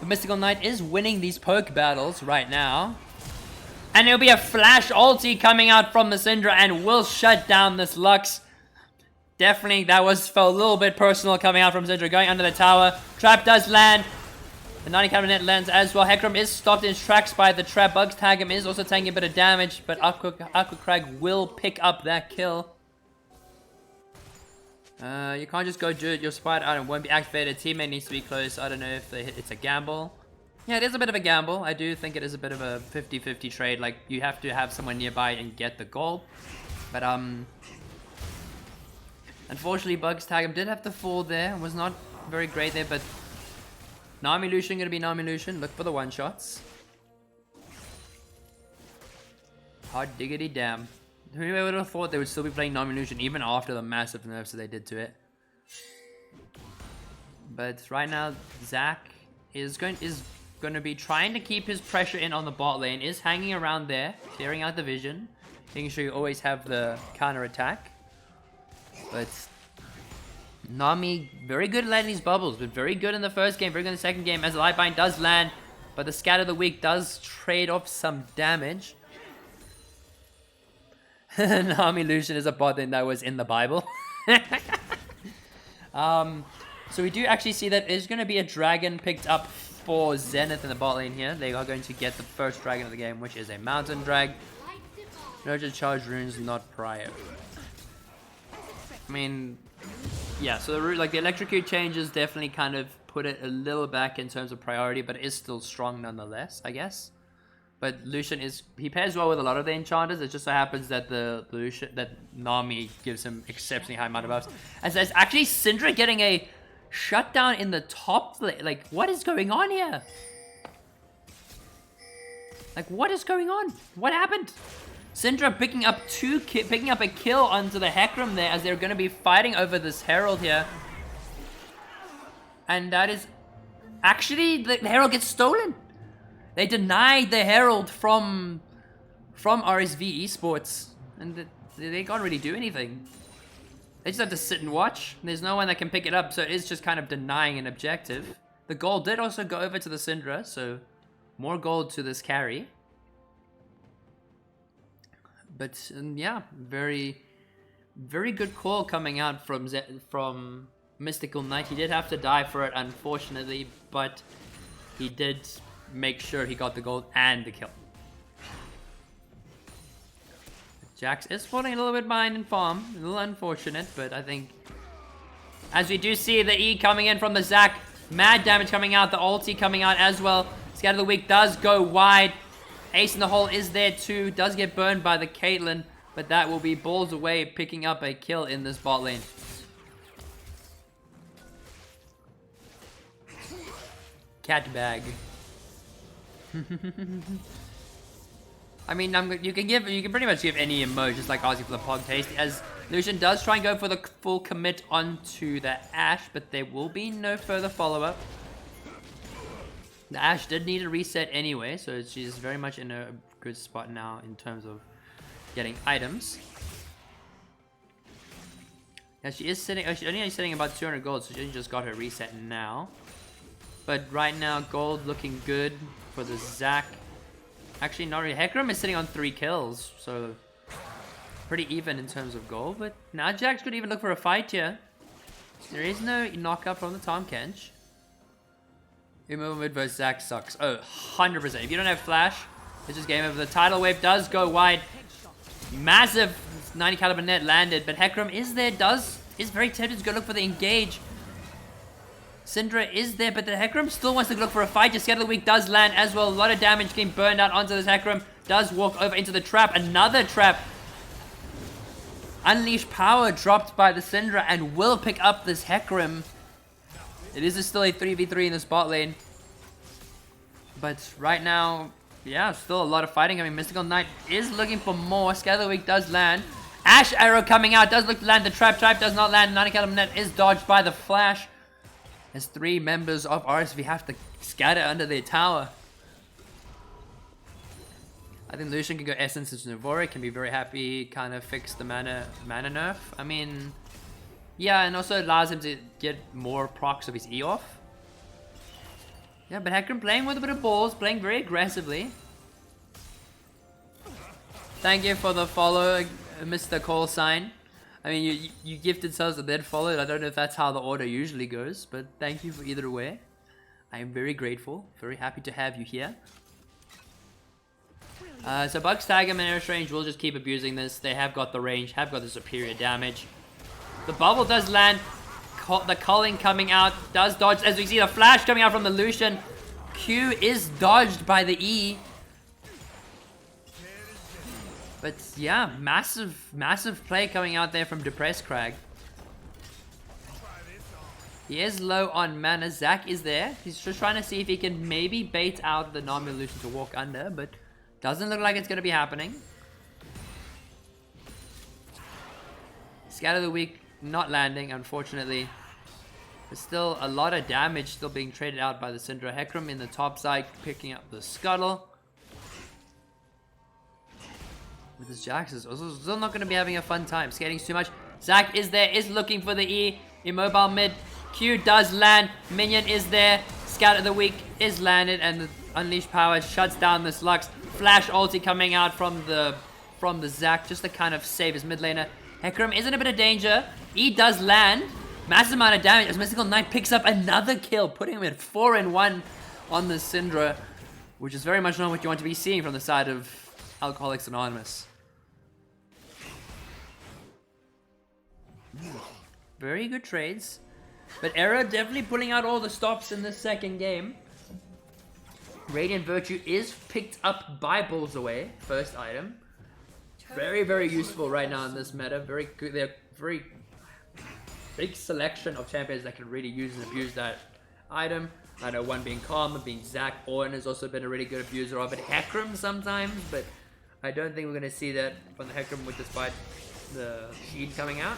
The Mystical Knight is winning these poke battles right now. And there'll be a flash ulti coming out from the Syndra and will shut down this Lux. Definitely, that felt a little bit personal coming out from Syndra, going under the tower. Trap does land. The 90 cabinet lands as well. Hecarim is stopped in his tracks by the trap. Bugs Tag'em is also taking a bit of damage, but Aquacrag will pick up that kill. You can't just go do it. Your Spider Item won't be activated. Teammate needs to be close. I don't know if it's a gamble. Yeah, it is a bit of a gamble. I do think it is a bit of a 50-50 trade. Like, you have to have someone nearby and get the gold. But, unfortunately, Bugs Tag'em did have to fall there. Was not very great there, but Nami Lucian gonna be Nami Lucian. Look for the one-shots. Hot diggity damn. Who would have thought they would still be playing Nami Lucian even after the massive nerfs that they did to it. But right now, Zac is going to be trying to keep his pressure in on the bot lane. Is hanging around there, clearing out the vision, making sure you always have the counter attack. But Nami, very good at landing these bubbles, but very good in the first game, very good in the second game, as the Lightbind does land, but the Scatter of the Weak does trade off some damage. Nami Lucian is a bot lane that was in the Bible. So we do actually see that there's going to be a dragon picked up for Zenith in the bot lane here. They are going to get the first dragon of the game, which is a mountain drag. Nurture charge runes, not prior. I mean, yeah, so the electrocute changes definitely kind of put it a little back in terms of priority, but it is still strong nonetheless, I guess. But Lucian he pairs well with a lot of the enchanters. It just so happens that that Nami gives him exceptionally high amount of buffs. And there's actually Syndra getting a shutdown in the top lane. Like, what is going on here? Like, what is going on? What happened? Syndra picking up a kill onto the Hecarim there, as they're going to be fighting over this Herald here. And that is... Actually, the Herald gets stolen. They denied the Herald from RSV Esports. And they can't really do anything. They just have to sit and watch. There's no one that can pick it up, so it is just kind of denying an objective. The gold did also go over to the Syndra, so more gold to this carry. But yeah, very, very good call coming out from Mystical Knight. He did have to die for it, unfortunately, but he did make sure he got the gold and the kill. Jax is falling a little bit behind in farm. A little unfortunate, but I think... As we do see the E coming in from the Zac. Mad damage coming out. The ulti coming out as well. Scatter the Weak does go wide. Ace in the hole is there too. Does get burned by the Caitlyn. But that will be balls away, picking up a kill in this bot lane. Cat bag. I mean, you can pretty much give any emoji, just like asking for the pog taste, as Lucian does try and go for the full commit onto the Ashe, but there will be no further follow-up. The Ashe did need a reset anyway, so she's very much in a good spot now in terms of getting items. Yeah, she is sitting, she's only sitting about 200 gold, so she just got her reset now. But right now, gold looking good for the Zac. Actually, not really. Hecarim is sitting on 3 kills, so pretty even in terms of gold. But now Jax could even look for a fight here. There is no knockup from the Tahm Kench. Umo mid versus Zac sucks. Oh, 100%. If you don't have flash, it's just game over. The tidal wave does go wide. Massive 90 caliber net landed, but Hecarim is there. Is very tempted to go look for the engage. Syndra is there, but the Hecarim still wants to look for a fight. Just Scatter the Weak does land as well. A lot of damage getting burned out onto this Hecarim. Does walk over into the trap. Another trap. Unleash power dropped by the Syndra and will pick up this Hecarim. It is still a 3v3 in this bot lane. But right now, yeah, still a lot of fighting. I mean, Mystical Knight is looking for more. Scatter the Weak does land. Ashe arrow coming out. Does look to land. The trap does not land. 90 caliber net is dodged by the flash. As 3 members of RSV have to scatter under their tower. I think Lucian can go Essence into Navori, can be very happy, kind of fix the mana nerf. I mean, yeah, and also allows him to get more procs of his E off. Yeah, but Hecarim playing with a bit of balls, playing very aggressively. Thank you for the follow, Mr. Call Sign. I mean, you gifted subs and then followed. I don't know if that's how the order usually goes, but thank you for either way. I am very grateful. Very happy to have you here. So Bugs, Tiger, and Air Strange will just keep abusing this. They have got the range, have got the superior damage. The bubble does land. The culling coming out does dodge. As we see the flash coming out from the Lucian. Q is dodged by the E. But yeah, massive play coming out there from Depressed Crag. He is low on mana. Zac is there. He's just trying to see if he can maybe bait out the Nami Lucian to walk under, but doesn't look like it's going to be happening. Scatter the Weak not landing, unfortunately. But still a lot of damage still being traded out by the Syndra. Hecarim in the top side picking up the Scuttle. With his Jax is also still not going to be having a fun time. Skating too much. Zac is there, is looking for the E. Immobile mid. Q does land. Minion is there. Scatter the Weak is landed, and the Unleashed Power shuts down this Lux. Flash ulti coming out from the Zac just to kind of save his mid laner. Hecarim is in a bit of danger. E does land. Massive amount of damage as Mystical Knight picks up another kill, putting him at 4-1 on the Syndra, which is very much not what you want to be seeing from the side of Alcoholics Anonymous. Very good trades. But Era definitely pulling out all the stops in this second game. Radiant Virtue is picked up by Bulls Away, first item. Very, very useful right now in this meta. Very good. They're very big selection of champions that can really use and abuse that item. I know one being Karma, being Zac. Ornn has also been a really good abuser of it. Hecarim sometimes, but I don't think we're going to see that from the Hecarim with despite the Sheed coming out.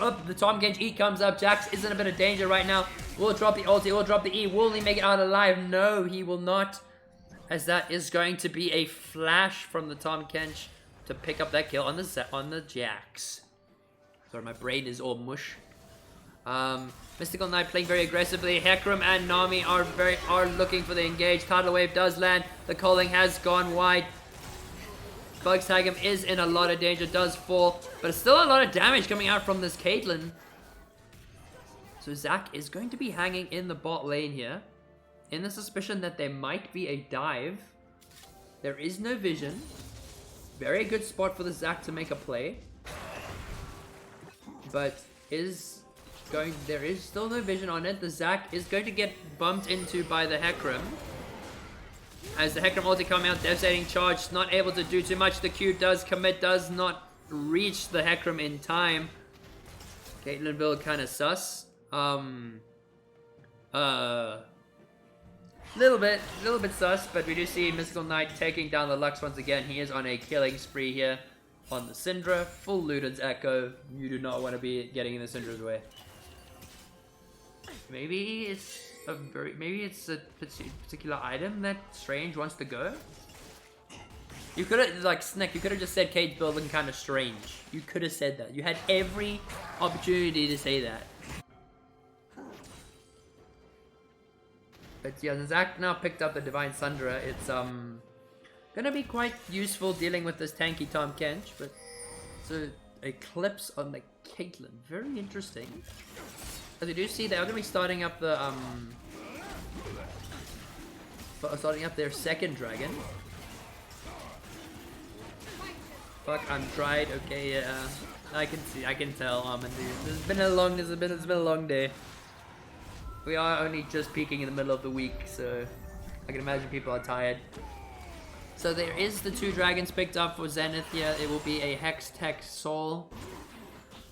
Up, the Tom Kench E comes up. Jax is in a bit of danger right now. Will drop the ulti, will drop the E. Will he make it out alive? No, he will not. As that is going to be a flash from the Tom Kench to pick up that kill on the Jax. Sorry, my brain is all mush. Mystical Knight playing very aggressively. Hecarim and Nami are looking for the engage. Tidal Wave does land. The calling has gone wide. Bugs Tag him is in a lot of danger, does fall, but it's still a lot of damage coming out from this Caitlyn. So Zac is going to be hanging in the bot lane here, in the suspicion that there might be a dive. There is no vision. Very good spot for the Zac to make a play, but there is still no vision on it. The Zac is going to get bumped into by the Hecarim. As the Hecarim ulti coming out, devastating charge, not able to do too much. The Q does commit, does not reach the Hecarim in time. Caitlyn build kind of sus. Little bit sus, but we do see Mystical Knight taking down the Lux once again. He is on a killing spree here on the Syndra. Full Luden's Echo. You do not want to be getting in the Syndra's way. Maybe it's a particular item that Strange wants to go. You could have, like, Snick, you could have just said Cade's build looking kind of strange. You could have said that. You had every opportunity to say that. But yeah, Zac now picked up the Divine Sundra. It's gonna be quite useful dealing with this tanky Tom Kench, but it's an eclipse on the Caitlyn. Very interesting. As we do see, they are gonna be starting up the starting up their second dragon. Fuck, I'm tried. Okay, yeah, I can tell. It's been a long day. We are only just peaking in the middle of the week, so I can imagine people are tired. So there is the 2 dragons picked up for Zenith here. It will be a Hex Tech Soul.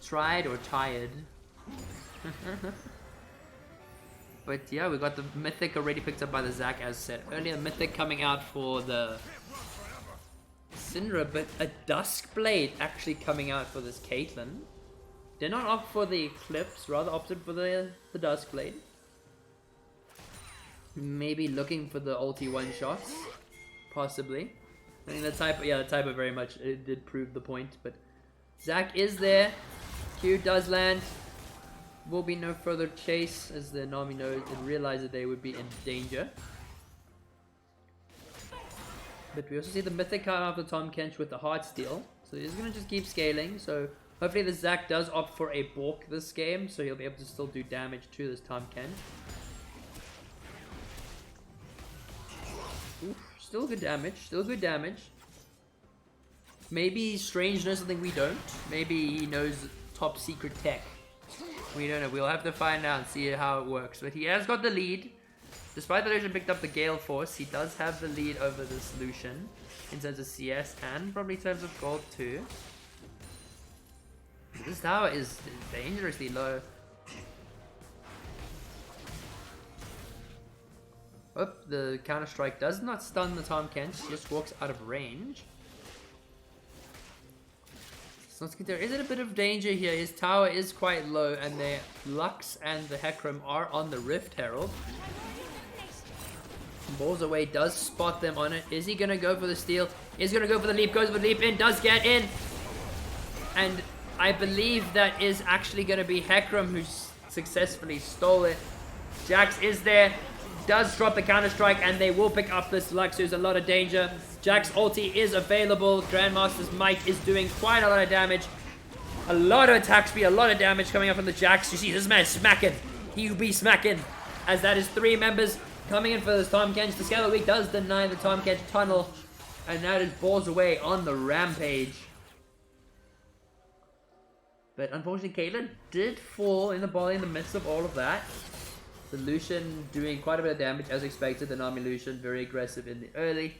Tried or tired. But yeah, we got the Mythic already picked up by the Zac, as said earlier. Mythic coming out for the Syndra, but a Duskblade actually coming out for this Caitlyn. Did not opt for the Eclipse, rather opted for the Duskblade. Maybe looking for the ulti one shots, possibly. I think the typo very much it did prove the point. But Zac is there. Q does land. Will be no further chase as the Nami knows and realized that they would be in danger. But we also see the Mythic come out of Tom Kench with the Heartsteel, so he's gonna just keep scaling. So hopefully the Zac does opt for a Bork this game, so he'll be able to still do damage to this Tom Kench. Oof, still good damage. Maybe Strange knows something we don't. Maybe he knows top secret tech. We don't know. We'll have to find out and see how it works. But he has got the lead. Despite the Lucian picked up the Gale Force, he does have the lead over this Lucian in terms of CS and probably in terms of gold too. This tower is dangerously low. Oh, the Counter-Strike does not stun the Tom Kench, just walks out of range. So there is a bit of danger here. His tower is quite low, and the Lux and the Hecarim are on the Rift Herald. Balls away, does spot them on it. Is he gonna go for the steal? Is gonna go for the leap, goes for the leap in, does get in. And I believe that is actually gonna be Hecarim who successfully stole it. Jax is there, does drop the Counter-Strike, and they will pick up this Lux, who's a lot of danger. Jax ulti is available. Grandmaster's Might is doing quite a lot of damage. A lot of attack speed, a lot of damage coming up from the Jax. You see this man smacking. He will be smacking. As that is 3 members coming in for this Tom Kench. The Scale of the Week does deny the Tom Kench tunnel. And now it is balls away on the rampage. But unfortunately, Caitlyn did fall in the ball in the midst of all of that. The Lucian doing quite a bit of damage as expected. The Nami Lucian very aggressive in the early.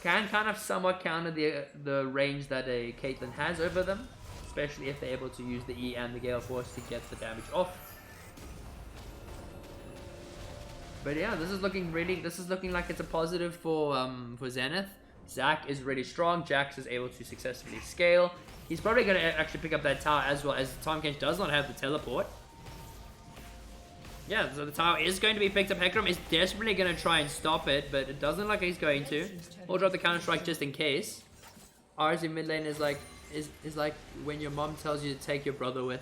Can kind of somewhat counter the range that a Caitlyn has over them. Especially if they're able to use the E and the Gale Force to get the damage off. But yeah, this is looking like it's a positive for Zenith. Zac is really strong. Jax is able to successfully scale. He's probably going to actually pick up that tower as well, as Tahm Kench does not have the teleport. Yeah, so the tower is going to be picked up. Hecarim is desperately going to try and stop it, but it doesn't look like he's going to. Or drop the counter-strike just in case. RSV mid lane is like when your mom tells you to take your brother with.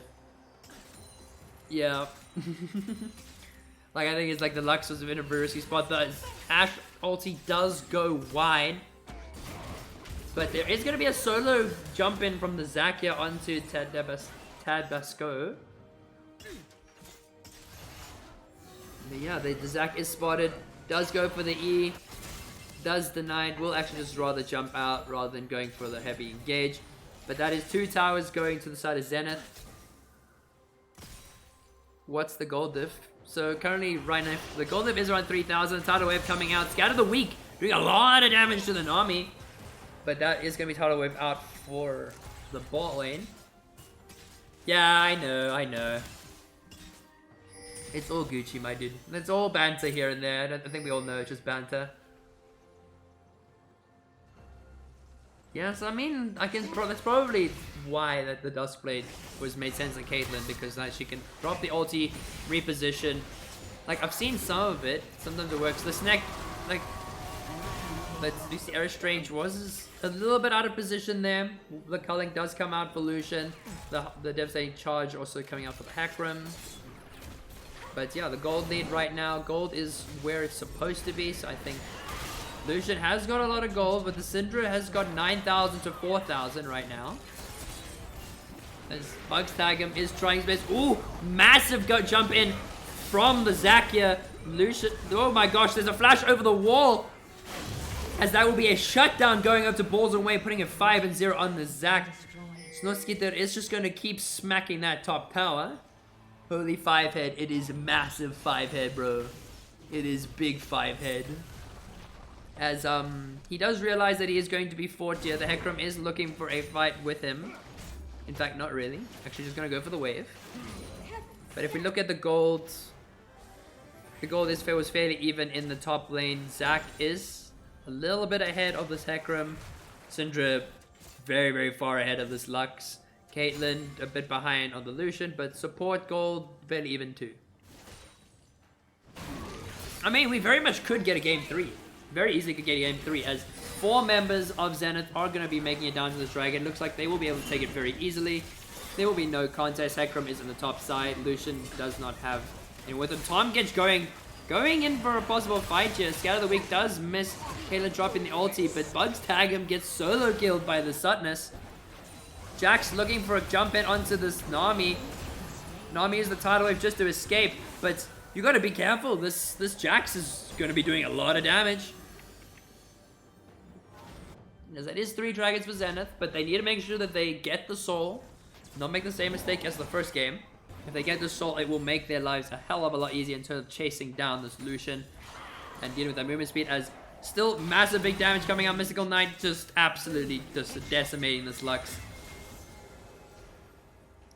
Yeah. Like, I think it's like the Lux was in a very risky spot. The Ashe ulti does go wide. But there is going to be a solo jump in from the Zac here onto Tabasco. But yeah, the Zac is spotted. Does go for the E. Does deny it. Will actually just rather jump out rather than going for the heavy engage. But that is 2 towers going to the side of Zenith. What's the gold diff? So currently, right now, the gold diff is around 3,000. Tidal Wave coming out. Scatter the Weak, doing a lot of damage to the Nami. But that is going to be Tidal Wave out for the bot lane. Yeah, I know. It's all Gucci, my dude. It's all banter here and there. I think we all know it's just banter. Yes, I mean, that's probably why that the Duskblade made sense in Caitlyn, because like, she can drop the ulti, reposition. Like, I've seen some of it. Sometimes it works. The Snack, like, but you see, Air Strange was a little bit out of position there. The culling does come out for Lucian. The Devastating Charge also coming out for the Hecarim. But yeah, the gold lead right now. Gold is where it's supposed to be, so I think Lucian has got a lot of gold, but the Syndra has got 9,000 to 4,000 right now. As Bugs tag him is trying his best. Ooh, massive jump in from the Zac here. Lucian, oh my gosh, there's a flash over the wall. As that will be a shutdown going up to Balls Away, putting a 5-0 on the Zac. Snoskiter is just going to keep smacking that top tower. Holy 5-head, it is massive 5-head, bro. It is big 5-head. As he does realize that he is going to be 4th tier. The Hecarim is looking for a fight with him. In fact, not really. Actually, just going to go for the wave. But if we look at the gold was fairly even in the top lane. Zac is a little bit ahead of this Hecarim. Syndra very, very far ahead of this Lux. Caitlyn a bit behind on the Lucian, but support gold fairly even too. I mean, we very much could get a game 3. Very easily could get a game 3, as 4 members of Zenith are going to be making it down to this dragon. Looks like they will be able to take it very easily. There will be no contest. Hecarim is on the top side. Lucian does not have anyone with him. Tahm Kench going in for a possible fight here. Scatter the Weak does miss. Caitlyn dropping the ulti, but Bugs tag him, gets solo killed by the Sutness. Jax looking for a jump in onto this Nami. Nami is the tidal wave just to escape, but you got to be careful. This Jax is going to be doing a lot of damage. As that is 3 dragons for Zenith, but they need to make sure that they get the soul. Not make the same mistake as the first game. If they get the soul, it will make their lives a hell of a lot easier in terms of chasing down this Lucian and dealing with that movement speed. As still massive big damage coming out. Mystical Knight just absolutely just decimating this Lux.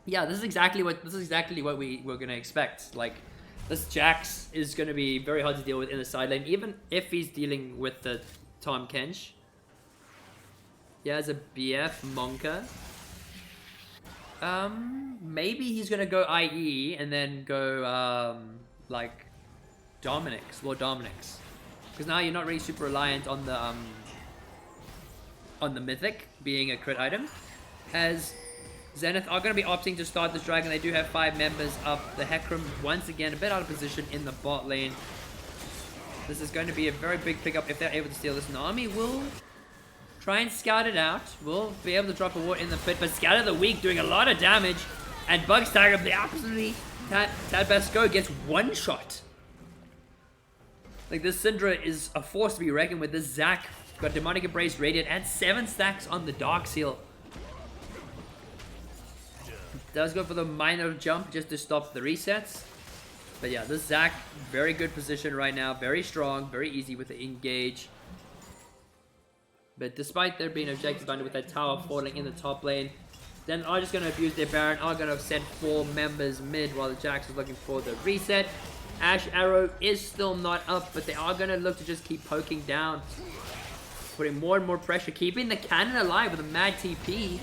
Yeah, this is exactly what we were gonna expect. Like, this Jax is gonna be very hard to deal with in the side lane, even if he's dealing with the Tahm Kench. Yeah, as a BF Monka. Maybe he's gonna go IE and then go like Dominic's, Lord Dominic's, because now you're not really super reliant on the Mythic being a crit item. As Zenith are going to be opting to start this dragon. They do have 5 members up. The Hecarim, once again, a bit out of position in the bot lane. This is going to be a very big pickup if they're able to steal this. Nami will try and scout it out. Will be able to drop a ward in the pit, but Scatter the Weak doing a lot of damage. And Bugs tag him, the absolutely Tabasco gets 1 shot. Like, this Syndra is a force to be reckoned with. This Zac got Demonic Embrace, Radiant, and 7 stacks on the Dark Seal. Does go for the minor jump just to stop the resets. But yeah, this Zac, very good position right now. Very strong, very easy with the engage. But despite there being objectives under with that tower falling in the top lane, then are just going to abuse their Baron, are going to send 4 members mid while the Jax is looking for the reset. Ash Arrow is still not up, but they are going to look to just keep poking down. Putting more and more pressure, keeping the cannon alive with a mad TP.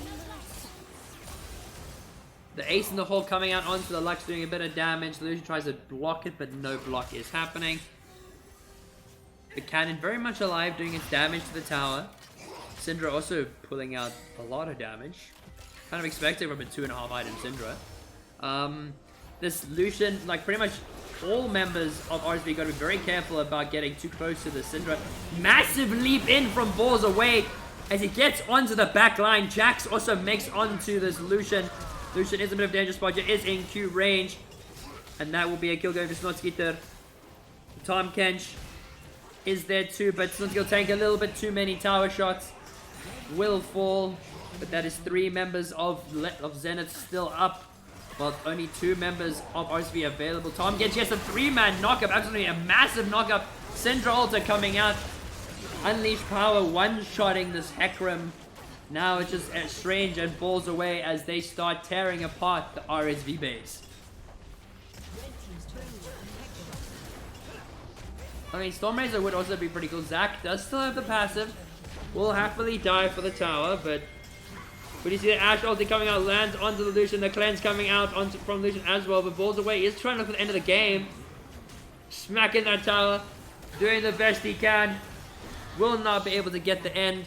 The ace in the hole coming out onto the Lux, doing a bit of damage. Lucian tries to block it, but no block is happening. The cannon very much alive, doing its damage to the tower. Syndra also pulling out a lot of damage. Kind of expected from a 2.5 item Syndra. This Lucian, like pretty much all members of RSV got to be very careful about getting too close to the Syndra. Massive leap in from balls away as he gets onto the back line. Jax also makes onto this Lucian. Lucian is a bit of a danger spot, is in Q range. And that will be a kill going for Snotskeeter. Tom Kench is there too, but Snotskeeter will take a little bit too many tower shots. Will fall, but that is 3 members of Zenith still up. Well, only 2 members of RSV available. Tom Kench gets a 3-man knockup, absolutely a massive knockup. Syndra Alta coming out. Unleash Power one-shotting this Hecarim. Now it's just Strange and balls away as they start tearing apart the RSV base. I mean, Stormrazor would also be pretty cool. Zac does still have the passive. Will happily die for the tower, but you see the Ashe ulti coming out, lands onto the Lucian. The cleanse coming out from Lucian as well, but balls away. He's trying to look for the end of the game. Smacking that tower, doing the best he can. Will not be able to get the end.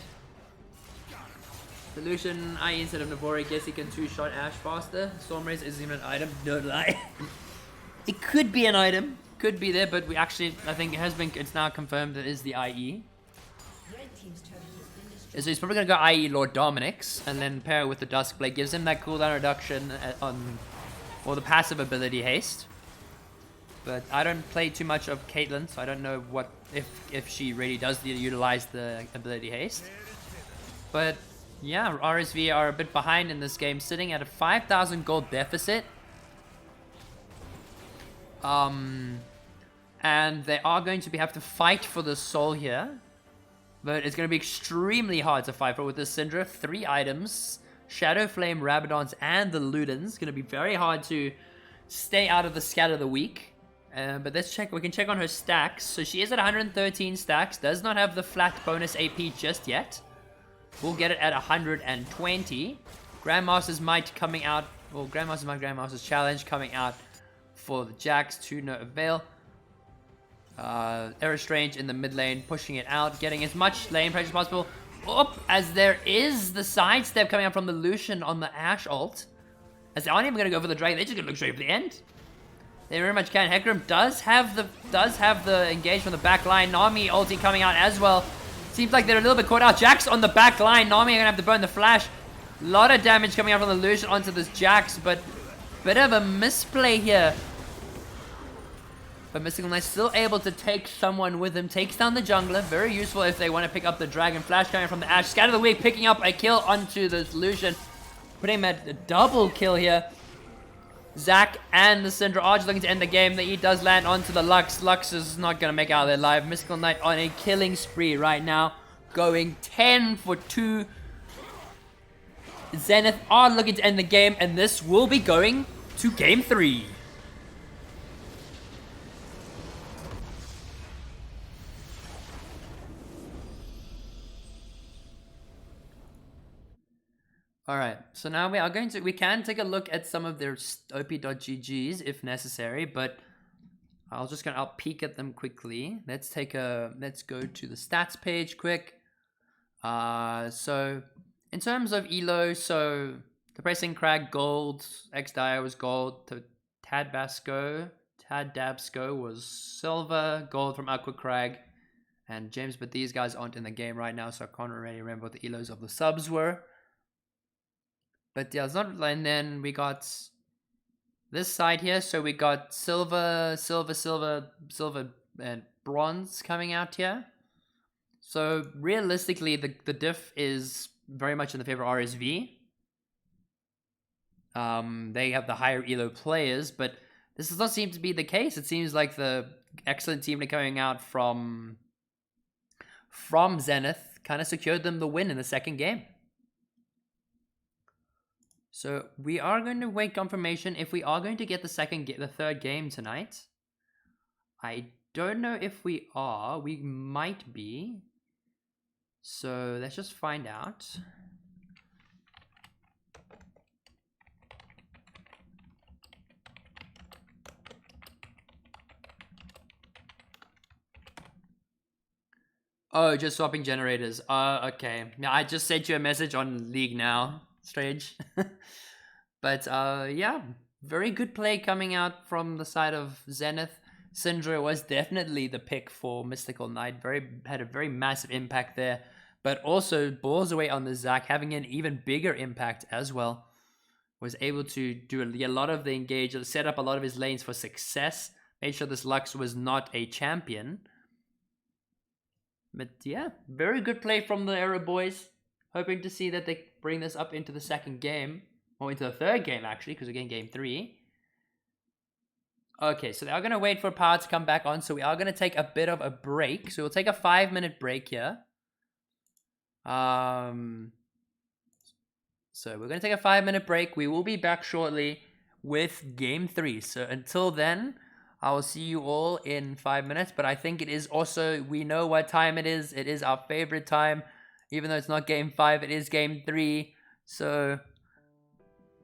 The Lucian, instead of Navori, guess he can 2-shot Ashe faster. Stormrazor isn't even an item, don't lie. It could be an item, could be there, but we actually, I think it's now confirmed that it is the IE. So he's probably going to go IE Lord Dominic's, and then pair it with the Duskblade. Gives him that cooldown reduction or the passive ability haste. But I don't play too much of Caitlyn, so I don't know if she really does utilize the ability haste. But yeah, RSV are a bit behind in this game, sitting at a 5,000 gold deficit. And they are going to have to fight for the soul here. But it's going to be extremely hard to fight for with this Syndra. 3 items, Shadow Flame, Rabadons, and the Ludens. It's going to be very hard to stay out of the Scatter of the Week. But let's check. We can check on her stacks. So she is at 113 stacks. Does not have the flat bonus AP just yet. We'll get it at 120. Grandmaster's Might coming out. Well, Grandmaster's Might, Grandmaster's Challenge coming out for the Jax to no avail. Era Strange in the mid lane, pushing it out, getting as much lane pressure as possible. Up, as there is the sidestep coming out from the Lucian on the Ashe ult. As they aren't even going to go for the Dragon, they're just going to look straight for the end. They very much can. Hecarim does have the engage from the back line. Nami ulti coming out as well. Seems like they're a little bit caught out. Jax on the back line. Nami are going to have to burn the flash. A lot of damage coming out from the Lucian onto this Jax, but bit of a misplay here. But Mystical Knight still able to take someone with him. Takes down the jungler. Very useful if they want to pick up the Dragon Flash coming from the Ashe. Scatter of the Week picking up a kill onto this Lucian. Putting him at a double kill here. Zac and the Syndra are just looking to end the game. He does land onto the Lux. Lux is not going to make it out of there alive. Mystical Knight on a killing spree right now. Going 10 for 2. Zenith are looking to end the game. And this will be going to game 3. Alright, so now we can take a look at some of their op.ggs if necessary, but I'll peek at them quickly. Let's go to the stats page quick. So in terms of elo, so the Pressing Crag gold, X-Dio was gold, Tad Dabsco was silver, gold from Aqua Crag and James, but these guys aren't in the game right now, so I can't really remember what the elos of the subs were. But yeah, it's not. And then we got this side here. So we got silver, and bronze coming out here. So realistically, the diff is very much in the favor of RSV. They have the higher elo players, but this does not seem to be the case. It seems like the excellent team coming out from Zenith kind of secured them the win in the second game. So we are going to wait confirmation if we are going to get the third game tonight. I don't know if we are. We might be. So let's just find out. Oh, just swapping generators. Okay. Yeah, I just sent you a message on League now. Strange. But yeah, very good play coming out from the side of Zenith. Syndra was definitely the pick for Mystical Knight. Had a very massive impact there. But also balls away on the Zac, having an even bigger impact as well. Was able to do a lot of the engage, set up a lot of his lanes for success. Made sure this Lux was not a champion. But yeah, very good play from the Arrow boys. Hoping to see that they bring this up into the second game. Or into the third game, actually, because we're getting game 3. Okay, so they are going to wait for power to come back on. So we are going to take a bit of a break. So we'll take a 5-minute break here. So we're going to take a 5-minute break. We will be back shortly with game 3. So until then, I will see you all in 5 minutes. But I think it is also, we know what time it is. It is our favorite time. Even though it's not game 5, it is game 3. So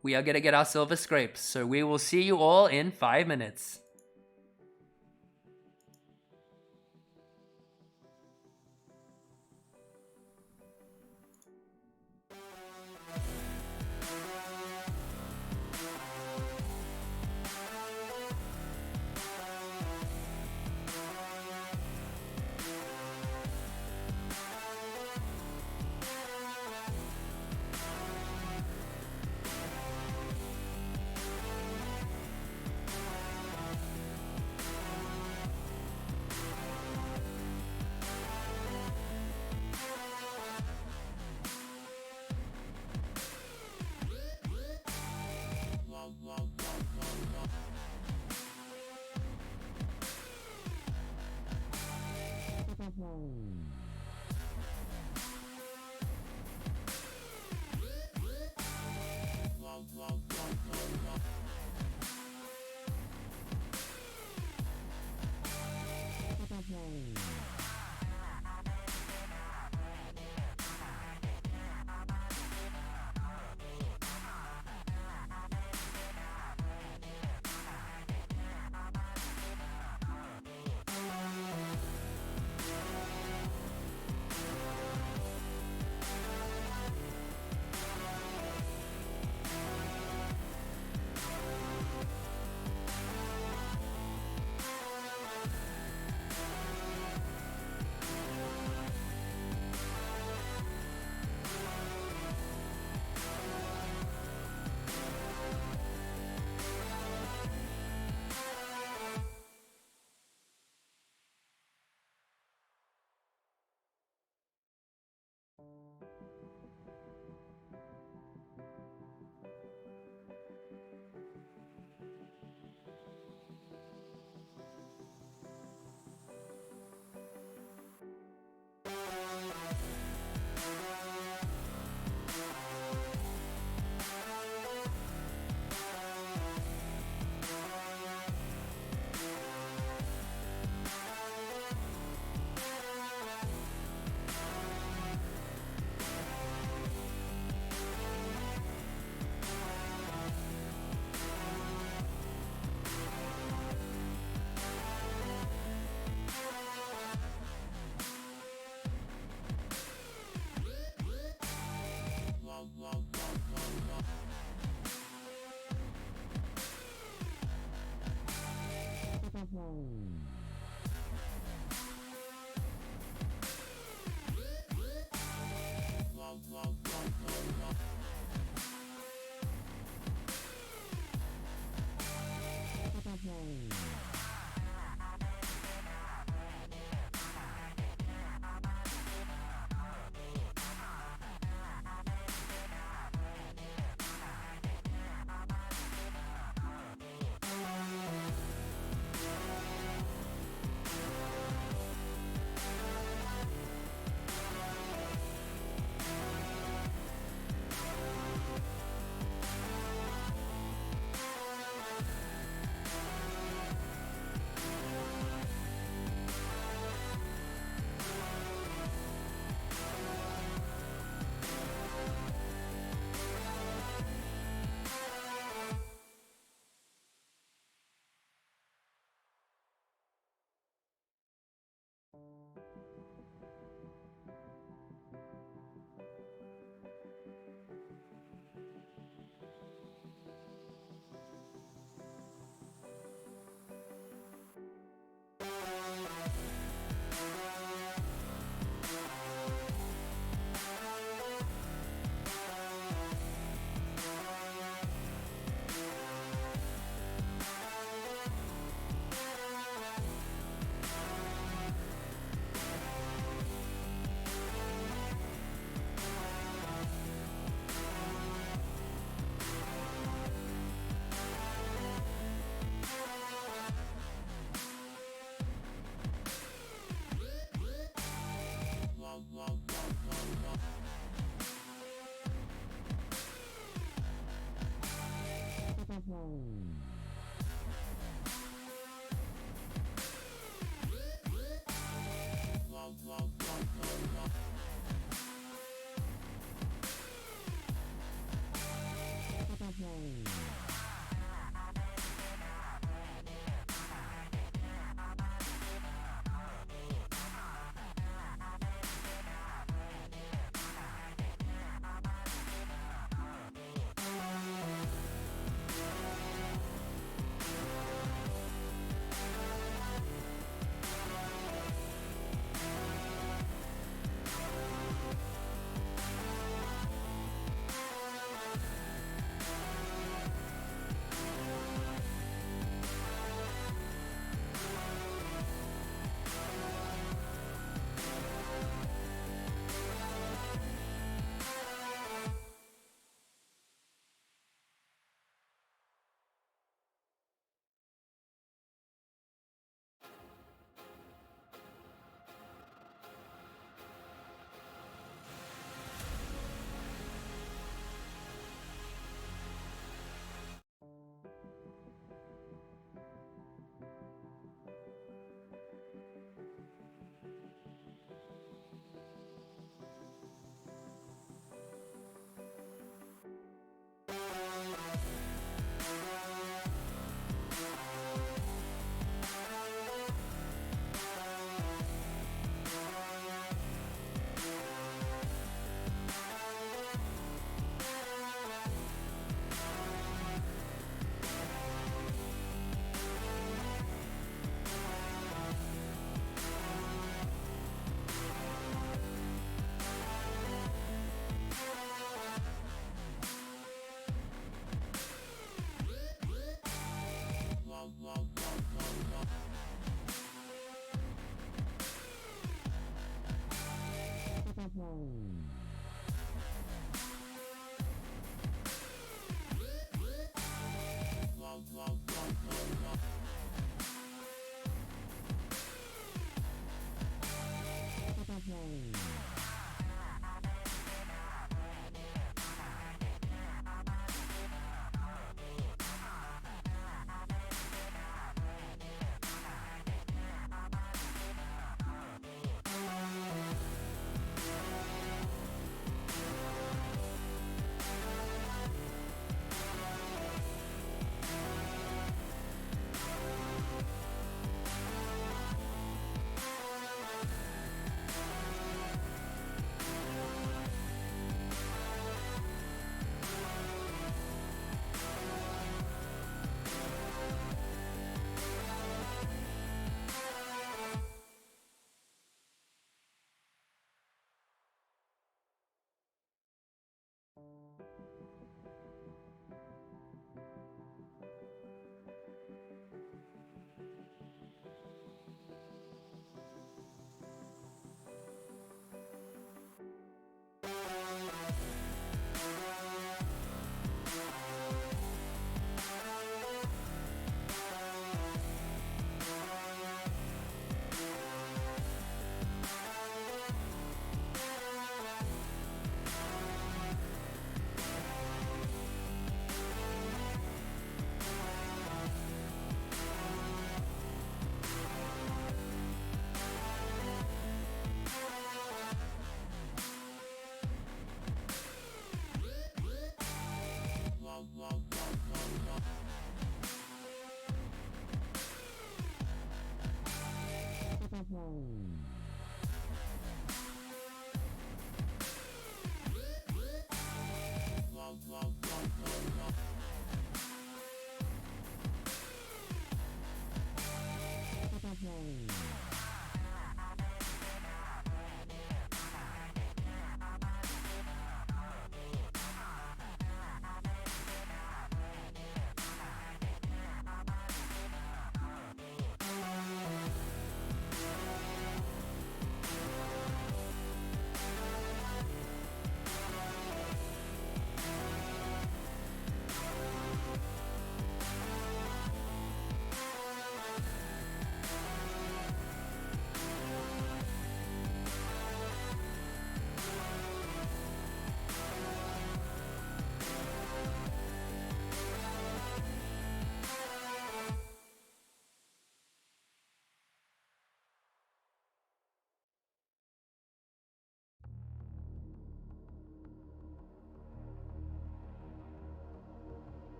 we are going to get our silver scrapes. So we will see you all in 5 minutes.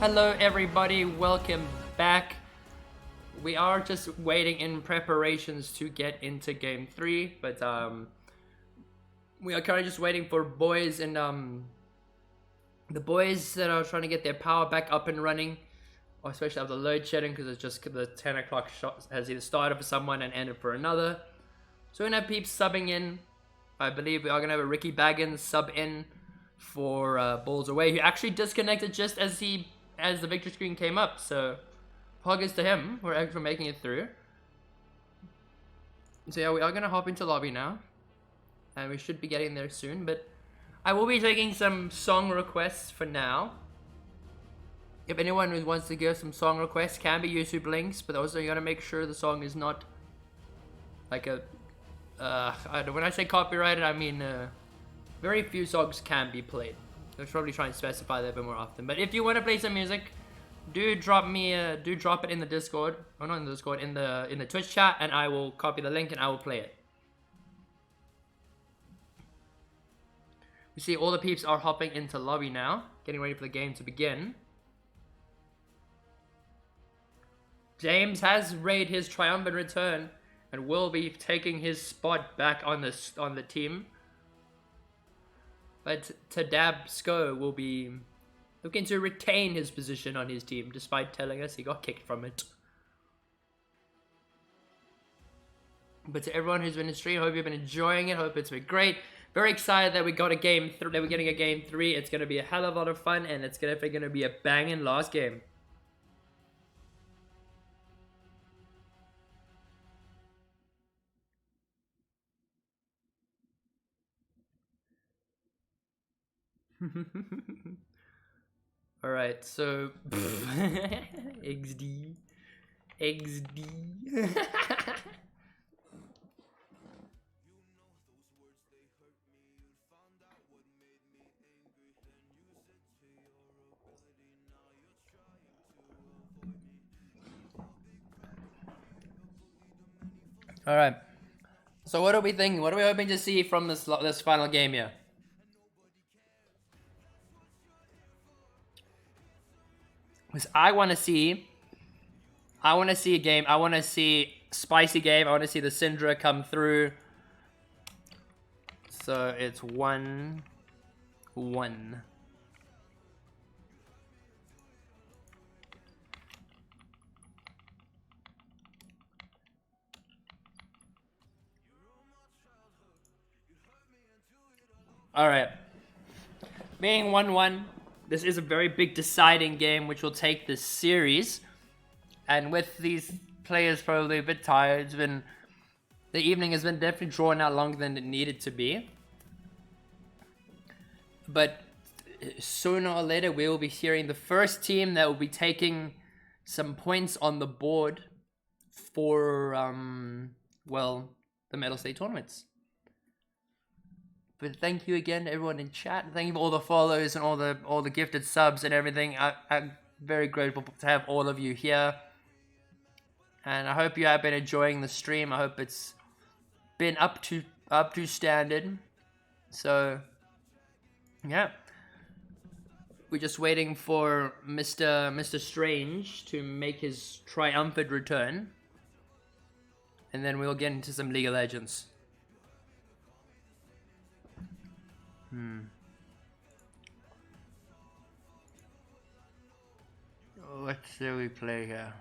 Hello everybody, welcome back. We are just waiting in preparations to get into game 3, but we are currently just waiting for boys and the boys that are trying to get their power back up and running, or especially after the load shedding, because it's just the 10 o'clock shot has either started for someone and ended for another. So we're gonna have peeps subbing in. I believe we are gonna have a Ricky Baggins sub in for Balls Away, who actually disconnected just as the victory screen came up. So poggers to him for actually making it through. So yeah, we are gonna hop into lobby now, and we should be getting there soon. But I will be taking some song requests for now. If anyone who wants to give some song requests, can be YouTube links, but also you gotta make sure the song is not like a when I say copyrighted, I mean very few songs can be played. I'll probably try and specify that a bit more often. But if you want to play some music, do drop it in the Discord, or not in the Discord, in the Twitch chat, and I will copy the link and I will play it. You see, all the peeps are hopping into lobby now, getting ready for the game to begin. James has made his triumphant return and will be taking his spot back on the team. But Tadabsko will be looking to retain his position on his team, despite telling us he got kicked from it. But to everyone who's been in stream, hope you've been enjoying it. Hope it's been great. Very excited that we got a game. That we're getting a game 3. It's gonna be a hell of a lot of fun, and it's definitely gonna be a banging last game. All right, so XD. All right. So what are we thinking? What are we hoping to see from this final game here? Because I want to see a game. I want to see spicy game. I want to see the Syndra come through. So it's 1-1. All right. Being 1-1, this is a very big deciding game which will take this series. And with these players probably a bit tired, the evening has been definitely drawn out longer than it needed to be. But sooner or later we will be hearing the first team that will be taking some points on the board for well, the Mettlestate tournaments. But thank you again to everyone in chat. Thank you for all the follows and all the gifted subs and everything. I'm very grateful to have all of you here. And I hope you have been enjoying the stream. I hope it's been up to standard. So yeah. We're just waiting for Mr. Strange to make his triumphant return. And then we'll get into some League of Legends. What shall we play here?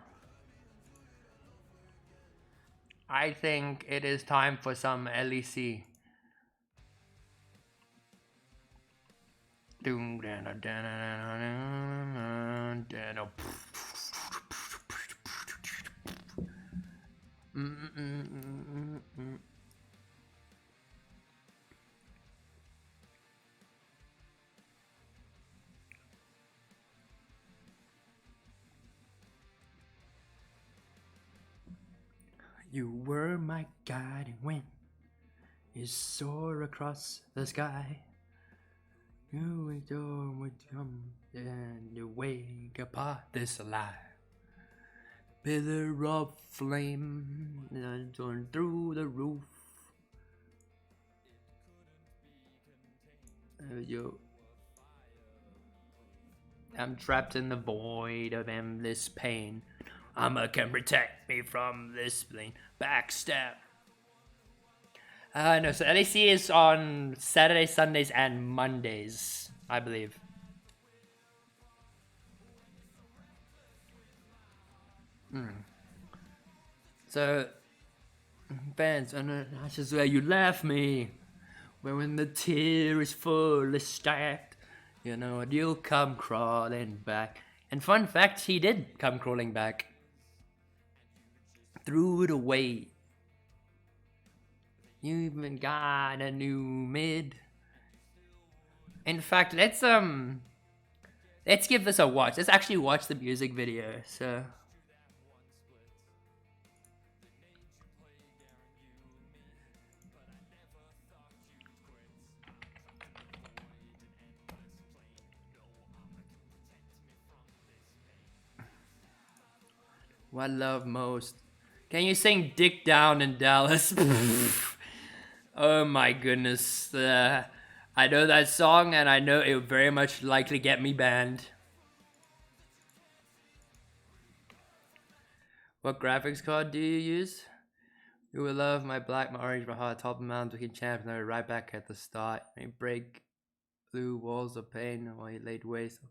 I think it is time for some LEC. You were my guiding wind. You soar across the sky. You adore with come and you wake apart this alive. Pillar of flame torn through the roof. I'm trapped in the void of endless pain. Armor can protect me from this plane. Backstab. No, so LEC is on Saturdays, Sundays, and Mondays, I believe. So, fans, and that's just where you left me. When the tear is fully stacked, you know, you'll come crawling back. And fun fact, he did come crawling back. Threw it away. You even got a new mid. In fact, let's give this a watch. Let's actually watch the music video. So. What I love most. Can you sing Dick Down in Dallas? Oh my goodness. I know that song and I know it would very much likely get me banned. What graphics card do you use? You will love my black, my orange, my heart, top of mount, we can champ, and right back at the start. May break blue walls of pain while you laid waste.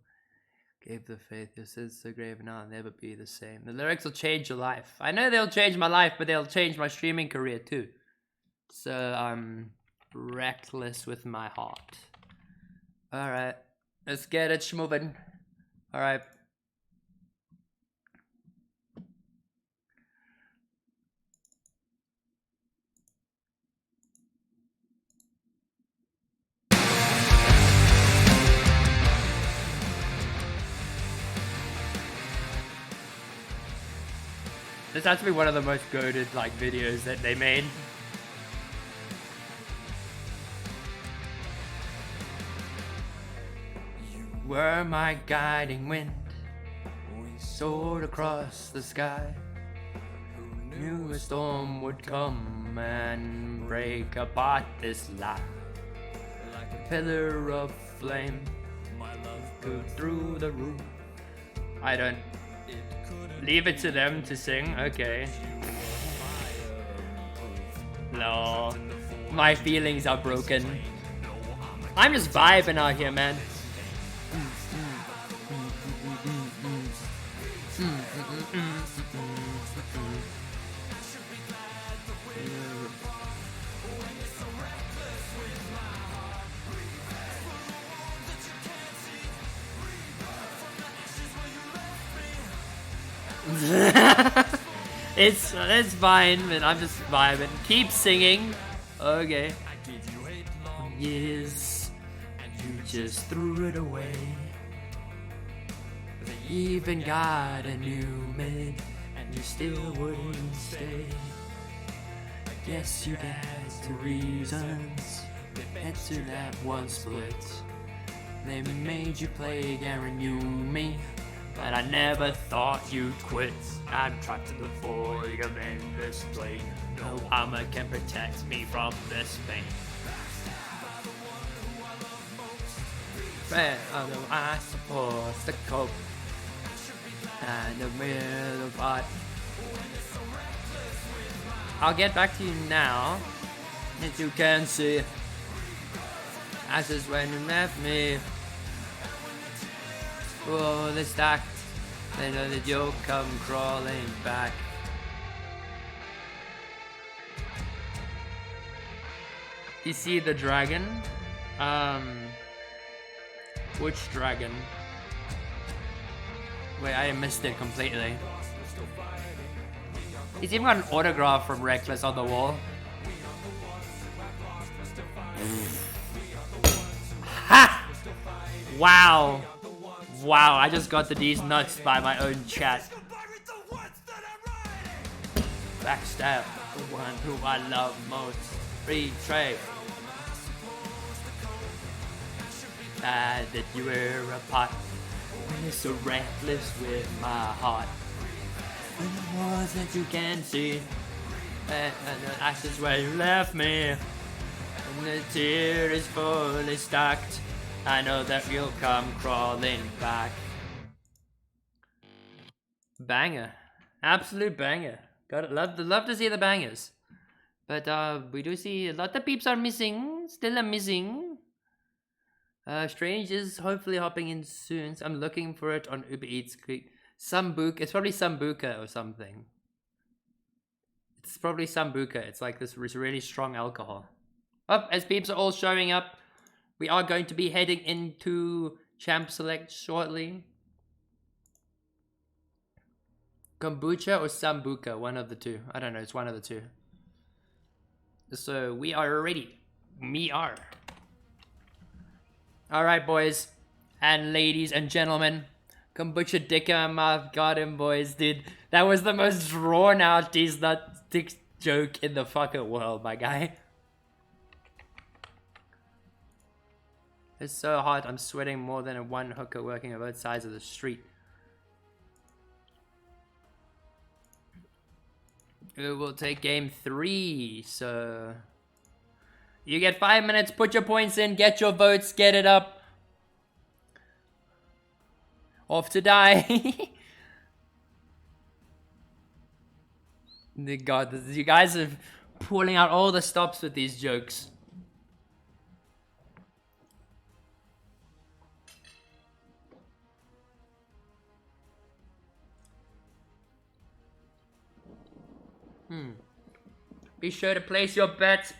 Gave the faith your sins so grave and I'll never be the same. The lyrics will change your life. I know they'll change my life, but they'll change my streaming career too. So I'm reckless with my heart. Alright, let's get it schmovin'. Alright. This has to be one of the most goated like videos that they made. You were my guiding wind. We soared across the sky. Who knew a storm would come and break apart this life? Like a pillar of flame, my love go through the roof. I don't. Leave it to them to sing, okay. No. My feelings are broken. I'm just vibing out here, man. It's fine, man. I'm just vibing. Keep singing. Okay. Years, and you just threw it away. They even got a new mid, and you still wouldn't stay. I guess you had two reasons. Led to that one split. They made you play again, you me. But I never thought you'd quit. I'm trapped in the void of endless plane. No armor can protect me from this pain. Red on the I supposed to cope. And the middle part. I'll get back to you now. As you can see. As is when you left me. Oh, they stacked. They know that you'll come crawling back. You see the dragon? Which dragon? Wait, I missed it completely. He's even got an autograph from Reckless on the wall. Ha! Wow. Wow, I just got these nuts by my own chat. Backstab, the one who I love most. Betray. Glad that you were apart. When so reckless with my heart. When it was that you can see. And the ashes where you left me. And the tear is fully stacked. I know that you'll come crawling back. Banger. Absolute banger. Got love to see the bangers. But we do see a lot of peeps are missing. Still are missing. Strange is hopefully hopping in soon. So I'm looking for it on Uber Eats. Sambuca. It's probably Sambuca or something. It's probably Sambuca. It's like this really strong alcohol. Up as peeps are all showing up. We are going to be heading into Champ Select shortly. Kombucha or Sambuca, one of the two. I don't know, it's one of the two. So we are ready. We are. Alright, boys and ladies and gentlemen. Kombucha dick in my mouth. Got him, boys, dude. That was the most drawn out these nut dick joke in the fucking world, my guy. It's so hot, I'm sweating more than a one hooker working on both sides of the street. We will take game 3, so... You get 5 minutes, put your points in, get your votes, get it up. Off to die. God, you guys are pulling out all the stops with these jokes. Be sure to place your bets,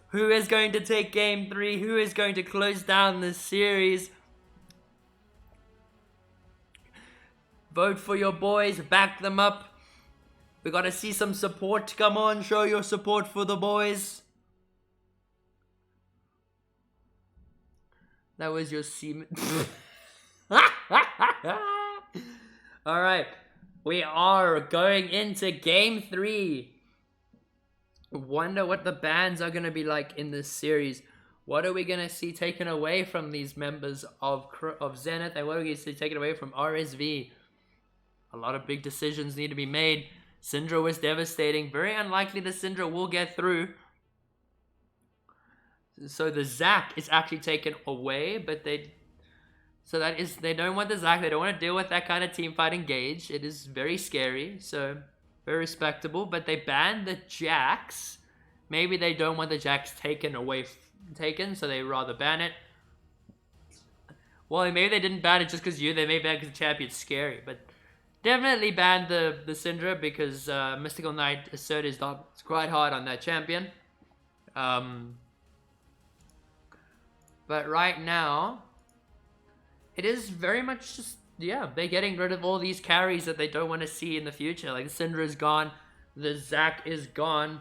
Who is going to take game 3? Who is going to close down this series? Vote for your boys, back them up. We gotta see some support. Come on, show your support for the boys. That was your semen. Alright. We are going into game 3. Wonder what the bans are going to be like in this series. What are we going to see taken away from these members of Zenith? And what are we going to see taken away from RSV? A lot of big decisions need to be made. Syndra was devastating. Very unlikely the Syndra will get through. So the Zac is actually taken away, but they don't want the Zac. They don't want to deal with that kind of team fight engage. It is very scary, so very respectable. But they banned the Jax. Maybe they don't want the Jax taken, so they rather ban it. Well, maybe they didn't ban it just because they may ban it because the champion's scary. But definitely banned the Syndra because Mystical Knight Assert is quite hard on that champion. But right now, it is very much just, yeah, they're getting rid of all these carries that they don't want to see in the future. Like, the Syndra is gone, the Zac is gone,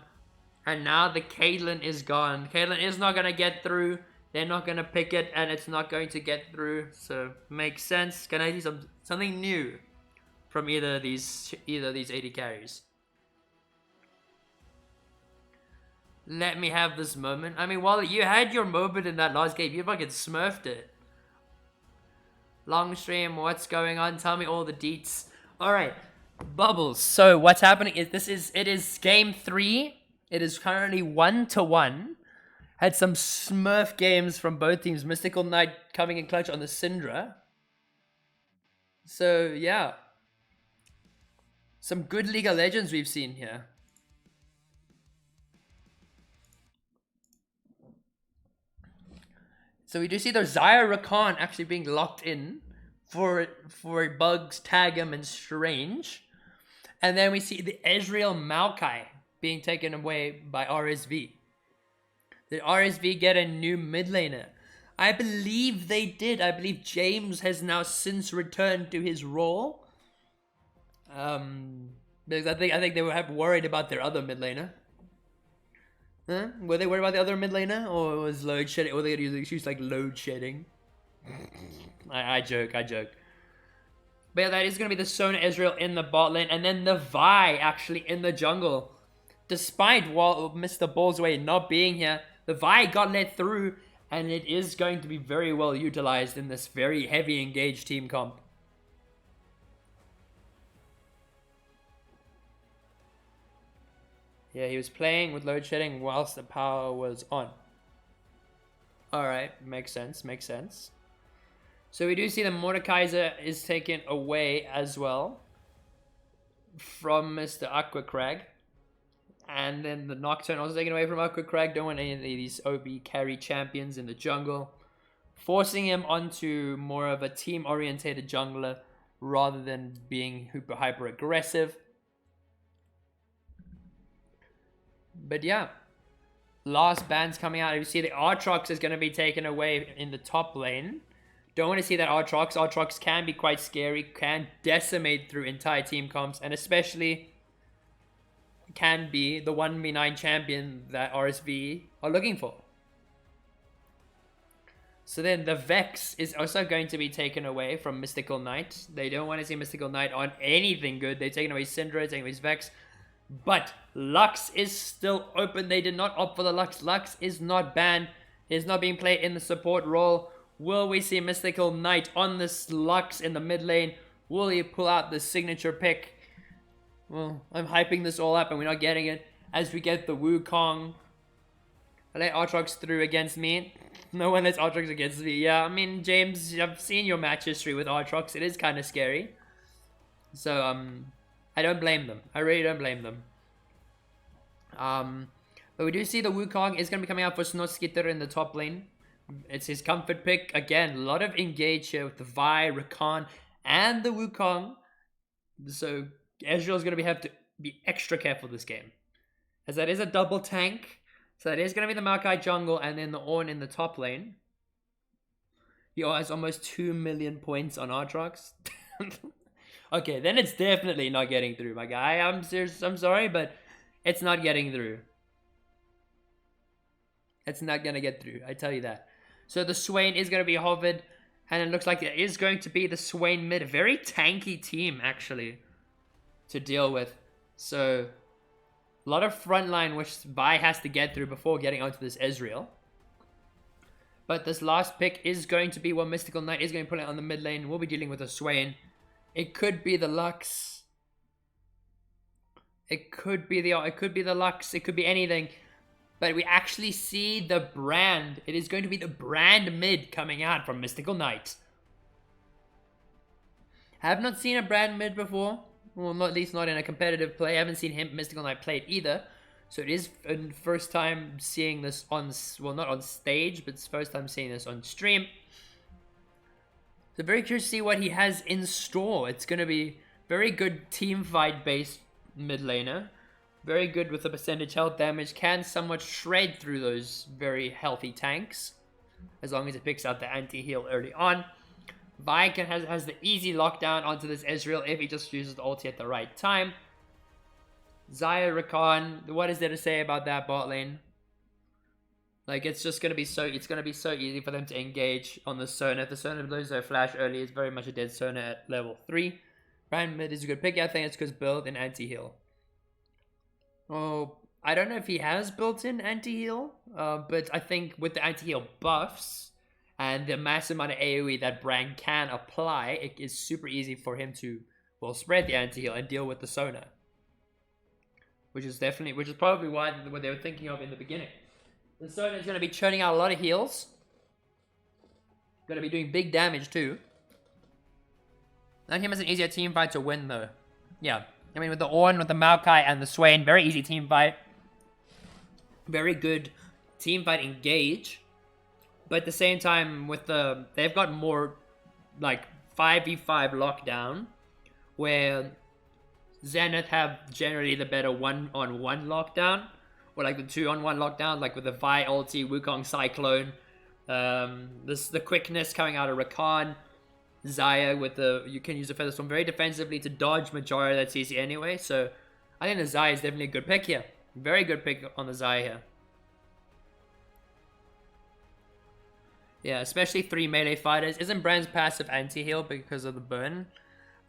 and now the Caitlyn is gone. Caitlyn is not going to get through. They're not going to pick it, and it's not going to get through. So, makes sense. Can I see something new from either of these AD carries? Let me have this moment. I mean, while you had your moment in that last game, you fucking smurfed it. Long stream, what's going on? Tell me all the deets. Alright, Bubbles. So what's happening is it is game 3. It is currently 1-1. Had some smurf games from both teams. Mystical Knight coming in clutch on the Syndra. So yeah. Some good League of Legends we've seen here. So we do see the Zyra Rakan actually being locked in for Bugs, Tag'em, and Strange. And then we see the Ezreal Maokai being taken away by RSV. Did RSV get a new mid laner? I believe they did. I believe James has now since returned to his role. Because I think they were worried about their other mid laner. Huh? Were they worried about the other mid laner, or was load shedding? Or they gonna use the excuse like load shedding? I joke. But yeah, that is gonna be the Sona Ezreal in the bot lane, and then the Vi actually in the jungle. Despite Mr. Ballsway not being here, the Vi got let through, and it is going to be very well utilized in this very heavy engaged team comp. Yeah, he was playing with load shedding whilst the power was on. Alright, makes sense. So we do see the Mordekaiser is taken away as well from Mr. Aquacrag. And then the Nocturne also taken away from Aquacrag. Don't want any of these OB carry champions in the jungle. Forcing him onto more of a team-orientated jungler rather than being hyper-aggressive. But yeah, last ban's coming out. You see the Aatrox is going to be taken away in the top lane. Don't want to see that Aatrox. Aatrox can be quite scary, can decimate through entire team comps, and especially can be the 1v9 champion that RSV are looking for. So then the Vex is also going to be taken away from Mystical Knight. They don't want to see Mystical Knight on anything good. They've taken away Syndra, taken away his Vex. But Lux is still open. They did not opt for the Lux. Lux is not banned. It is not being played in the support role. Will we see Mystical Knight on this Lux in the mid lane? Will he pull out the signature pick? Well, I'm hyping this all up and we're not getting it. As we get the Wukong. I let Aatrox through against me. No one lets Aatrox against me. Yeah, I mean, James, I've seen your match history with Aatrox. It is kind of scary. So, I don't blame them. I really don't blame them. But we do see the Wukong is going to be coming out for Snoskitter in the top lane. It's his comfort pick. Again, a lot of engage here with the Vi, Rakan, and the Wukong. So Ezreal's going to have to be extra careful this game. As that is a double tank. So that is going to be the Maokai jungle and then the Ornn in the top lane. He has almost 2 million points on Aatrox. Okay, then it's definitely not getting through, my guy. I'm serious. I'm sorry, but it's not getting through. It's not going to get through. I tell you that. So the Swain is going to be hovered. And it looks like it is going to be the Swain mid. A very tanky team, actually, to deal with. So a lot of frontline which Vi has to get through before getting onto this Ezreal. But this last pick is going to be what Mystical Knight is going to put it on the mid lane. We'll be dealing with a Swain. It could be the Lux. It could be the Lux. It could be anything. But we actually see the brand. It is going to be the brand mid coming out from Mystical Knight. I have not seen a brand mid before. Well, not, at least not in a competitive play. I haven't seen Mystical Knight played either. So it is the first time seeing this on, well, not on stage, but it's the first time seeing this on stream. So very curious to see what he has in store. It's going to be very good team fight based mid laner. Very good with the percentage health damage. Can somewhat shred through those very healthy tanks. As long as it picks out the anti-heal early on. Vi has the easy lockdown onto this Ezreal if he just uses the ulti at the right time. Xayah, Rakan, what is there to say about that bot lane? Like, it's just gonna be so easy for them to engage on the Sona. If the Sona blows their flash early, it's very much a dead Sona at level 3. Brand mid is a good pick. I think it's because build and anti-heal. Oh, I don't know if he has built-in anti-heal, but I think with the anti-heal buffs and the massive amount of AoE that Brand can apply, it is super easy for him to, well, spread the anti-heal and deal with the Sona. Which is probably what they were thinking of in the beginning. The Sona is going to be churning out a lot of heals. Going to be doing big damage too. Not him as an easier team fight to win though. Yeah. I mean, with the Ornn, with the Maokai, and the Swain, very easy team fight. Very good team fight engage. But at the same time, they've got more, like, 5v5 lockdown, where Zenith have generally the better 1-on-1 lockdown, or like the 2-on-1 lockdown, like with the Vi ulti, Wukong Cyclone, the quickness coming out of Rakan, Xayah you can use the Featherstorm very defensively to dodge majority of that CC anyway, so I think the Xayah is definitely a good pick here. Very good pick on the Xayah here. Yeah, especially 3 melee fighters. Isn't Brand's passive anti-heal because of the burn?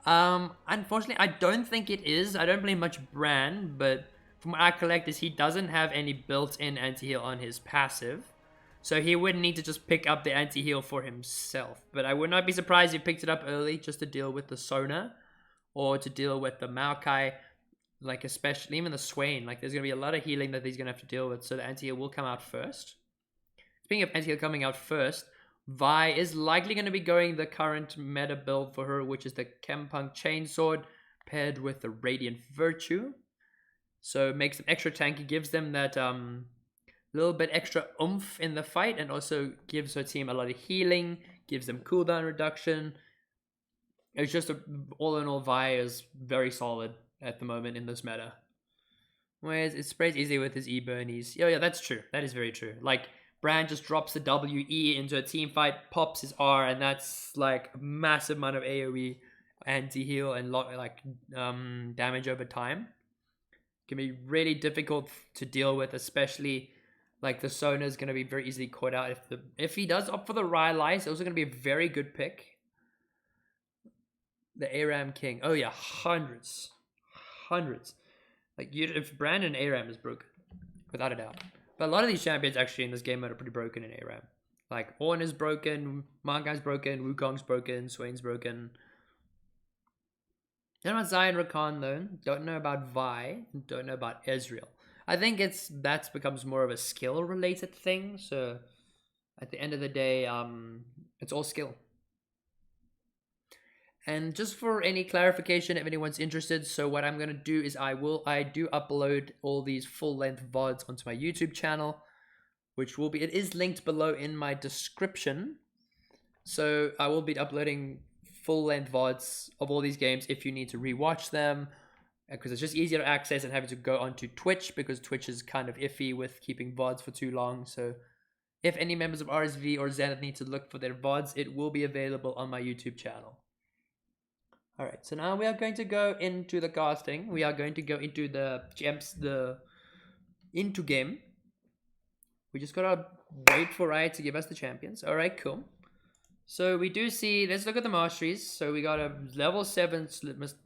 Unfortunately, I don't think it is. I don't blame much Brand, but from what I collect is he doesn't have any built-in anti-heal on his passive. So he would need to just pick up the anti-heal for himself. But I would not be surprised if he picked it up early just to deal with the Sona. Or to deal with the Maokai. Like especially, even the Swain. Like there's going to be a lot of healing that he's going to have to deal with. So the anti-heal will come out first. Speaking of anti-heal coming out first. Vi is likely going to be going the current meta build for her, which is the Kempunk Chainsword paired with the Radiant Virtue. So it makes them extra tanky, gives them that little bit extra oomph in the fight, and also gives her team a lot of healing, gives them cooldown reduction. It's just all in all, Vi is very solid at the moment in this meta. Whereas it sprays easy with his E-Burnies. Yeah, that's true. That is very true. Like, Brand just drops the WE into a team fight, pops his R, and that's like a massive amount of AoE, anti-heal, and damage over time. Can be really difficult to deal with, especially like the Sona is going to be very easily caught out. If he does opt for the Rylai, it's also going to be a very good pick. The Aram King. Oh yeah, hundreds. Like, if Brandon Aram is broken, without a doubt. But a lot of these champions actually in this game mode are pretty broken in Aram. Like, Ornn is broken, Mankai's broken, Wukong's broken, Swain's broken. Don't know about Zion Rakan though. Don't know about Vi. Don't know about Ezreal. I think that becomes more of a skill related thing. So at the end of the day, it's all skill. And just for any clarification, if anyone's interested, so what I'm going to do is I do upload all these full-length VODs onto my YouTube channel, which will be, it is linked below in my description. So I will be uploading full-length VODs of all these games if you need to rewatch them, because it's just easier to access than having to go onto Twitch, because Twitch is kind of iffy with keeping VODs for too long. So if any members of RSV or Zenith need to look for their VODs, it will be available on my YouTube channel. Alright, so now we are going to go into the casting. We are going to go into the gems, into game. We just gotta wait for Riot to give us the champions. Alright, cool. So we do see, let's look at the masteries. So we got a level 7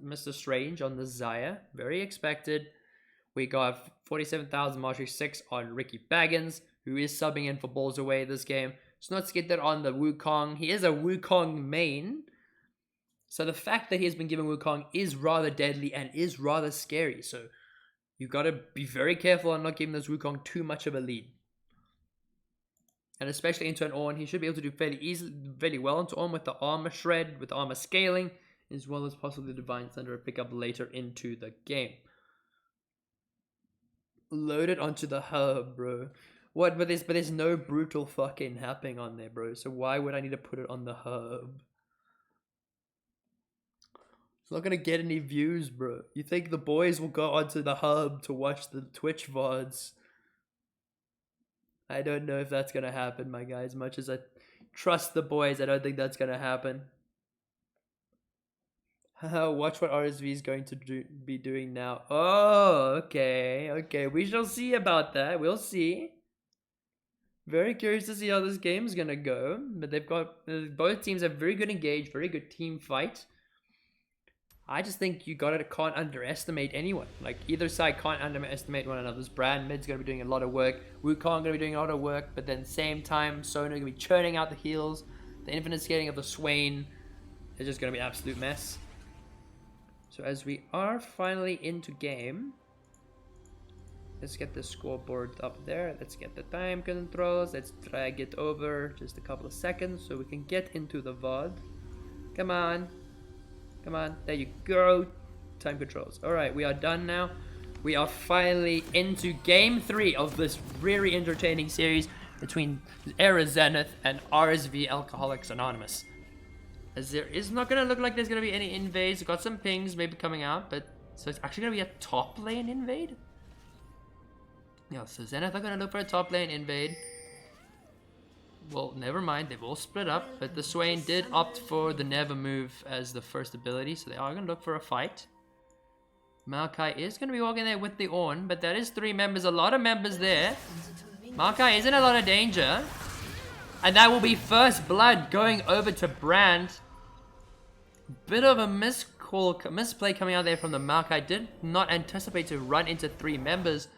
Mr. Strange on the Xayah. Very expected. We got 47,000 mastery 6 on Ricky Baggins, who is subbing in for Balls Away this game. Let's not skip that on the Wukong. He is a Wukong main. So the fact that he has been given Wukong is rather deadly and is rather scary. So you got to be very careful on not giving this Wukong too much of a lead. And especially into an Ornn, he should be able to do fairly well into Ornn with the armor shred, with the armor scaling, as well as possibly the Divine Thunder pick up later into the game. Loaded onto the hub, bro. What? But there's no brutal fucking happening on there, bro. So why would I need to put it on the hub? It's not gonna get any views, bro. You think the boys will go onto the hub to watch the Twitch VODs? I don't know if that's gonna happen, my guy. As much as I trust the boys, I don't think that's gonna happen. Watch what RSV is going to be doing now. Oh, okay. We shall see about that. We'll see. Very curious to see how this game is gonna go. But they've got both teams have very good engage, very good team fight. I just think you can't underestimate anyone. Like, either side can't underestimate one another's brand. Mid's going to be doing a lot of work. Wukong going to be doing a lot of work. But then same time, Sona going to be churning out the heals. The infinite scaling of the Swain is just going to be an absolute mess. So as we are finally into game, let's get the scoreboard up there. Let's get the time controls. Let's drag it over just a couple of seconds so we can get into the VOD. Come on. Come on, there you go. Time controls. Alright, we are done now. We are finally into game 3 of this very entertaining series between Era Zenith and RSV Alcoholics Anonymous. As there is not going to look like there's going to be any invades. We've got some pings maybe coming out, but so it's actually going to be a top lane invade? Yeah, so Zenith are going to look for a top lane invade. Well, never mind, they've all split up, but the Swain did opt for the never move as the first ability, so they are going to look for a fight. Maokai is going to be walking there with the Ornn, but that is 3 members, a lot of members there. Maokai is in a lot of danger, and that will be first blood going over to Brand. Bit of a misplay coming out there from the Maokai. Did not anticipate to run into 3 members,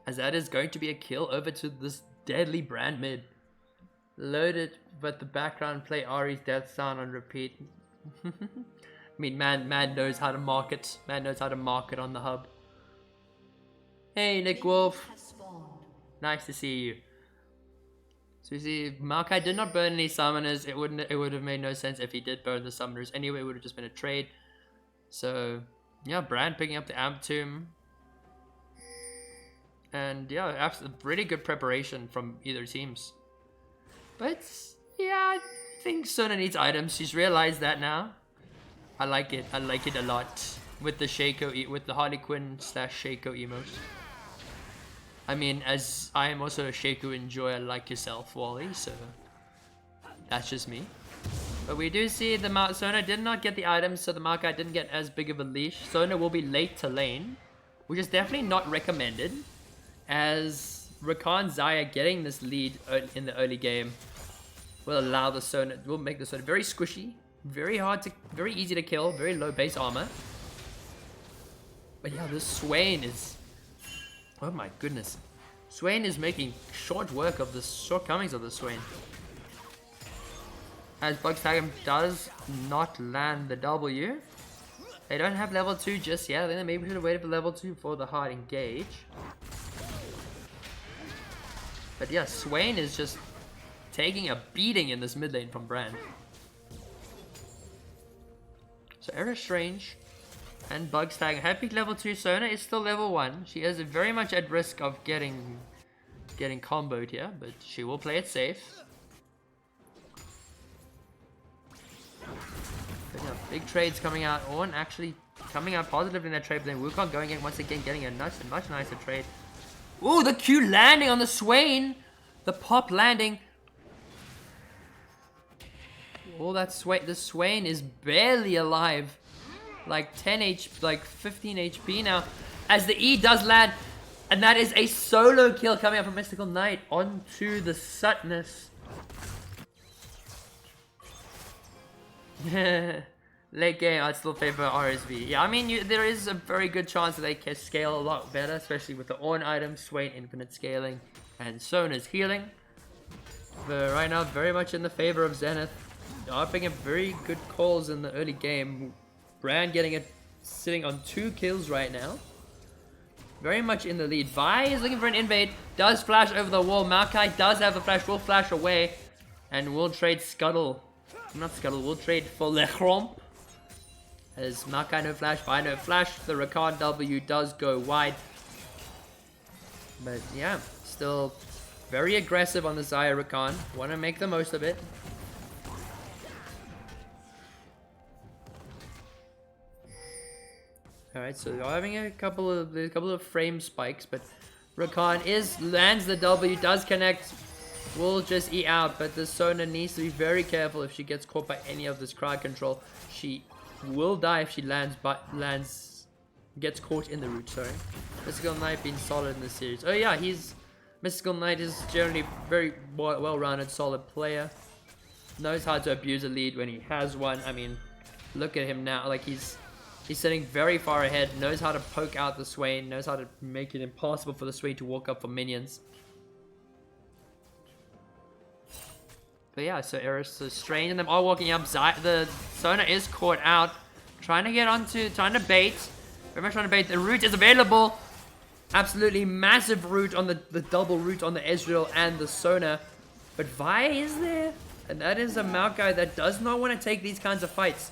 as that is going to be a kill over to this deadly Brand mid. Loaded, but the background play Ari's death sound on repeat. I mean, man knows how to market. Man knows how to market on the hub. Hey, Nick Wolf. Nice to see you. So you see, Maokai did not burn any summoners. It would have made no sense if he did burn the summoners anyway. It would have just been a trade. So yeah, Brand picking up the Amp Tomb. And yeah, really good preparation from either teams. But yeah, I think Sona needs items. She's realized that now. I like it. I like it a lot with the Shaco, with the Harley Quinn / Shaco emos. I mean, as I am also a Shaco enjoyer like yourself, Wally, so that's just me. But we do see the Sona did not get the items, so the Maokai didn't get as big of a leash. Sona will be late to lane, which is definitely not recommended, as Rakan Xayah getting this lead in the early game will allow the Sona, will make the Sona very squishy, very easy to kill, very low base armor. But yeah, this Swain is, oh my goodness. Swain is making short work of the shortcomings of the Swain. As Bugstagum does not land the W. They don't have level 2 just yet. Then maybe we should have waited for level 2 for the hard engage. But yeah, Swain is just taking a beating in this mid lane from Brand. So Era Strange and Bugstag have picked level 2. Sona is still level 1. She is very much at risk of getting comboed here, but she will play it safe. But yeah, big trades coming out. Ornn actually coming out positive in that trade, but then Wukong going in once again, getting a much nicer trade. Ooh, the Q landing on the Swain! The pop landing. Oh, that Swain, the Swain is barely alive. Like 15 HP now. As the E does land. And that is a solo kill coming out from Mystical Knight onto the Sutness. Late game, I'd still favor RSV. Yeah, I mean, there is a very good chance that they can scale a lot better, especially with the Ornn items, Swain infinite scaling, and Sona's healing. But right now, very much in the favor of Zenith. Upping up very good calls in the early game. Brand getting it, sitting on 2 kills right now. Very much in the lead. Vi is looking for an invade. Does flash over the wall. Maokai does have the flash. Will flash away. And will trade Scuttle. Not Scuttle. Will trade for Lechromp. As Maokai no flash. Vi no flash. The Rakan W does go wide. But yeah. Still very aggressive on the Xayah Rakan. Want to make the most of it. Alright, so they're having a couple of frame spikes, but Rakan lands the W, does connect, will just eat out, but the Sona needs to be very careful if she gets caught by any of this crowd control. She will die if she gets caught in the root, sorry. Mystical Knight being solid in this series. Oh yeah, Mystical Knight is generally very well-rounded, solid player. Knows how to abuse a lead when he has one. I mean, look at him now, like he's sitting very far ahead, knows how to poke out the Swain, knows how to make it impossible for the Swain to walk up for minions. But yeah, so Eris is Strange and them are walking up. The Sona is caught out, trying to bait. Very much trying to bait. The root is available. Absolutely massive root on the double root on the Ezreal and the Sona. But Vi is there, and that is a Maokai that does not want to take these kinds of fights.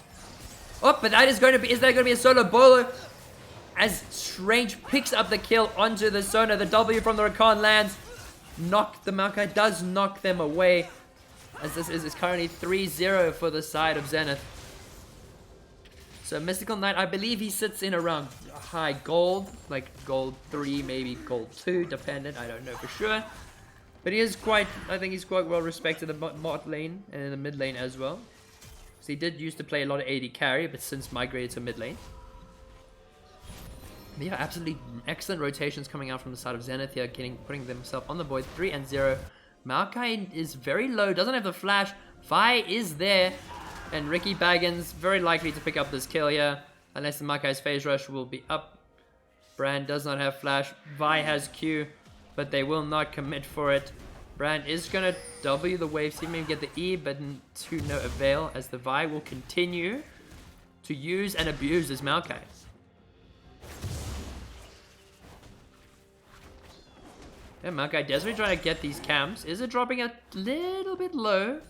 Oh, but is there going to be a solo bowler? As Strange picks up the kill onto the Sona, the W from the Rakan lands. The Maokai does knock them away. As this is currently 3-0 for the side of Zenith. So Mystical Knight, I believe he sits in around high gold. Like gold 3, maybe gold 2, dependent. I don't know for sure. But I think he's quite well respected in the bot lane and in the mid lane as well. So he did used to play a lot of AD carry, but since migrated to mid lane. But yeah, absolutely excellent rotations coming out from the side of Zenith here, putting themselves on the board 3-0. Maokai is very low, doesn't have the flash. Vi is there, and Ricky Baggins very likely to pick up this kill here, unless the Maokai's phase rush will be up. Brand does not have flash. Vi has Q, but they will not commit for it. Brand is going to W the wave, see maybe get the E, but to no avail, as the Vi will continue to use and abuse this Maokai. Yeah, Maokai desperately trying to get these camps. Is it dropping a little bit low?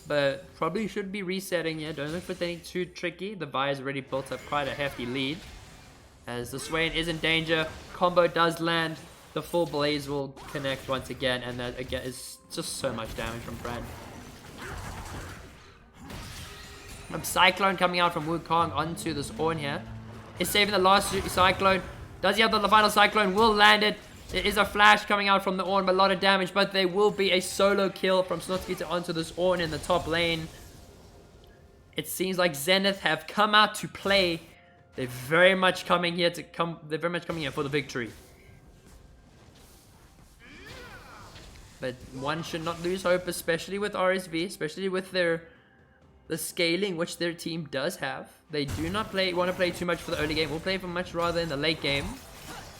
But probably should be resetting here. Don't look for anything too tricky. The Vi has already built up quite a hefty lead. As the Swain is in danger. Combo does land. The full blaze will connect once again. And that again is just so much damage from Brand. Cyclone coming out from Wukong onto this Ornn here. Is saving the last Cyclone. Does he have the final Cyclone? Will land it. There is a flash coming out from the Ornn, but a lot of damage. But there will be a solo kill from Snotskeeter onto this Ornn in the top lane. It seems like Zenith have come out to play. They're very much coming here They're very much coming here for the victory. But one should not lose hope, especially with RSV, especially with the scaling which their team does have. They do not want to play too much for the early game. We'll play for much rather in the late game.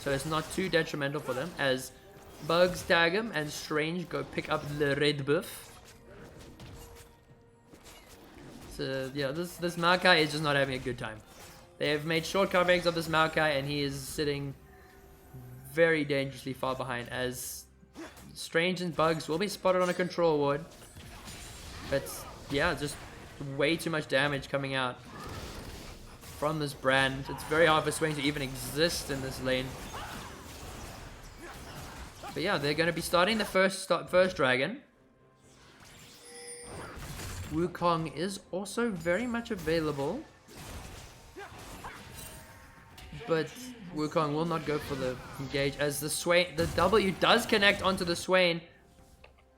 So it's not too detrimental for them as Bugs tag him and Strange go pick up the red buff. So yeah, this Maokai is just not having a good time. They have made short coverings of this Maokai and he is sitting very dangerously far behind as Strange and Bugs will be spotted on a control ward. But yeah, just way too much damage coming out from this Brand. It's very hard for Swain to even exist in this lane. But yeah, they're going to be starting the first dragon. Wukong is also very much available. But Wukong will not go for the engage as the W does connect onto the Swain.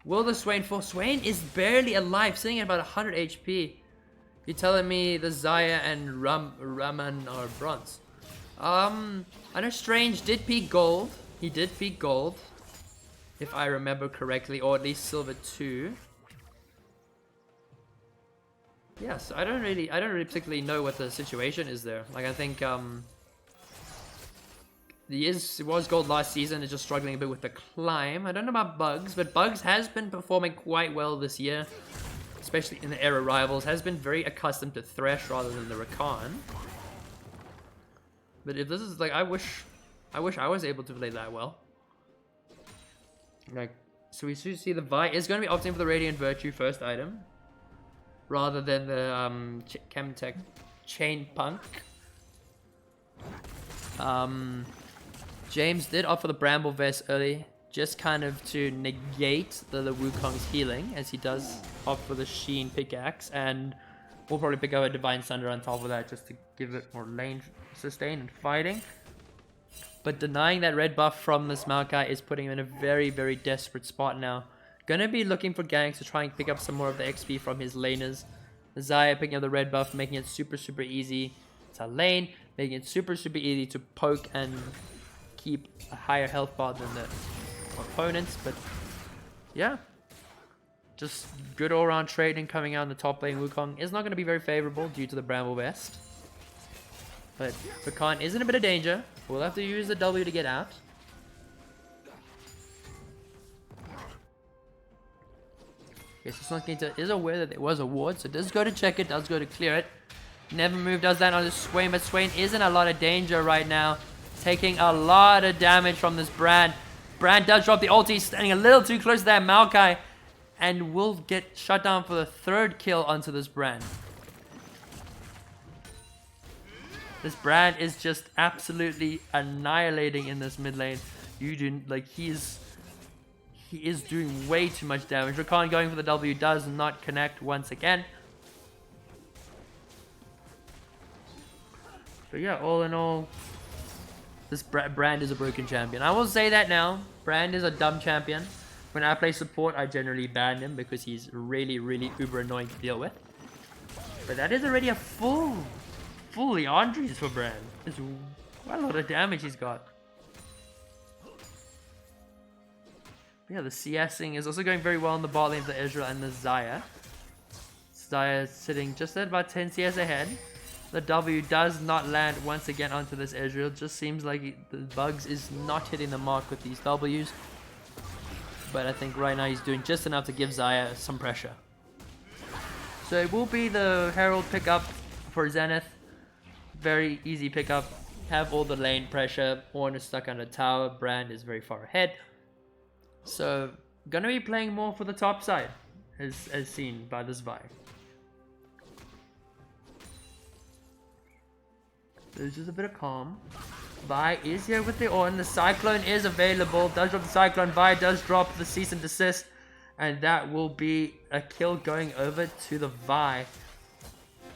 Will the Swain fall? Swain is barely alive, sitting at about 100 HP. You're telling me the Xayah and Raman are bronze. I know Strange did peak gold. He did peak gold, if I remember correctly, or at least silver 2. Yes, I don't really particularly know what the situation is there. Like I think it was gold last season. It's just struggling a bit with the climb. I don't know about Bugs, but Bugs has been performing quite well this year. Especially in the era rivals, has been very accustomed to Thresh rather than the Rakan. But if this is like, I wish I was able to play that well. Like, so we should see the Vi is going to be opting for the Radiant Virtue first item, rather than the Chemtech Chain Punk. James did opt for the Bramble Vest early, just kind of to negate the Wukong's healing, as he does opt for the Sheen Pickaxe, and we'll probably pick up a Divine Sunder on top of that just to give it more lane sustain and fighting. But denying that red buff from this Maokai is putting him in a very, very desperate spot now. Gonna be looking for ganks to try and pick up some more of the XP from his laners. Xayah picking up the red buff, making it super, super easy to lane, making it super, super easy to poke and keep a higher health bar than the opponents. But yeah, just good all-around trading coming out in the top lane. Wukong is not going to be very favorable due to the Bramble Vest. But Rakan is in a bit of danger. We'll have to use the W to get out. Yes, Snotskeeter is aware that there was a ward, so does go to check it, does go to clear it. Never move does that on Swain, but Swain is in a lot of danger right now. Taking a lot of damage from this Brand. Brand does drop the ulti, standing a little too close to that Maokai, and will get shut down for the third kill onto this Brand. This Brand is just absolutely annihilating in this mid lane. You do like he is doing way too much damage. Rakan going for the W does not connect once again. But yeah, all in all, this Brand is a broken champion. I will say that now. Brand is a dumb champion. When I play support, I generally ban him because he's really, really uber annoying to deal with. But that is already a full Leandries for Brand. There's quite a lot of damage he's got. Yeah, the CSing is also going very well in the bot lane of the Ezreal and the Xayah. Xayah sitting just at about 10 CS ahead. The W does not land once again onto this Ezreal. Just seems like the Bugs is not hitting the mark with these Ws. But I think right now he's doing just enough to give Xayah some pressure. So it will be the Herald pickup for Zenith. Very easy pickup. Have all the lane pressure. Ornn is stuck on a tower. Brand is very far ahead. So, gonna be playing more for the top side, as seen by this Vi. There's just a bit of calm. Vi is here with the on. The Cyclone is available. Does drop the Cyclone. Vi does drop the Cease and Desist. And that will be a kill going over to the Vi.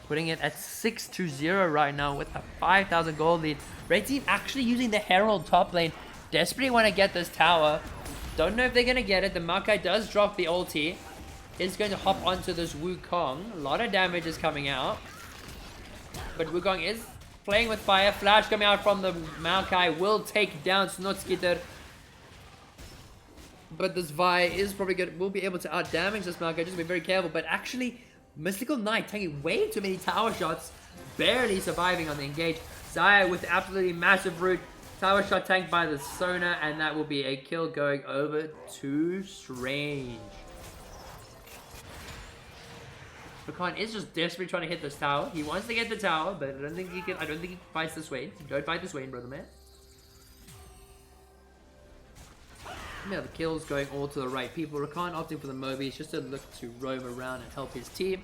Putting it at 6-0 right now with a 5,000 gold lead. Red team actually using the Herald top lane. Desperately want to get this tower. Don't know if they're going to get it. The Maokai does drop the ulti. Is going to hop onto this Wukong. A lot of damage is coming out. But Wukong is playing with fire. Flash coming out from the Maokai will take down Snotskitter. But this Vi is probably good. Will be able to out damage this Maokai. Just be very careful. But actually, Mystical Knight taking way too many tower shots. Barely surviving on the engage. Xayah with absolutely massive root. Tower shot tanked by the Sona. And that will be a kill going over to Strange. Rakan is just desperately trying to hit this tower. He wants to get the tower, but I don't think he can. I don't think he fights this way. Don't fight this way, brother man. Now the kills going all to the right people. Rakan opting for the Mobies just to look to roam around and help his team.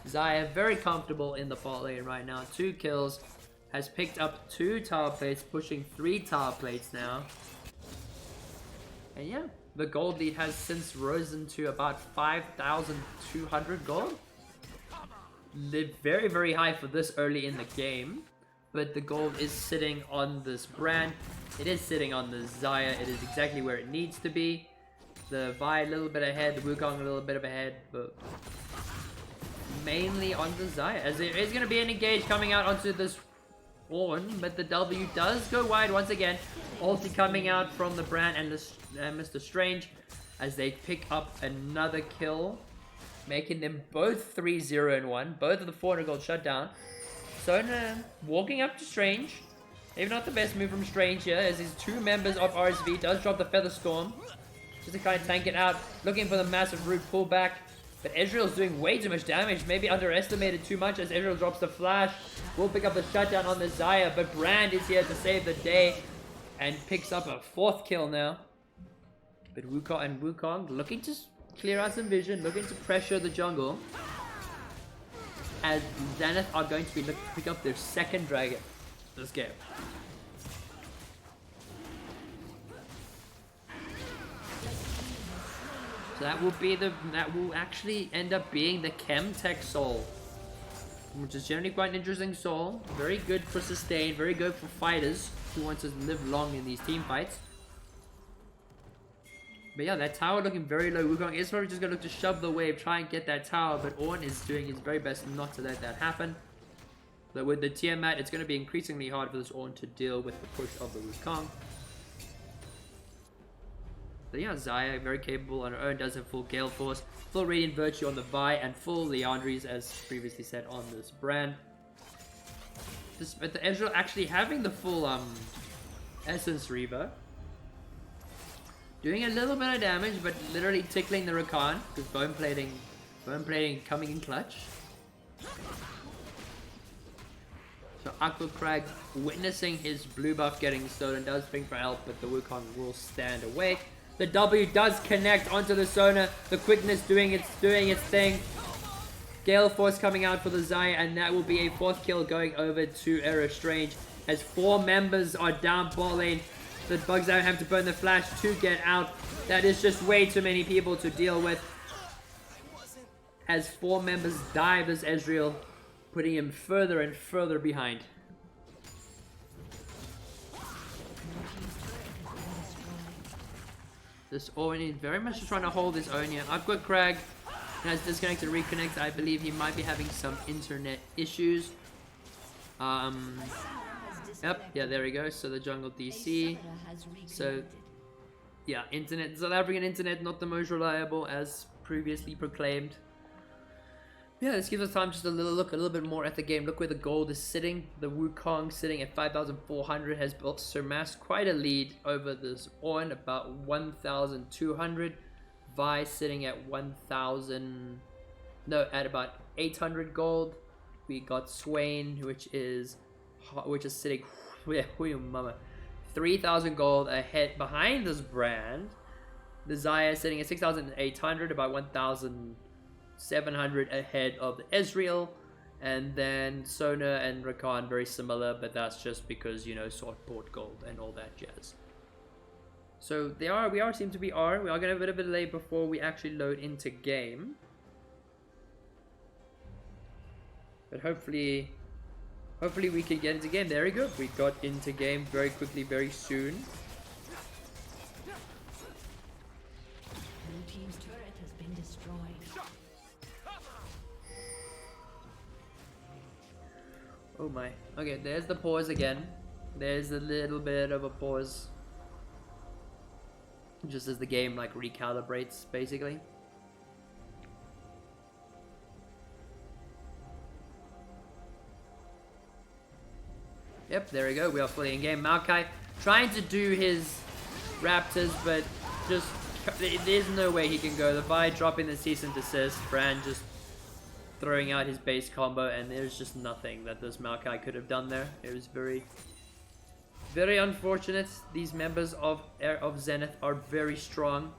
Xayah very comfortable in the bot lane right now. 2 kills. Has picked up 2 tower plates, pushing 3 tower plates now. And yeah, the gold lead has since risen to about 5,200 gold. They're very, very high for this early in the game. But the gold is sitting on this brand. It is sitting on the Xayah. It is exactly where it needs to be. The Vi a little bit ahead. The Wukong a little bit of ahead. But mainly on the Xayah. As there is going to be an engage coming out onto this Ornn. But the W does go wide once again. Ulti coming out from the brand and Mr. Strange. As they pick up another kill. Making them both 3-0 and 1. Both of the 400 gold shut down. Sona walking up to Strange. Maybe not the best move from Strange here, as his 2 members of RSV does drop the Feather Storm. Just to kind of tank it out. Looking for the massive root pullback. But Ezreal's doing way too much damage. Maybe underestimated too much as Ezreal drops the flash. Will pick up the shutdown on the Xayah. But Brand is here to save the day. And picks up a 4th kill now. But Wukong looking to clear out some vision. Looking to pressure the jungle. As Zenith are going to be looking to pick up their 2nd dragon this game. So that will actually end up being the Chemtech Soul, which is generally quite an interesting soul. Very good for sustain, very good for fighters who want to live long in these team fights. But yeah, that tower looking very low. Wukong is probably just going to look to shove the wave, try and get that tower. But Ornn is doing his very best not to let that happen. But with the Tiamat, it's going to be increasingly hard for this Ornn to deal with the push of the Wukong. But yeah, Xayah, very capable on her own, does have full Gale Force, full Radiant Virtue on the Vi, and full Leandries, as previously said, on this brand. But the Ezreal actually having the full Essence Reaver. Doing a little bit of damage, but literally tickling the Rakan, because bone plating coming in clutch. So Aqua Crag witnessing his blue buff getting stolen does ping for help, but the Wukong will stand away. The W does connect onto the Sona. The quickness doing its thing. Gale Force coming out for the Xayah, and that will be a 4th kill going over to Era Strange. As 4 members are down bot lane. The Bugs don't have to burn the flash to get out. That is just way too many people to deal with. As 4 members die this Ezreal, putting him further and further behind. This Ornn is very much very much trying to hold his own here. I've got Crag has disconnected, reconnect. I believe he might be having some internet issues. Yep, yeah, there we go. So the jungle DC. So yeah, internet, South African internet, not the most reliable as previously proclaimed. Yeah, this gives us time just a little bit more at the game. Look where the gold is sitting. The Wukong sitting at 5,400 has built surmassed quite a lead over this Ornn, about 1,200. Vi sitting at 1,000, no, at about 800 gold. We got Swain, which is sitting, 3,000 gold ahead behind this brand. The Zaya sitting at 6,800, about 1,700 ahead of the Ezreal. And then Sona and Rakan very similar, but that's just because, you know, Sword bought gold and all that jazz. So we seem to be We are going to have a bit of a delay before we actually load into game. But hopefully we can get into game. There we go. We got into game very quickly, very soon. Blue team's turret has been destroyed. Oh my. Okay, there's the pause again. There's a little bit of a pause. Just as the game like recalibrates, basically. Yep, there we go. We are fully in game. Maokai trying to do his Raptors, but just there's no way he can go. The Vi dropping the cease and desist. Brand just throwing out his base combo, and there's just nothing that this Maokai could have done there. It was very, very unfortunate. These members of Zenith are very strong,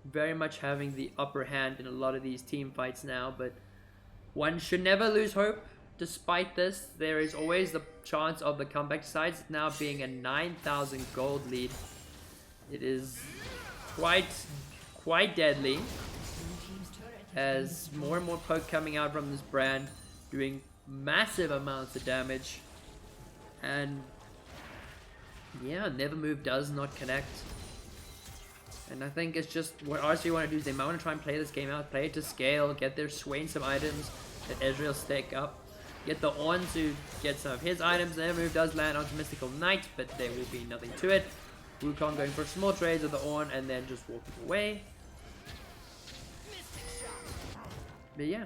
very much having the upper hand in a lot of these team fights now, but one should never lose hope. Despite this, there is always the chance of the comeback sides now being a 9,000 gold lead. It is quite deadly, as more and more poke coming out from this brand, doing massive amounts of damage. And yeah, Nevermove does not connect. And I think it's just what RSV want to do is they might want to try and play this game out, play it to scale, get their Swain some items that Ezreal stake up, get the Ornn to get some of his items. Nevermove does land onto Mystical Knight, but there will be nothing to it. Wukong going for small trades of the Ornn and then just walking away. But yeah,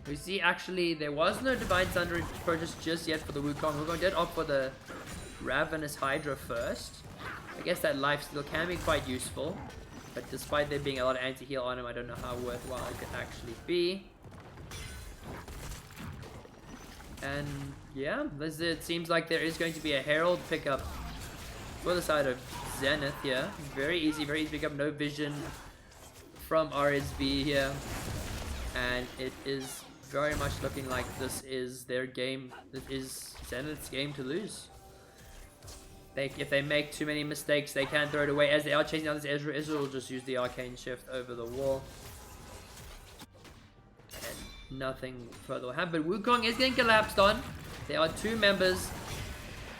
we see actually there was no Divine Thunder purchase just yet for the Wukong. Wukong did opt for the Ravenous Hydra first. I guess that life steal can be quite useful, but despite there being a lot of anti-heal on him, I don't know how worthwhile it could actually be. And yeah, it seems like there is going to be a Herald pickup for the side of Zenith here. Very easy to pick up. No vision from RSV here. And it is very much looking like this is their game. This is Zenith's game to lose. If they make too many mistakes, they can throw it away. As they are chasing down this Ezreal, Ezreal will just use the Arcane Shift over the wall. And nothing further will happen. But Wukong is getting collapsed on. There are two members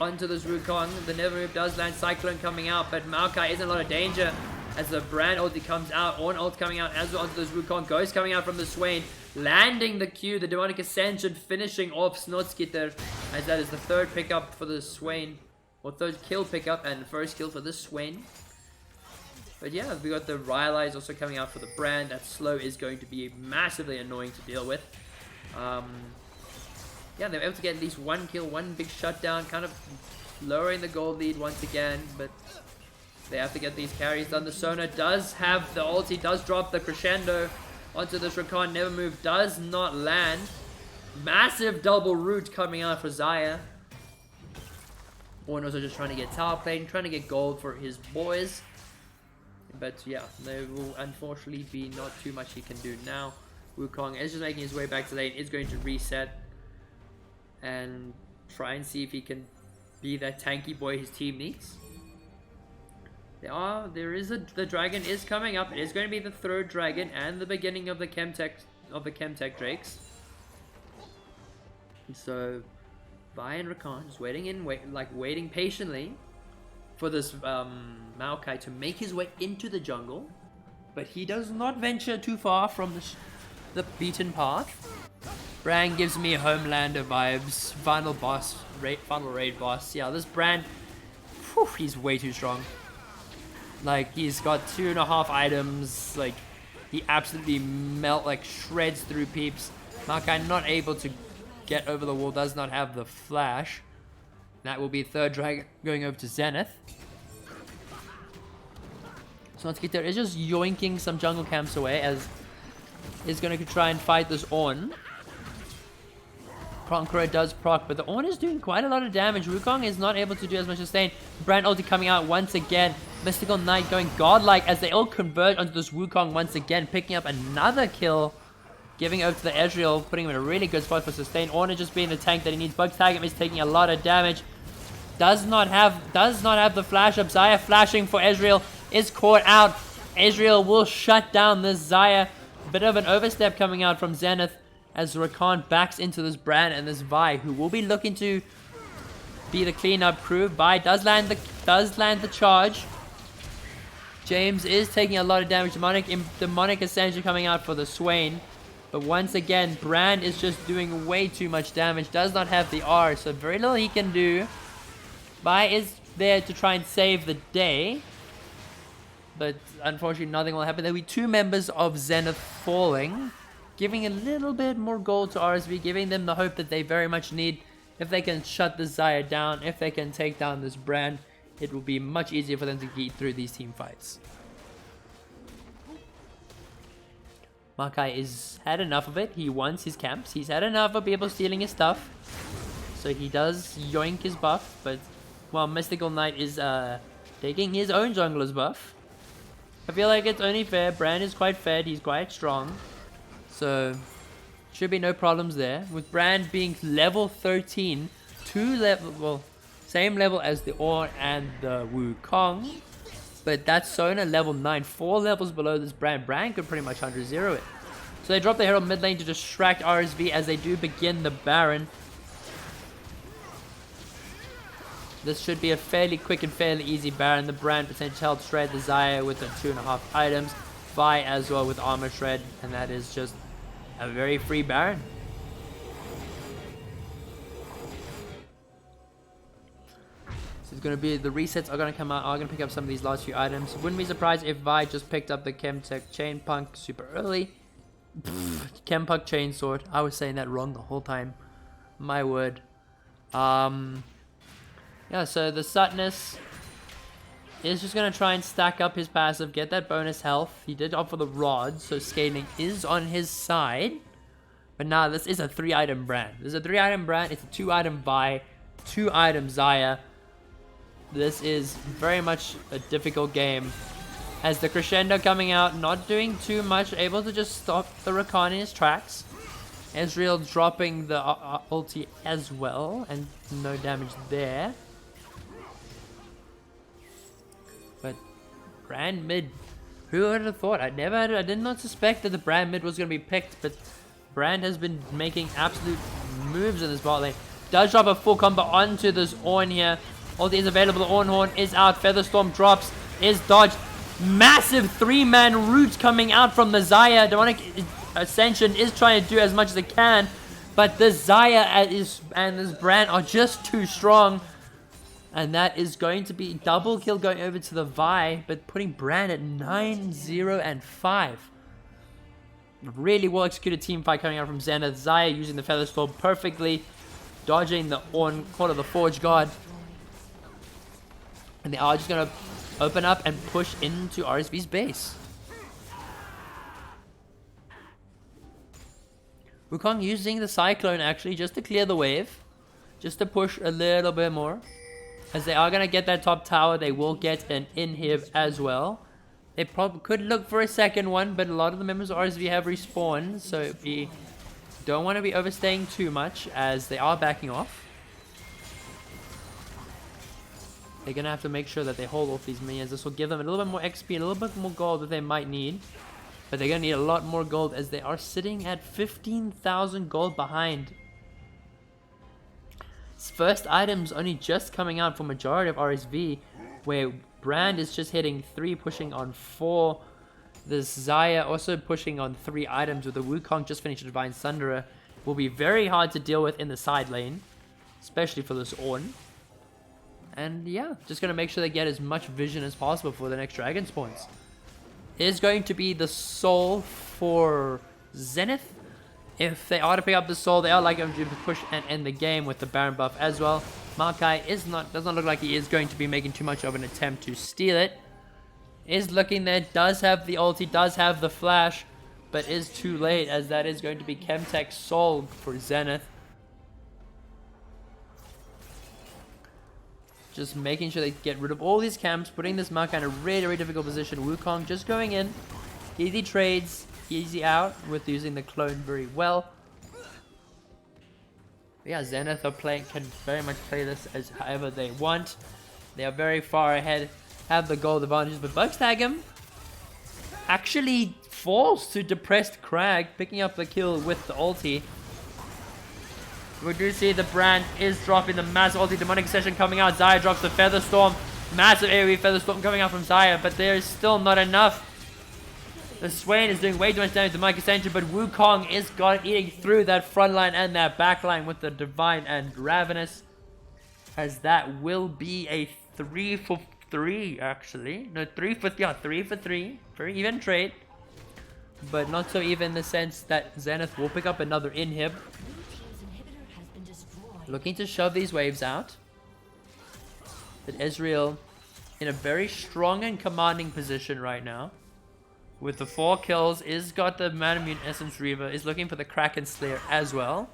onto this Wukong. The Nevermove does land Cyclone coming out, but Maokai is in a lot of danger as the Brand ulti comes out. Ornn ult coming out as well onto this Wukong. Ghost coming out from the Swain, landing the Q. The Demonic Ascension finishing off Snotskeeter, as that is the third pickup for the Swain. Or third kill pickup and first kill for this Swain. But yeah, we got the Rylai's also coming out for the Brand. That slow is going to be massively annoying to deal with. Yeah, they were able to get at least one kill, one big shutdown, kind of lowering the gold lead once again, but they have to get these carries done. The Sona does have the ulti, does drop the crescendo onto this Rakan. Nevermove does not land. Massive double root coming out for Zaya. Ornn also just trying to get tower plate, trying to get gold for his boys. But yeah, there will unfortunately be not too much he can do now. Wukong is just making his way back to lane, is going to reset and try and see if he can be that tanky boy his team needs. The dragon is coming up. It is going to be the third dragon and the beginning of the Chemtech Drakes. So Vi and Rakan just waiting patiently for this Maokai to make his way into the jungle, but he does not venture too far from the beaten path. Brand gives me Homelander vibes. Final raid boss. Yeah, this Brand, whew, he's way too strong. Like, he's got 2.5 items. Like, he absolutely shreds through peeps. Maokai not able to get over the wall, does not have the flash. That will be third drag going over to Zenith. Snotskeeter is just yoinking some jungle camps away as is going to try and fight this Ornn. Conqueror does proc, but the Ornn is doing quite a lot of damage. Wukong is not able to do as much sustain. Brand ulti coming out once again. Mystical Knight going godlike as they all converge onto this Wukong once again, picking up another kill, giving over to the Ezreal, putting him in a really good spot for sustain. Ornn just being the tank that he needs. Bug Tag him is taking a lot of damage. Does not have the flash up. Xayah flashing for Ezreal is caught out. Ezreal will shut down this Xayah. Bit of an overstep coming out from Zenith as Rakan backs into this Brand and this Vi, who will be looking to be the cleanup crew. Vi does land the charge. James is taking a lot of damage. Demonic Ascension coming out for the Swain. But once again, Brand is just doing way too much damage. Does not have the R, so very little he can do. Vi is there to try and save the day. But unfortunately, nothing will happen. There'll be 2 members of Zenith falling, giving a little bit more gold to RSV, giving them the hope that they very much need. If they can shut the Xayah down, if they can take down this Brand, it will be much easier for them to get through these team fights. Makai has had enough of it. He wants his camps. He's had enough of people stealing his stuff. So he does yoink his buff, but while Mystical Knight is taking his own jungler's buff, I feel like it's only fair. Brand is quite fed. He's quite strong. So should be no problems there. With Brand being level 13, same level as the Ornn and the Wukong, but that's Sona level 9, 4 levels below this Brand. Brand could pretty much 100-0 it. So they drop the Herald mid lane to distract RSV as they do begin the Baron. This should be a fairly quick and fairly easy Baron. The Brand potentially held straight the Xayah with the 2.5 items. Vi as well with Armor Shred, and that is just a very free Baron. So it's going to be, the resets are going to come out, are going to pick up some of these last few items. Wouldn't be surprised if Vi just picked up the Chemtech Chain Punk super early. Chempunk Chainsword. I was saying that wrong the whole time. My word. Yeah, so the Sutness is just going to try and stack up his passive, get that bonus health. He did opt for the Rod, so scaling is on his side. But now this is a 3-item Brand. This is a 3-item Brand. It's a 2-item Vi, 2-item Xayah. This is very much a difficult game. As the Crescendo coming out, not doing too much, able to just stop the Rakan in his tracks. Ezreal dropping the ulti as well, and no damage there. But Brand mid, who would have thought? I did not suspect that the Brand mid was going to be picked, but Brand has been making absolute moves in this bot lane. Does drop a full combo onto this Ornn here. Ulti is available, the Ornn Horn is out, Featherstorm drops, is dodged. Massive 3-man root coming out from the Xayah. Demonic Ascension is trying to do as much as it can, but the Xayah and this Brand are just too strong. And that is going to be double kill going over to the Vi, but putting Brand at 9-0-5. Really well executed team fight coming out from Zenith. Xayah using the Featherstorm perfectly, dodging the Ornn, Court of the Forge God. And they are just going to open up and push into RSV's base. Wukong using the Cyclone actually just to clear the wave. Just to push a little bit more. As they are going to get that top tower, they will get an inhib as well. They probably could look for a second one, but a lot of the members of RSV have respawned. So we don't want to be overstaying too much as they are backing off. They're going to have to make sure that they hold off these minions. This will give them a little bit more XP, a little bit more gold that they might need. But they're going to need a lot more gold as they are sitting at 15,000 gold behind. First items only just coming out for majority of RSV, where Brand is just hitting 3, pushing on 4. This Xayah also pushing on 3 items, with the Wukong just finished Divine Sunderer. Will be very hard to deal with in the side lane, especially for this Ornn. And yeah, just going to make sure they get as much vision as possible for the next Dragon spawns. It is going to be the Soul for Zenith. If they are to pick up the Soul, they are likely to push and end the game with the Baron buff as well. Makai does not look like he is going to be making too much of an attempt to steal it. Is looking there, does have the ulti, does have the flash, but is too late as that is going to be Chemtech Soul for Zenith. just making sure they get rid of all these camps, putting this Maokai in a really, really difficult position. Wukong just going in. Easy trades, easy out with using the clone very well. Yeah, Zenith can very much play this as however they want. They are very far ahead, have the gold advantages, but Bugstagem actually falls to depressed Crag, picking up the kill with the ulti. We do see the brand is dropping the massive ulti, demonic session coming out. Xayah drops the feather storm, massive AoE feather storm coming out from Xayah, but there is still not enough. The Swain is doing way too much damage to Demonic Ascension, but Wukong is eating through that front line and that back line with the Divine and Ravenous, as that will be a 3 for 3 actually. No, 3 for 3. Very even trade, but not so even in the sense that Zenith will pick up another inhib. Looking to shove these waves out. But Ezreal in a very strong and commanding position right now. With the 4 kills, is got the Manamune Essence Reaver, is looking for the Kraken Slayer as well.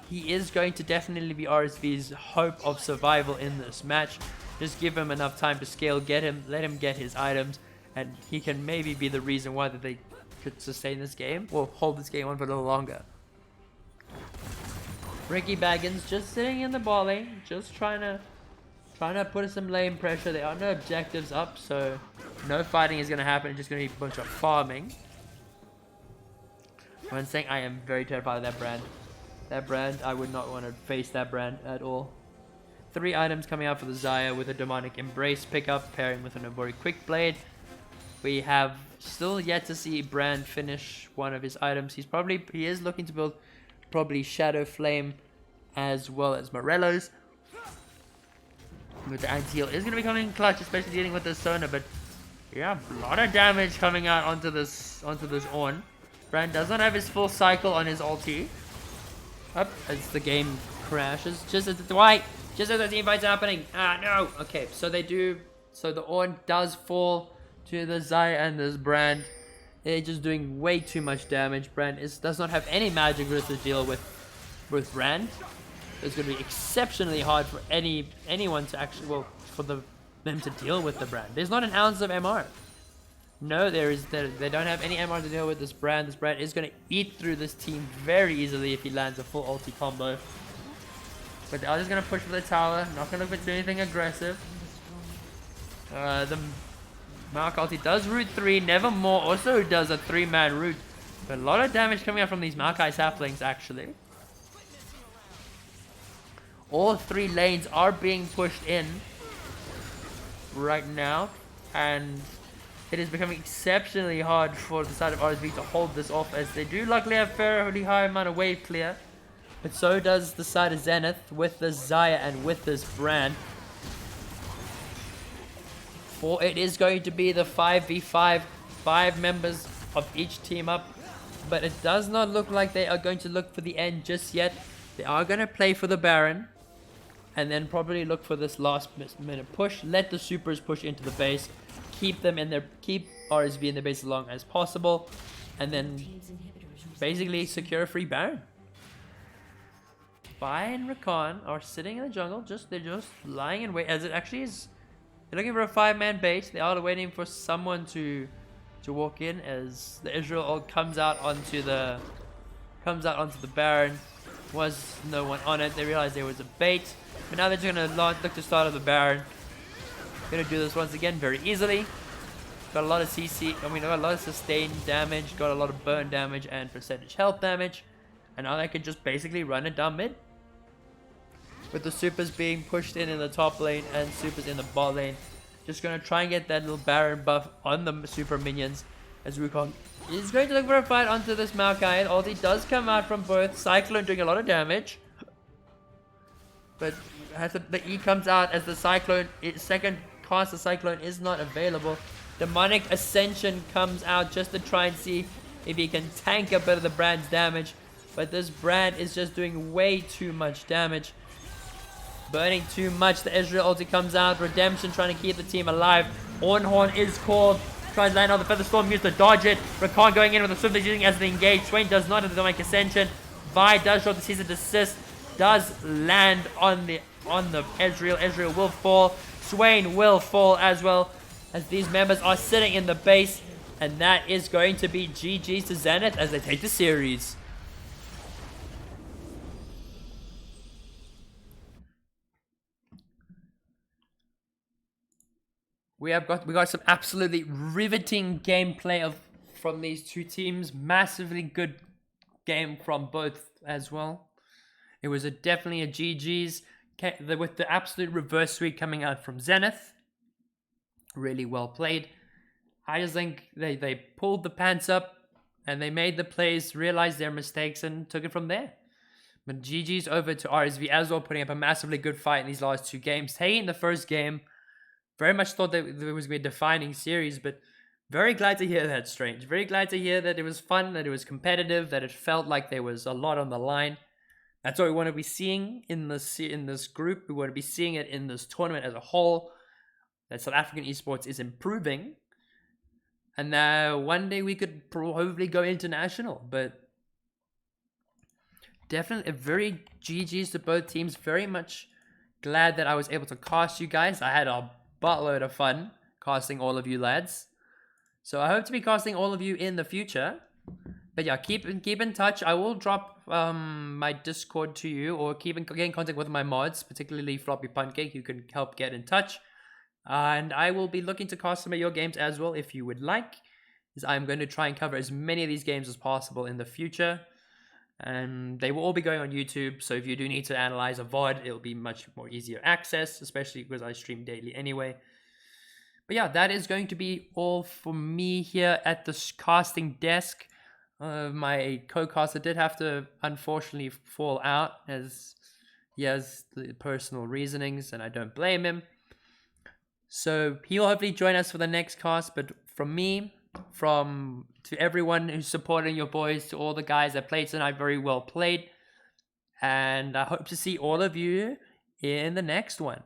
He is going to definitely be RSV's hope of survival in this match. Just give him enough time to scale, let him get his items, and he can maybe be the reason why that they could sustain this game, or hold this game on for a little longer. Ricky Baggins just sitting in the ball lane, just trying to put some lane pressure. There are no objectives up, so no fighting is going to happen. It's just going to be a bunch of farming. I'm saying I am very terrified of that brand. That brand, I would not want to face that brand at all. 3 items coming out for the Xayah with a Demonic Embrace pickup, pairing with an Obori Quick Blade. We have still yet to see Brand finish one of his items. He is looking to build probably Shadow Flame as well as Morello's. With the anti-heal is going to be coming in clutch, especially dealing with the Sona, but yeah, a lot of damage coming out onto this Ornn. Brand does not have his full cycle on his ulti. Up as the game crashes. Just as the team fight's happening. Ah, no. Okay, so they do. So the Ornn does fall to the Xayah and this Brand. They're just doing way too much damage. Brand does not have any magic resist to deal with Brand. It's going to be exceptionally hard for anyone to actually, well, for them to deal with the Brand. There's not an ounce of MR. No, they don't have any MR to deal with this Brand. This Brand is going to eat through this team very easily if he lands a full ulti combo. But they are just going to push for the tower. Not going to look to do anything aggressive. The Mark ulti does root 3. Nevermore also does a 3-man root. But a lot of damage coming out from these Maokai saplings actually. All 3 lanes are being pushed in right now, and it is becoming exceptionally hard for the side of RSV to hold this off, as they do luckily have a fairly high amount of wave clear, but so does the side of Zenith with the Xayah and with this Brand. For it is going to be the 5v5, 5 members of each team up, but it does not look like they are going to look for the end just yet. They are going to play for the Baron, and then probably look for this last minute push. Let the supers push into the base, keep RSV in the base as long as possible, and then basically secure a free Baron. Vi and Rakan are sitting in the jungle, they're just lying in wait, as it actually is. They're looking for a 5-man base. They are waiting for someone to walk in, as the Ezreal ult comes out onto the Baron. Was no one on it. They realized there was a bait, but now they're just gonna look to start of the Baron. Gonna do this once again very easily. Got a lot of got a lot of sustained damage, got a lot of burn damage and percentage health damage, and now they can just basically run it down mid. With the supers being pushed in the top lane and supers in the bot lane, just gonna try and get that little Baron buff on the super minions, as Wukong is going to look for a fight onto this Maokai. Ulti does come out from both. Cyclone doing a lot of damage, but the E comes out as the Cyclone, second cast of Cyclone is not available. Demonic Ascension comes out just to try and see if he can tank a bit of the Brand's damage, but this Brand is just doing way too much damage. Burning too much. The Ezreal ulti comes out. Redemption trying to keep the team alive. Ornn is called. Tries to land on the Feather Storm, used to dodge it. Rakan going in with the Swift using as the engage. Swain does not have the Demonic Ascension. Vi does drop the Cease and Desist. Does land on the on the Ezreal. Ezreal will fall. Swain will fall as well, as these members are sitting in the base. And that is going to be GG's to Zenith as they take the series. We got some absolutely riveting gameplay from these two teams. Massively good game from both as well. It was definitely a GG's with the absolute reverse sweep coming out from Zenith. Really well played. I just think they pulled the pants up and they made the plays, realized their mistakes, and took it from there. But GG's over to RSV as well, putting up a massively good fight in these last two games. Taking the first game, very much thought that there was going to be a defining series, but very glad to hear that, Strange. Very glad to hear that it was fun, that it was competitive, that it felt like there was a lot on the line. That's what we want to be seeing in this group. We want to be seeing it in this tournament as a whole. That South African esports is improving. And now one day we could probably go international, but definitely a very GG's to both teams. Very much glad that I was able to cast you guys. I had a buttload of fun casting all of you lads. So I hope to be casting all of you in the future. But yeah, keep in touch. I will drop my Discord to you, or get in contact with my mods, particularly Floppy Pancake, who can help get in touch. And I will be looking to cast some of your games as well if you would like, as I'm going to try and cover as many of these games as possible in the future. And they will all be going on YouTube, so if you do need to analyze a VOD, it'll be much more easier access, especially because I stream daily anyway. But yeah, that is going to be all for me here at the casting desk. My co-caster did have to unfortunately fall out, as he has the personal reasonings, and I don't blame him. So he'll hopefully join us for the next cast. But from me, to everyone who's supporting your boys, to all the guys that played tonight, very well played. And I hope to see all of you in the next one.